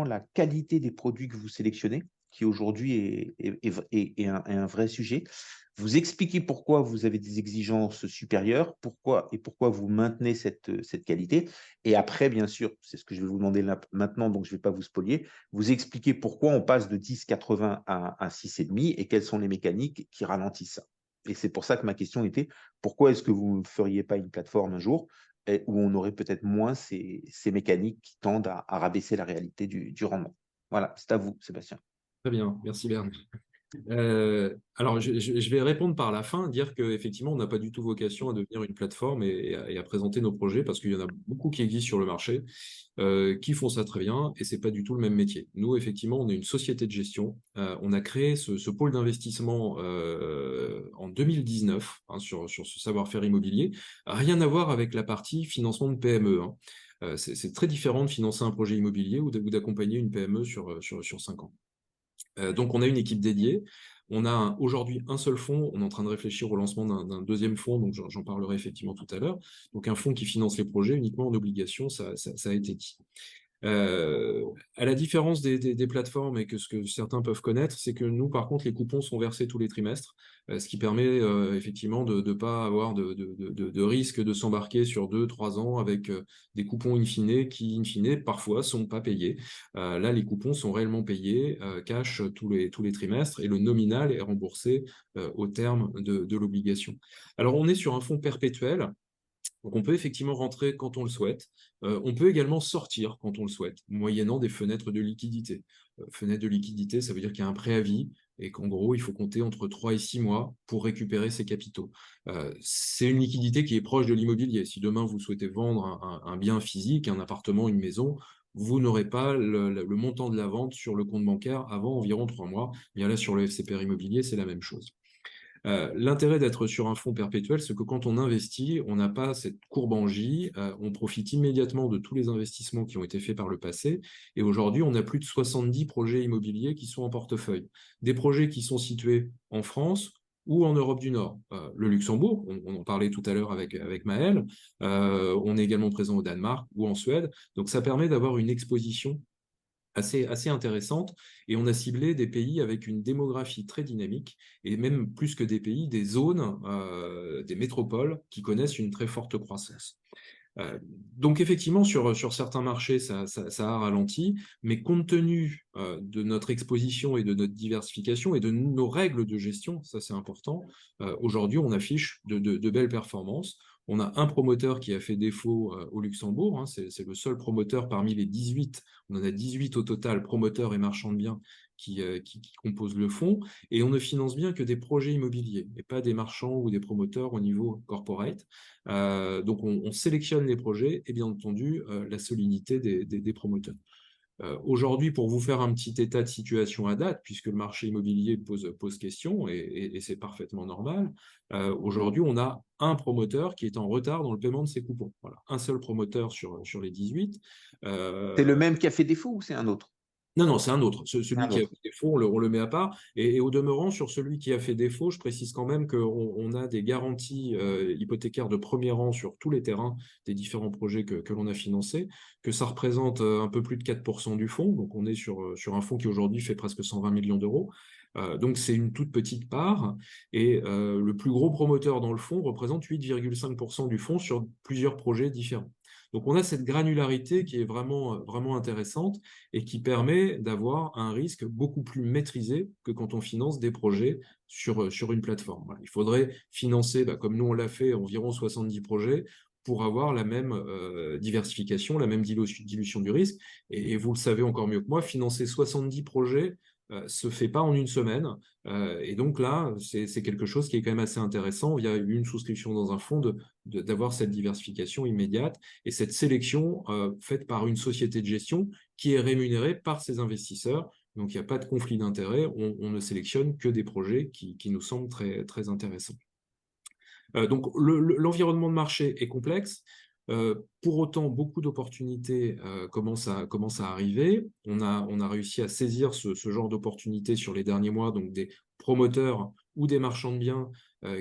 la qualité des produits que vous sélectionnez, qui aujourd'hui est un vrai sujet. Vous expliquez pourquoi vous avez des exigences supérieures, pourquoi vous maintenez cette qualité. Et après, bien sûr, c'est ce que je vais vous demander là, maintenant, donc je ne vais pas vous spolier, vous expliquez pourquoi on passe de 10,80 à 6,5 et quelles sont les mécaniques qui ralentissent ça. Et c'est pour ça que ma question était, pourquoi est-ce que vous ne feriez pas une plateforme un jour où on aurait peut-être moins ces mécaniques qui tendent à rabaisser la réalité du rendement? Voilà, c'est à vous, Sébastien.
Très bien, merci Bernard. Alors, je vais répondre par la fin, dire qu'effectivement, on n'a pas du tout vocation à devenir une plateforme et à présenter nos projets parce qu'il y en a beaucoup qui existent sur le marché, qui font ça très bien et c'est pas du tout le même métier. Nous, effectivement, on est une société de gestion. On a créé ce pôle d'investissement en 2019 sur ce savoir-faire immobilier. Rien à voir avec la partie financement de PME. C'est très différent de financer un projet immobilier ou d'accompagner une PME sur 5 ans. Donc, on a une équipe dédiée. On a aujourd'hui un seul fonds. On est en train de réfléchir au lancement d'un deuxième fonds, donc j'en parlerai effectivement tout à l'heure. Donc, un fonds qui finance les projets uniquement en obligation, ça a été dit. À la différence des plateformes et que ce que certains peuvent connaître, c'est que nous, par contre, les coupons sont versés tous les trimestres, ce qui permet effectivement de ne pas avoir de risque de s'embarquer sur 2-3 ans avec des coupons in fine qui, in fine, parfois sont pas payés. Là, les coupons sont réellement payés cash tous les trimestres et le nominal est remboursé au terme de l'obligation. Alors, on est sur un fonds perpétuel. Donc, on peut effectivement rentrer quand on le souhaite. On peut également sortir quand on le souhaite, moyennant des fenêtres de liquidité. Fenêtre de liquidité, ça veut dire qu'il y a un préavis et qu'en gros, il faut compter entre 3 et 6 mois pour récupérer ses capitaux. C'est une liquidité qui est proche de l'immobilier. Si demain, vous souhaitez vendre un bien physique, un appartement, une maison, vous n'aurez pas le montant de la vente sur le compte bancaire avant environ 3 mois. Bien là, sur le FCPR immobilier, c'est la même chose. L'intérêt d'être sur un fonds perpétuel, c'est que quand on investit, on n'a pas cette courbe en J, on profite immédiatement de tous les investissements qui ont été faits par le passé, et aujourd'hui, on a plus de 70 projets immobiliers qui sont en portefeuille. Des projets qui sont situés en France ou en Europe du Nord. Le Luxembourg, on en parlait tout à l'heure avec Maël, on est également présent au Danemark ou en Suède, donc ça permet d'avoir une exposition assez intéressante, et on a ciblé des pays avec une démographie très dynamique, et même plus que des pays, des zones, des métropoles qui connaissent une très forte croissance. Donc effectivement, sur certains marchés, ça a ralenti, mais compte tenu de notre exposition et de notre diversification et de nos règles de gestion, ça c'est important, aujourd'hui on affiche de belles performances. On a un promoteur qui a fait défaut au Luxembourg, c'est le seul promoteur parmi les 18, on en a 18 au total, promoteurs et marchands de biens qui composent le fonds, et on ne finance bien que des projets immobiliers, et pas des marchands ou des promoteurs au niveau corporate. Donc on sélectionne les projets et bien entendu la solidité des promoteurs. Aujourd'hui, pour vous faire un petit état de situation à date, puisque le marché immobilier pose question, et c'est parfaitement normal, aujourd'hui, on a un promoteur qui est en retard dans le paiement de ses coupons. Voilà, un seul promoteur sur les 18.
C'est le même qui a fait défaut ou c'est un autre?
Non, c'est un autre. Celui
Un
qui a
autre.
fait défaut, on le met à part. Et au demeurant, sur celui qui a fait défaut, je précise quand même qu'on a des garanties hypothécaires de premier rang sur tous les terrains des différents projets que l'on a financés, que ça représente un peu plus de 4% du fonds. Donc, on est sur un fonds qui aujourd'hui fait presque 120 millions d'euros. Donc, c'est une toute petite part. Et le plus gros promoteur dans le fonds représente 8,5% du fonds sur plusieurs projets différents. Donc, on a cette granularité qui est vraiment intéressante et qui permet d'avoir un risque beaucoup plus maîtrisé que quand on finance des projets sur une plateforme. Voilà. Il faudrait financer, comme nous on l'a fait, environ 70 projets pour avoir la même diversification, la même dilution du risque. Et vous le savez encore mieux que moi, financer 70 projets se fait pas en une semaine. Et donc là, c'est quelque chose qui est quand même assez intéressant via une souscription dans un fonds d'avoir cette diversification immédiate et cette sélection faite par une société de gestion qui est rémunérée par ses investisseurs. Donc il n'y a pas de conflit d'intérêt, on ne sélectionne que des projets qui nous semblent très, très intéressants. Donc l'environnement de marché est complexe. Pour autant, beaucoup d'opportunités commencent à arriver. On a réussi à saisir ce genre d'opportunités sur les derniers mois, donc des promoteurs ou des marchands de biens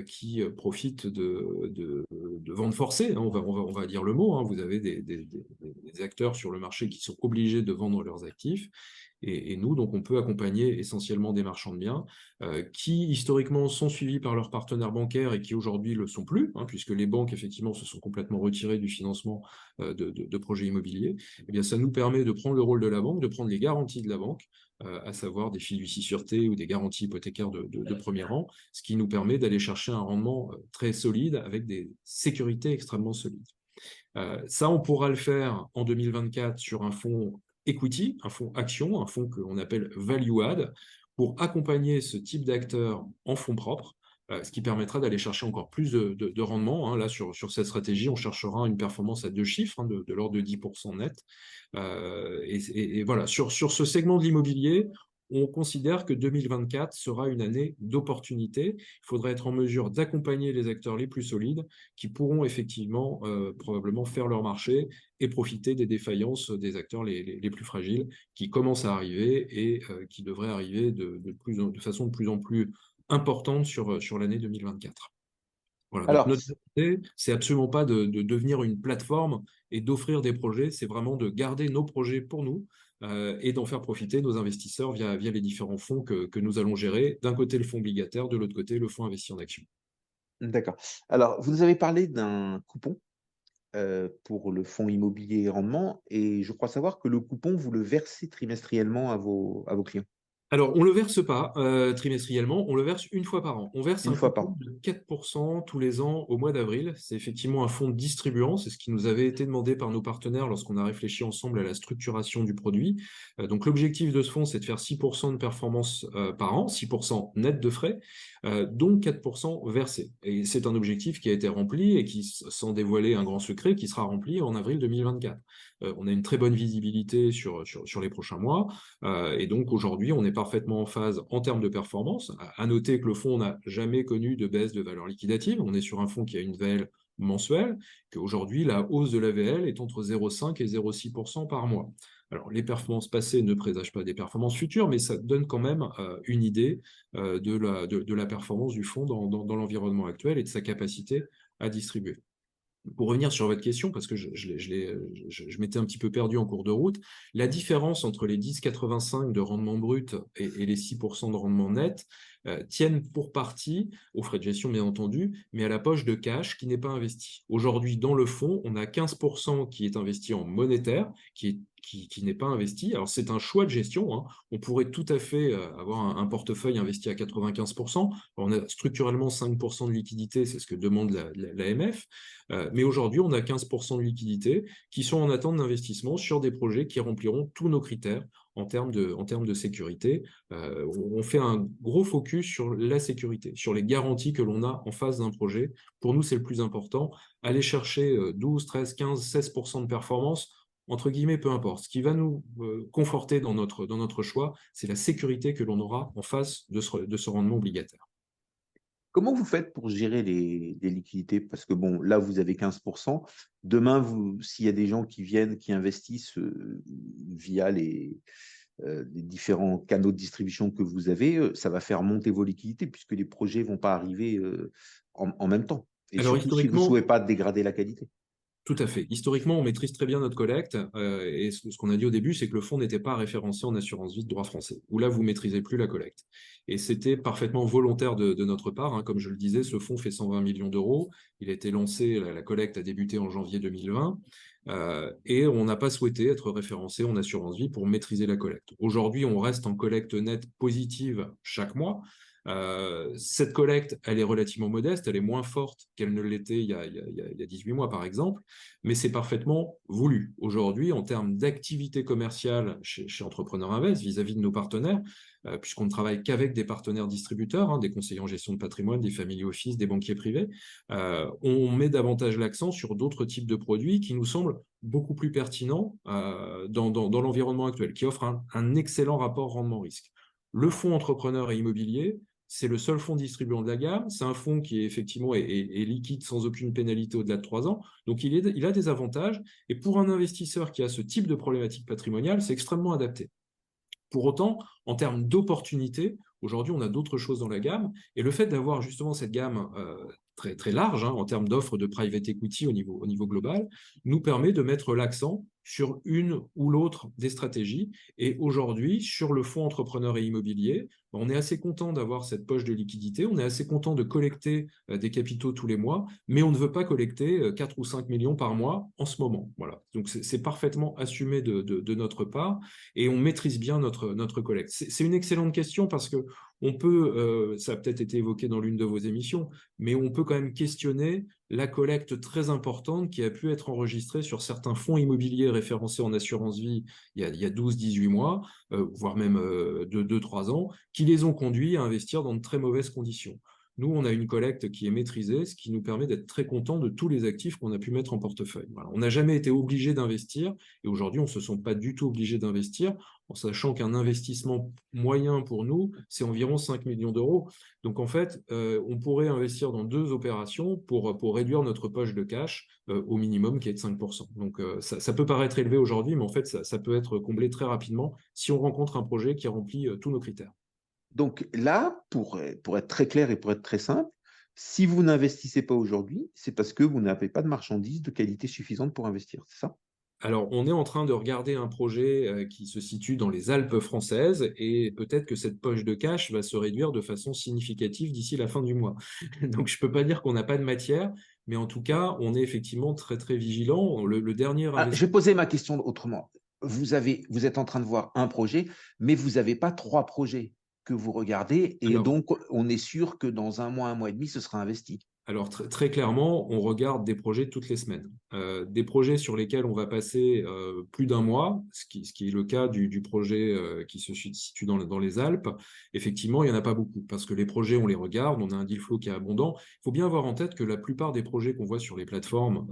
qui profitent de ventes forcées, on va dire le mot. Vous avez des acteurs sur le marché qui sont obligés de vendre leurs actifs. Et nous, donc, on peut accompagner essentiellement des marchands de biens qui, historiquement, sont suivis par leurs partenaires bancaires et qui, aujourd'hui, le sont plus, puisque les banques, effectivement, se sont complètement retirées du financement de projets immobiliers. Eh bien, ça nous permet de prendre le rôle de la banque, de prendre les garanties de la banque, à savoir des fiducie-sûreté ou des garanties hypothécaires de premier rang, ce qui nous permet d'aller chercher un rendement très solide avec des sécurités extrêmement solides. Ça, on pourra le faire en 2024 sur un fonds equity, un fonds action, un fonds que l'on appelle value add, pour accompagner ce type d'acteurs en fonds propres, ce qui permettra d'aller chercher encore plus de rendement. Là, sur cette stratégie, on cherchera une performance à 2 chiffres, de l'ordre de 10% net. Et voilà, sur ce segment de l'immobilier, on considère que 2024 sera une année d'opportunité. Il faudra être en mesure d'accompagner les acteurs les plus solides qui pourront effectivement probablement faire leur marché et profiter des défaillances des acteurs les plus fragiles qui commencent à arriver et qui devraient arriver de façon de plus en plus importante sur l'année 2024. Voilà, donc
Alors,
notre volonté, c'est absolument pas de devenir une plateforme et d'offrir des projets, c'est vraiment de garder nos projets pour nous et d'en faire profiter nos investisseurs via les différents fonds que nous allons gérer. D'un côté, le fonds obligataire, de l'autre côté, le fonds investi en actions.
d'accord. Alors, vous nous avez parlé d'un coupon pour le fonds immobilier rendement et je crois savoir que le coupon, vous le versez trimestriellement à vos clients.
Alors, on ne le verse pas trimestriellement, on le verse une fois par an. On verse
Une
un
fois par
coupon
an.
de 4% tous les ans au mois d'avril. C'est effectivement un fonds distribuant, c'est ce qui nous avait été demandé par nos partenaires lorsqu'on a réfléchi ensemble à la structuration du produit. Donc, l'objectif de ce fonds, c'est de faire 6% de performance par an, 6% net de frais, dont 4% versés. Et c'est un objectif qui a été rempli et qui, sans dévoiler un grand secret, qui sera rempli en avril 2024. On a une très bonne visibilité sur les prochains mois. Et donc aujourd'hui, on est parfaitement en phase en termes de performance. À noter que le fonds n'a jamais connu de baisse de valeur liquidative. On est sur un fonds qui a une VL mensuelle, qu'aujourd'hui, la hausse de la VL est entre 0,5 et 0,6% par mois. Alors, les performances passées ne présagent pas des performances futures, mais ça donne quand même une idée de la performance du fonds dans l'environnement actuel et de sa capacité à distribuer. Pour revenir sur votre question, parce que je m'étais un petit peu perdu en cours de route, la différence entre les 10,85 de rendement brut et les 6% de rendement net tiennent pour partie aux frais de gestion, bien entendu, mais à la poche de cash qui n'est pas investi. Aujourd'hui, dans le fonds, on a 15% qui est investi en monétaire, qui n'est pas investi. Alors, c'est un choix de gestion. On pourrait tout à fait avoir un portefeuille investi à 95%. On a structurellement 5% de liquidité, c'est ce que demande l'AMF. Mais aujourd'hui, on a 15% de liquidités qui sont en attente d'investissement sur des projets qui rempliront tous nos critères en termes de sécurité. On fait un gros focus sur la sécurité, sur les garanties que l'on a en face d'un projet. Pour nous, c'est le plus important. Aller chercher 12, 13, 15, 16% de performance, entre guillemets, peu importe. Ce qui va nous conforter dans notre choix, c'est la sécurité que l'on aura en face de ce rendement obligataire.
Comment vous faites pour gérer les liquidités? Parce que bon, là, vous avez 15%. Demain, s'il y a des gens qui viennent, qui investissent via les différents canaux de distribution que vous avez, ça va faire monter vos liquidités puisque les projets ne vont pas arriver en même temps. Et
Alors,
surtout si vous ne souhaitez pas dégrader la qualité.
Tout à fait. Historiquement, on maîtrise très bien notre collecte. Et ce qu'on a dit au début, c'est que le fonds n'était pas référencé en assurance vie de droit français, où là, vous ne maîtrisez plus la collecte. Et c'était parfaitement volontaire de notre part. Comme je le disais, ce fonds fait 120 millions d'euros. Il a été lancé, la collecte a débuté en janvier 2020. Et on n'a pas souhaité être référencé en assurance vie pour maîtriser la collecte. Aujourd'hui, on reste en collecte nette positive chaque mois. Cette collecte, elle est relativement modeste, elle est moins forte qu'elle ne l'était il y a 18 mois par exemple, mais c'est parfaitement voulu. Aujourd'hui, en termes d'activité commerciale chez Entrepreneur Invest vis-à-vis de nos partenaires, puisqu'on ne travaille qu'avec des partenaires distributeurs, des conseillers en gestion de patrimoine, des family office, des banquiers privés, on met davantage l'accent sur d'autres types de produits qui nous semblent beaucoup plus pertinents dans l'environnement actuel, qui offrent un excellent rapport rendement-risque. Le fonds entrepreneur et immobilier, c'est le seul fonds distribuant de la gamme. C'est un fonds qui effectivement est liquide sans aucune pénalité au-delà de 3 ans. Donc, il a des avantages. Et pour un investisseur qui a ce type de problématique patrimoniale, c'est extrêmement adapté. Pour autant, en termes d'opportunités, aujourd'hui, on a d'autres choses dans la gamme. Et le fait d'avoir justement cette gamme très, très large en termes d'offres de private equity au niveau global, nous permet de mettre l'accent sur une ou l'autre des stratégies. Et aujourd'hui, sur le fonds entrepreneur et immobilier, on est assez content d'avoir cette poche de liquidité, on est assez content de collecter des capitaux tous les mois, mais on ne veut pas collecter 4 ou 5 millions par mois en ce moment. Voilà. Donc, c'est parfaitement assumé de notre part et on maîtrise bien notre collecte. C'est une excellente question parce que on peut, ça a peut-être été évoqué dans l'une de vos émissions, mais on peut quand même questionner la collecte très importante qui a pu être enregistrée sur certains fonds immobiliers référencés en assurance vie il y a 12-18 mois, voire même 2-3 ans, qui les ont conduits à investir dans de très mauvaises conditions. Nous, on a une collecte qui est maîtrisée, ce qui nous permet d'être très contents de tous les actifs qu'on a pu mettre en portefeuille. Voilà. On n'a jamais été obligé d'investir, et aujourd'hui, on ne se sent pas du tout obligé d'investir, en sachant qu'un investissement moyen pour nous, c'est environ 5 millions d'euros. Donc, en fait, on pourrait investir dans 2 opérations pour réduire notre poche de cash au minimum qui est de 5%. Donc, ça peut paraître élevé aujourd'hui, mais en fait, ça peut être comblé très rapidement si on rencontre un projet qui remplit tous nos critères.
Donc là, pour être très clair et pour être très simple, si vous n'investissez pas aujourd'hui, c'est parce que vous n'avez pas de marchandises de qualité suffisante pour investir, c'est ça?
Alors, on est en train de regarder un projet qui se situe dans les Alpes françaises et peut-être que cette poche de cash va se réduire de façon significative d'ici la fin du mois. Donc, je ne peux pas dire qu'on n'a pas de matière, mais en tout cas, on est effectivement très, très vigilant. Le dernier
Je
investissement...
vais poser ma question autrement. Vous êtes en train de voir un projet, mais vous n'avez pas 3 projets que vous regardez, et donc on est sûr que dans un mois et demi, ce sera investi.
Alors, très clairement, on regarde des projets toutes les semaines. Des projets sur lesquels on va passer plus d'un mois, ce qui est le cas du projet qui se situe dans les Alpes. Effectivement, il n'y en a pas beaucoup, parce que les projets, on les regarde, on a un deal flow qui est abondant. Il faut bien avoir en tête que la plupart des projets qu'on voit sur les plateformes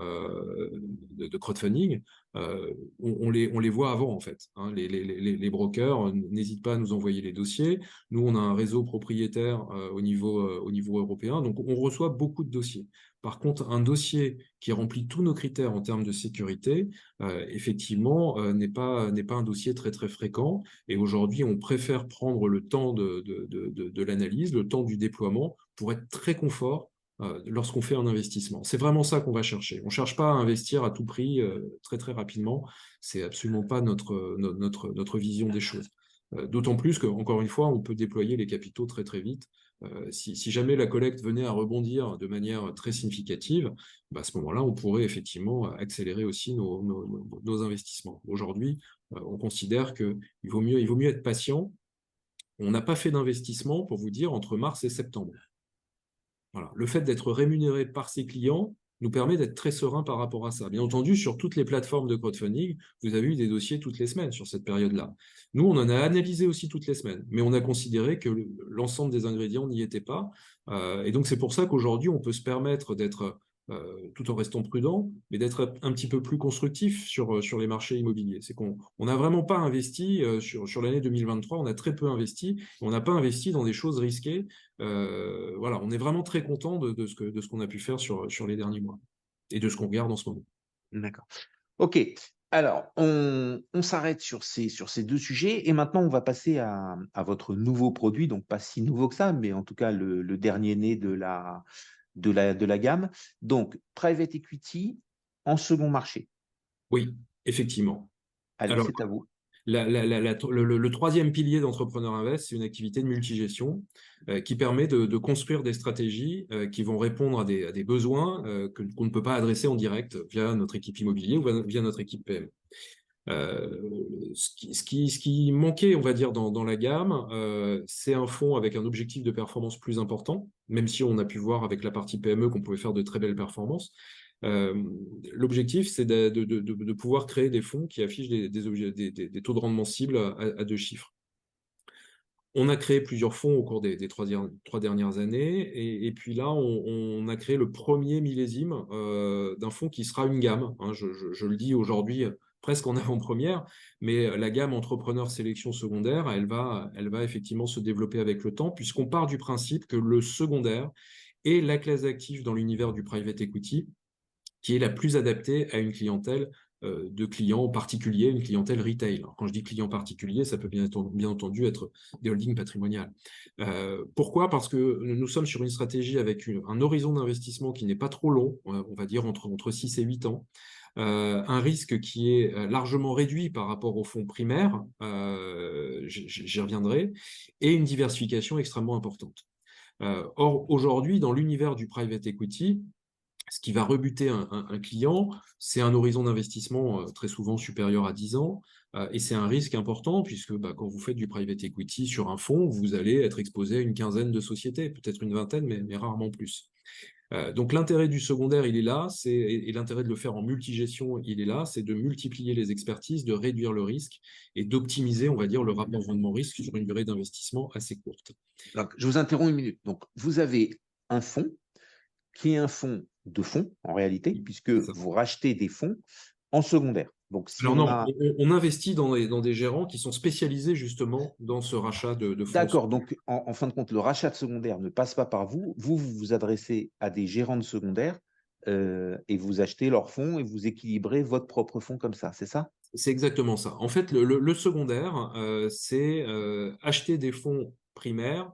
de crowdfunding, on les voit avant, en fait. Hein. Les brokers n'hésitent pas à nous envoyer les dossiers. Nous, on a un réseau propriétaire au niveau européen, donc on reçoit beaucoup de dossiers. Par contre, un dossier qui remplit tous nos critères en termes de sécurité, effectivement, n'est pas un dossier très, très fréquent. Et aujourd'hui, on préfère prendre le temps de l'analyse, le temps du déploiement, pour être très confort lorsqu'on fait un investissement. C'est vraiment ça qu'on va chercher. On ne cherche pas à investir à tout prix très, très rapidement. C'est absolument pas notre vision des choses. D'autant plus qu'encore une fois, on peut déployer les capitaux très très vite. Si jamais la collecte venait à rebondir de manière très significative, à ce moment-là, on pourrait effectivement accélérer aussi nos investissements. Aujourd'hui, on considère qu'il vaut mieux être patient. On n'a pas fait d'investissement, pour vous dire, entre mars et septembre. Voilà. Le fait d'être rémunéré par ses clients nous permet d'être très serein par rapport à ça. Bien entendu, sur toutes les plateformes de crowdfunding, vous avez eu des dossiers toutes les semaines sur cette période-là. Nous, on en a analysé aussi toutes les semaines, mais on a considéré que l'ensemble des ingrédients n'y étaient pas. Et donc, c'est pour ça qu'aujourd'hui, on peut se permettre d'être, tout en restant prudent, mais d'être un petit peu plus constructif sur les marchés immobiliers. C'est qu'on n'a vraiment pas investi sur l'année 2023, on a très peu investi, on n'a pas investi dans des choses risquées. Voilà, on est vraiment très content de ce qu'on a pu faire sur les derniers mois et de ce qu'on regarde en ce moment.
D'accord. OK. Alors, on s'arrête sur ces 2 sujets et maintenant, on va passer à votre nouveau produit, donc pas si nouveau que ça, mais en tout cas le dernier né de la gamme. Donc, private equity en second marché.
Oui, effectivement.
Allez,
Alors,
c'est à vous.
le troisième pilier d'Entrepreneur Invest, c'est une activité de multigestion qui permet de construire des stratégies qui vont répondre à des besoins qu'on ne peut pas adresser en direct via notre équipe immobilier ou via notre équipe PME. Ce qui manquait, on va dire, dans la gamme, c'est un fonds avec un objectif de performance plus important, même si on a pu voir avec la partie PME qu'on pouvait faire de très belles performances. L'objectif, c'est de pouvoir créer des fonds qui affichent des taux de rendement cibles à 2 chiffres. On a créé plusieurs fonds au cours des 3 dernières années, et puis là, on a créé le premier millésime d'un fonds qui sera une gamme. Hein, je le dis aujourd'hui presque en avant-première, mais la gamme Entrepreneur Sélection Secondaire, elle va effectivement se développer avec le temps, puisqu'on part du principe que le secondaire est la classe d'actifs dans l'univers du private equity qui est la plus adaptée à une clientèle de clients particuliers, une clientèle retail. Alors, quand je dis client particulier, ça peut bien entendu être des holdings patrimoniales. Pourquoi? Parce que nous sommes sur une stratégie avec un horizon d'investissement qui n'est pas trop long, on va dire entre 6 et 8 ans, un risque qui est largement réduit par rapport aux fonds primaires, j'y reviendrai, et une diversification extrêmement importante. Or, aujourd'hui, dans l'univers du private equity, Ce qui va rebuter un client, c'est un horizon d'investissement très souvent supérieur à 10 ans, et c'est un risque important puisque quand vous faites du private equity sur un fonds, vous allez être exposé à une quinzaine de sociétés, peut-être une vingtaine, mais rarement plus. Donc l'intérêt du secondaire, il est là, et l'intérêt de le faire en multigestion, il est là, c'est de multiplier les expertises, de réduire le risque et d'optimiser, on va dire, le rapport rendement-risque sur une durée d'investissement assez courte.
Donc, je vous interromps une minute. Donc, vous avez un fonds qui est un fonds de fonds, en réalité, puisque vous rachetez des fonds en secondaire. Donc, si
Alors
on
non,
a...
on investit dans des gérants qui sont spécialisés justement dans ce rachat de fonds.
D'accord, donc en fin de compte, le rachat de secondaire ne passe pas par vous. Vous vous adressez à des gérants de secondaire et vous achetez leurs fonds et vous équilibrez votre propre fonds comme ça, c'est ça?
C'est exactement ça. En fait, le secondaire, c'est acheter des fonds primaires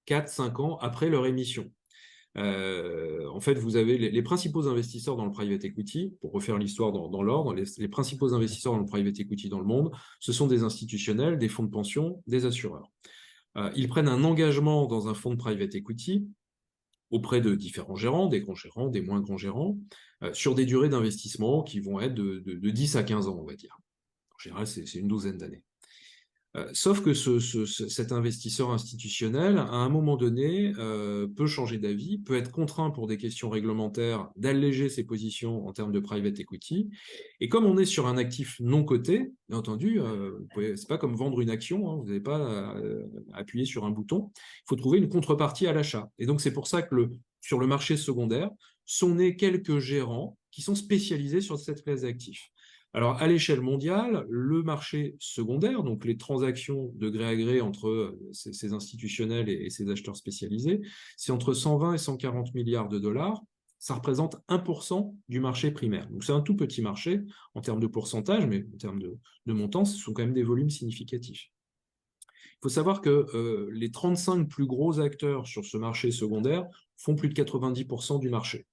4-5 ans après leur émission. En fait, vous avez les principaux investisseurs dans le private equity, pour refaire l'histoire dans l'ordre, les principaux investisseurs dans le private equity dans le monde, ce sont des institutionnels, des fonds de pension, des assureurs. Ils prennent un engagement dans un fonds de private equity auprès de différents gérants, des grands gérants, des moins grands gérants, sur des durées d'investissement qui vont être de 10 à 15 ans, on va dire. En général, c'est une douzaine d'années. Sauf que cet investisseur institutionnel, à un moment donné, peut changer d'avis, peut être contraint pour des questions réglementaires d'alléger ses positions en termes de private equity. Et comme on est sur un actif non coté, bien entendu, c'est pas comme vendre une action, hein, vous n'avez pas à appuyer sur un bouton. Il faut trouver une contrepartie à l'achat. Et donc c'est pour ça que sur le marché secondaire, sont nés quelques gérants qui sont spécialisés sur cette classe d'actifs. Alors, à l'échelle mondiale, le marché secondaire, donc les transactions de gré à gré entre ces institutionnels et ces acheteurs spécialisés, c'est entre 120 et 140 milliards de dollars. Ça représente 1% du marché primaire. Donc, c'est un tout petit marché en termes de pourcentage, mais en termes de montant, ce sont quand même des volumes significatifs. Il faut savoir que les 35 plus gros acteurs sur ce marché secondaire font plus de 90% du marché.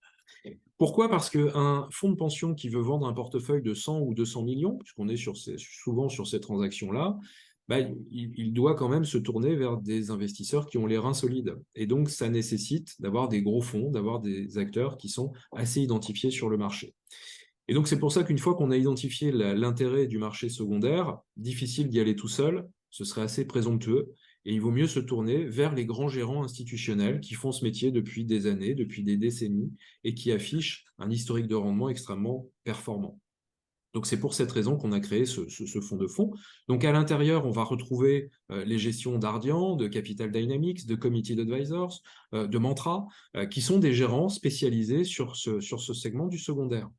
Pourquoi? Parce qu'un fonds de pension qui veut vendre un portefeuille de 100 ou 200 millions, puisqu'on est souvent sur ces transactions-là, il doit quand même se tourner vers des investisseurs qui ont les reins solides. Et donc, ça nécessite d'avoir des gros fonds, d'avoir des acteurs qui sont assez identifiés sur le marché. Et donc, c'est pour ça qu'une fois qu'on a identifié l'intérêt du marché secondaire, difficile d'y aller tout seul, ce serait assez présomptueux. Et il vaut mieux se tourner vers les grands gérants institutionnels qui font ce métier depuis des années, depuis des décennies, et qui affichent un historique de rendement extrêmement performant. Donc c'est pour cette raison qu'on a créé ce fonds de fonds. Donc à l'intérieur, on va retrouver les gestions d'Ardian, de Capital Dynamics, de Committed Advisors, de Mantra, qui sont des gérants spécialisés sur ce segment du secondaire.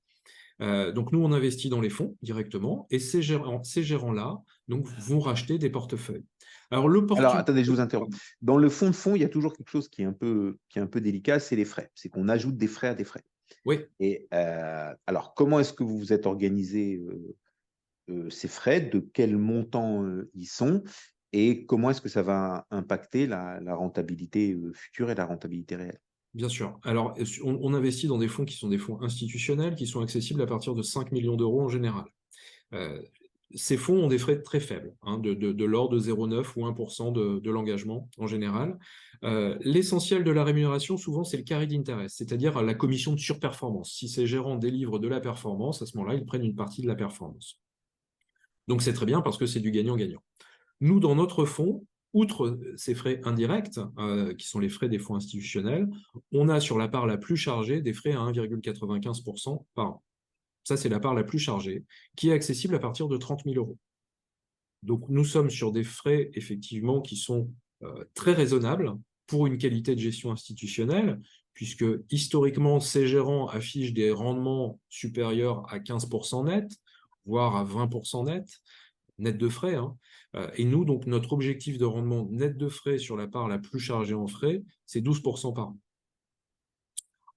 Donc nous, on investit dans les fonds directement, et ces gérants-là vont racheter des portefeuilles. Alors,
attendez, je vous interromps. Dans le fonds de fonds, il y a toujours quelque chose qui est un peu délicat, c'est les frais. C'est qu'on ajoute des frais à des frais.
Oui.
Et alors, comment est-ce que vous vous êtes organisé ces frais? De quel montant ils sont? Et comment est-ce que ça va impacter la rentabilité future et la rentabilité réelle?
Bien sûr. Alors, on investit dans des fonds qui sont des fonds institutionnels, qui sont accessibles à partir de 5 millions d'euros en général. Ces fonds ont des frais très faibles, de l'ordre de 0,9 ou 1% de l'engagement en général. L'essentiel de la rémunération, souvent, c'est le carry d'intérêt, c'est-à-dire la commission de surperformance. Si ces gérants délivrent de la performance, à ce moment-là, ils prennent une partie de la performance. Donc, c'est très bien parce que c'est du gagnant-gagnant. Nous, dans notre fonds, outre ces frais indirects, qui sont les frais des fonds institutionnels, on a sur la part la plus chargée des frais à 1,95% par an. Ça, c'est la part la plus chargée, qui est accessible à partir de 30 000 euros. Donc, nous sommes sur des frais, effectivement, qui sont très raisonnables pour une qualité de gestion institutionnelle, puisque historiquement, ces gérants affichent des rendements supérieurs à 15% net, voire à 20% net de frais. Et nous, donc, notre objectif de rendement net de frais sur la part la plus chargée en frais, c'est 12% par an.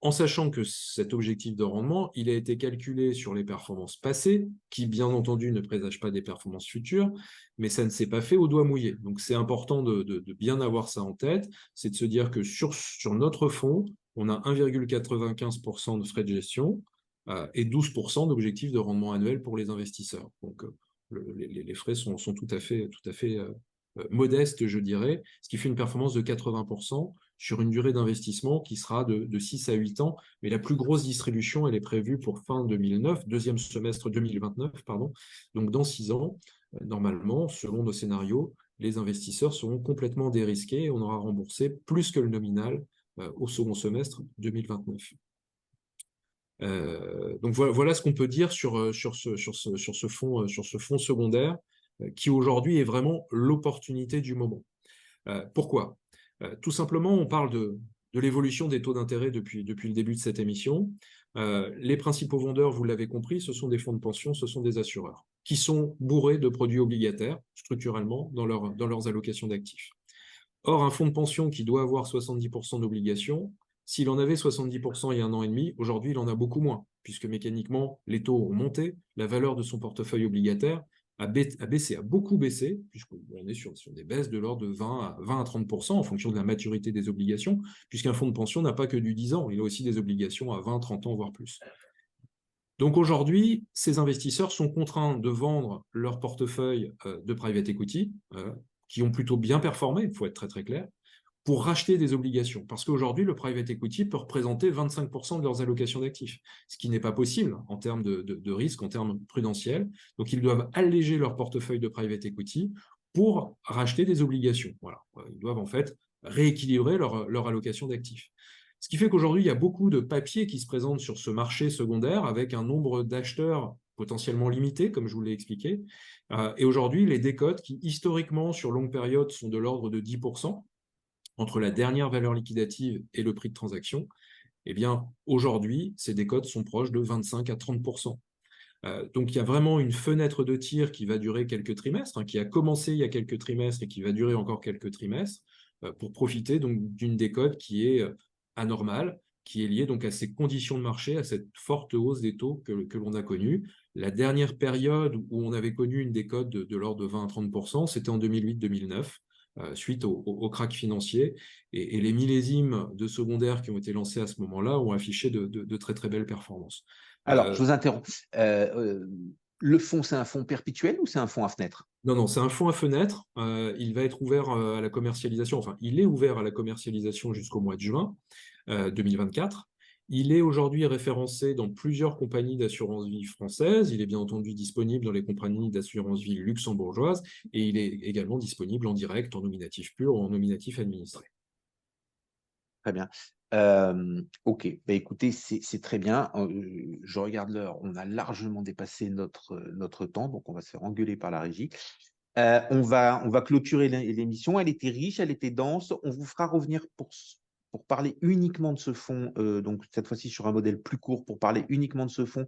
En sachant que cet objectif de rendement, il a été calculé sur les performances passées, qui bien entendu ne présagent pas des performances futures, mais ça ne s'est pas fait au doigt mouillé. Donc c'est important de bien avoir ça en tête, c'est de se dire que sur notre fonds, on a 1,95% de frais de gestion et 12% d'objectifs de rendement annuel pour les investisseurs. Donc les frais sont tout à fait modestes, je dirais, ce qui fait une performance de 80% sur une durée d'investissement qui sera de 6 à 8 ans, mais la plus grosse distribution, elle est prévue pour fin 2009, deuxième semestre 2029, pardon. Donc dans 6 ans, normalement, selon nos scénarios, les investisseurs seront complètement dérisqués et on aura remboursé plus que le nominal au second semestre 2029. Donc voilà ce qu'on peut dire sur ce fonds secondaire qui aujourd'hui est vraiment l'opportunité du moment. Pourquoi? Tout simplement, on parle de l'évolution des taux d'intérêt depuis le début de cette émission. Les principaux vendeurs, vous l'avez compris, ce sont des fonds de pension, ce sont des assureurs, qui sont bourrés de produits obligataires, structurellement, dans leurs allocations d'actifs. Or, un fonds de pension qui doit avoir 70% d'obligations, s'il en avait 70% il y a 1 an et demi, aujourd'hui, il en a beaucoup moins, puisque mécaniquement, les taux ont monté, la valeur de son portefeuille obligataire a baissé, a beaucoup baissé, puisqu'on est sur des baisses de l'ordre de 20 à 30% en fonction de la maturité des obligations, puisqu'un fonds de pension n'a pas que du 10 ans, il a aussi des obligations à 20, 30 ans, voire plus. Donc aujourd'hui, ces investisseurs sont contraints de vendre leur portefeuille de private equity, qui ont plutôt bien performé, il faut être très très clair, pour racheter des obligations. Parce qu'aujourd'hui, le private equity peut représenter 25% de leurs allocations d'actifs, ce qui n'est pas possible en termes de risque, en termes prudentiels. Donc, ils doivent alléger leur portefeuille de private equity pour racheter des obligations. Voilà. Ils doivent en fait rééquilibrer leur allocation d'actifs. Ce qui fait qu'aujourd'hui, il y a beaucoup de papiers qui se présentent sur ce marché secondaire avec un nombre d'acheteurs potentiellement limité, comme je vous l'ai expliqué. Et aujourd'hui, les décotes qui, historiquement, sur longue période, sont de l'ordre de 10%, entre la dernière valeur liquidative et le prix de transaction, eh bien, aujourd'hui, ces décotes sont proches de 25 à 30%. Donc, il y a vraiment une fenêtre de tir qui va durer quelques trimestres, qui a commencé il y a quelques trimestres et qui va durer encore quelques trimestres, pour profiter donc d'une décote qui est anormale, qui est liée donc à ces conditions de marché, à cette forte hausse des taux que l'on a connue. La dernière période où on avait connu une décote de l'ordre de 20 à 30%, c'était en 2008-2009. Suite au krach financier. Et les millésimes de secondaires qui ont été lancés à ce moment-là ont affiché de très très belles performances.
Alors, je vous interromps. Le fonds, c'est un fonds perpétuel ou c'est un fonds à fenêtre?
Non, c'est un fonds à fenêtre. Il va être ouvert à la commercialisation, enfin, il est ouvert à la commercialisation jusqu'au mois de juin 2024. Il est aujourd'hui référencé dans plusieurs compagnies d'assurance vie françaises. Il est bien entendu disponible dans les compagnies d'assurance vie luxembourgeoises et il est également disponible en direct, en nominatif pur ou en nominatif administré.
Très bien. Ok, bah, écoutez, c'est très bien. Je regarde l'heure, on a largement dépassé notre temps, donc on va se faire engueuler par la régie. On va clôturer l'émission. Elle était riche, elle était dense. On vous fera revenir pour parler uniquement de ce fonds, donc cette fois-ci sur un modèle plus court, pour parler uniquement de ce fonds,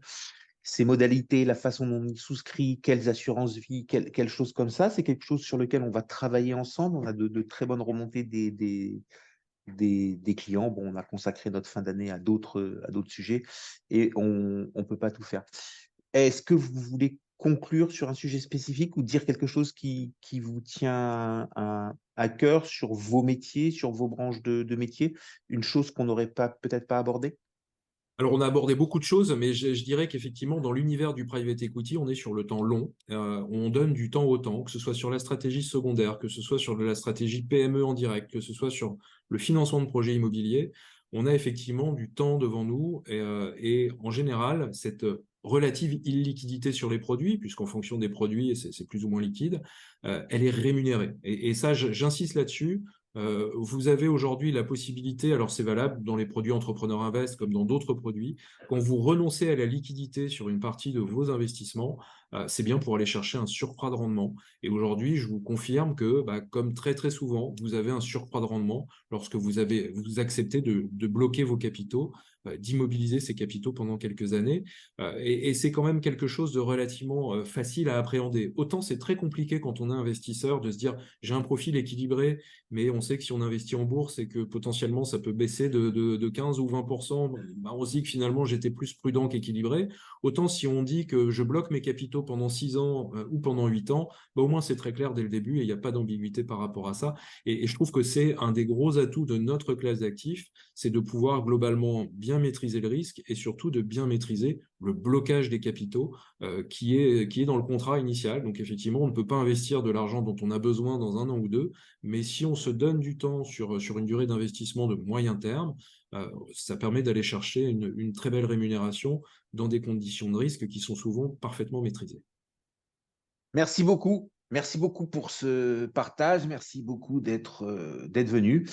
ses modalités, la façon dont il souscrit, quelles assurances vie, quelles choses comme ça. C'est quelque chose sur lequel on va travailler ensemble. On a de très bonnes remontées des clients. Bon, on a consacré notre fin d'année à d'autres sujets et on ne peut pas tout faire. Est-ce que vous voulez conclure sur un sujet spécifique ou dire quelque chose qui vous tient à cœur sur vos métiers, sur vos branches de métiers, une chose qu'on n'aurait peut-être pas abordée?
Alors, on a abordé beaucoup de choses, mais je dirais qu'effectivement, dans l'univers du private equity, on est sur le temps long. On donne du temps au temps, que ce soit sur la stratégie secondaire, que ce soit sur la stratégie PME en direct, que ce soit sur le financement de projets immobiliers. On a effectivement du temps devant nous et en général, cette relative illiquidité sur les produits, puisqu'en fonction des produits, c'est plus ou moins liquide, elle est rémunérée. Et ça, j'insiste là-dessus. Vous avez aujourd'hui la possibilité, alors c'est valable dans les produits Entrepreneur Invest comme dans d'autres produits, quand vous renoncez à la liquidité sur une partie de vos investissements, c'est bien pour aller chercher un surcroît de rendement. Et aujourd'hui, je vous confirme que, comme très très souvent, vous avez un surcroît de rendement lorsque vous acceptez de bloquer vos capitaux, d'immobiliser ces capitaux pendant quelques années. Et c'est quand même quelque chose de relativement facile à appréhender. Autant c'est très compliqué quand on est investisseur de se dire j'ai un profil équilibré, mais on sait que si on investit en bourse et que potentiellement ça peut baisser de 15 ou 20%, on se dit que finalement j'étais plus prudent qu'équilibré. Autant si on dit que je bloque mes capitaux pendant 6 ans ou pendant 8 ans, au moins c'est très clair dès le début et il n'y a pas d'ambiguïté par rapport à ça. Et je trouve que c'est un des gros atouts de notre classe d'actifs, c'est de pouvoir globalement bien maîtriser le risque et surtout de bien maîtriser le blocage des capitaux qui est dans le contrat initial. Donc effectivement, on ne peut pas investir de l'argent dont on a besoin dans 1 an ou 2, mais si on se donne du temps sur une durée d'investissement de moyen terme, ça permet d'aller chercher une très belle rémunération dans des conditions de risque qui sont souvent parfaitement maîtrisées.
Merci beaucoup. Merci beaucoup pour ce partage. Merci beaucoup d'être venu.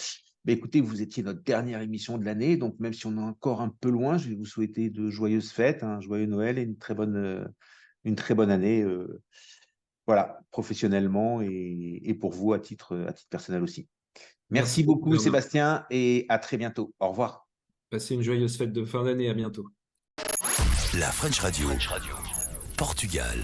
Écoutez, vous étiez notre dernière émission de l'année, donc même si on est encore un peu loin, je vais vous souhaiter de joyeuses fêtes, un joyeux Noël et une très bonne année, voilà, professionnellement et pour vous à titre personnel aussi. Merci beaucoup,
Bernard.
Sébastien, et à très bientôt. Au revoir.
Passez une joyeuse fête de fin d'année. À bientôt.
La French Radio. Portugal.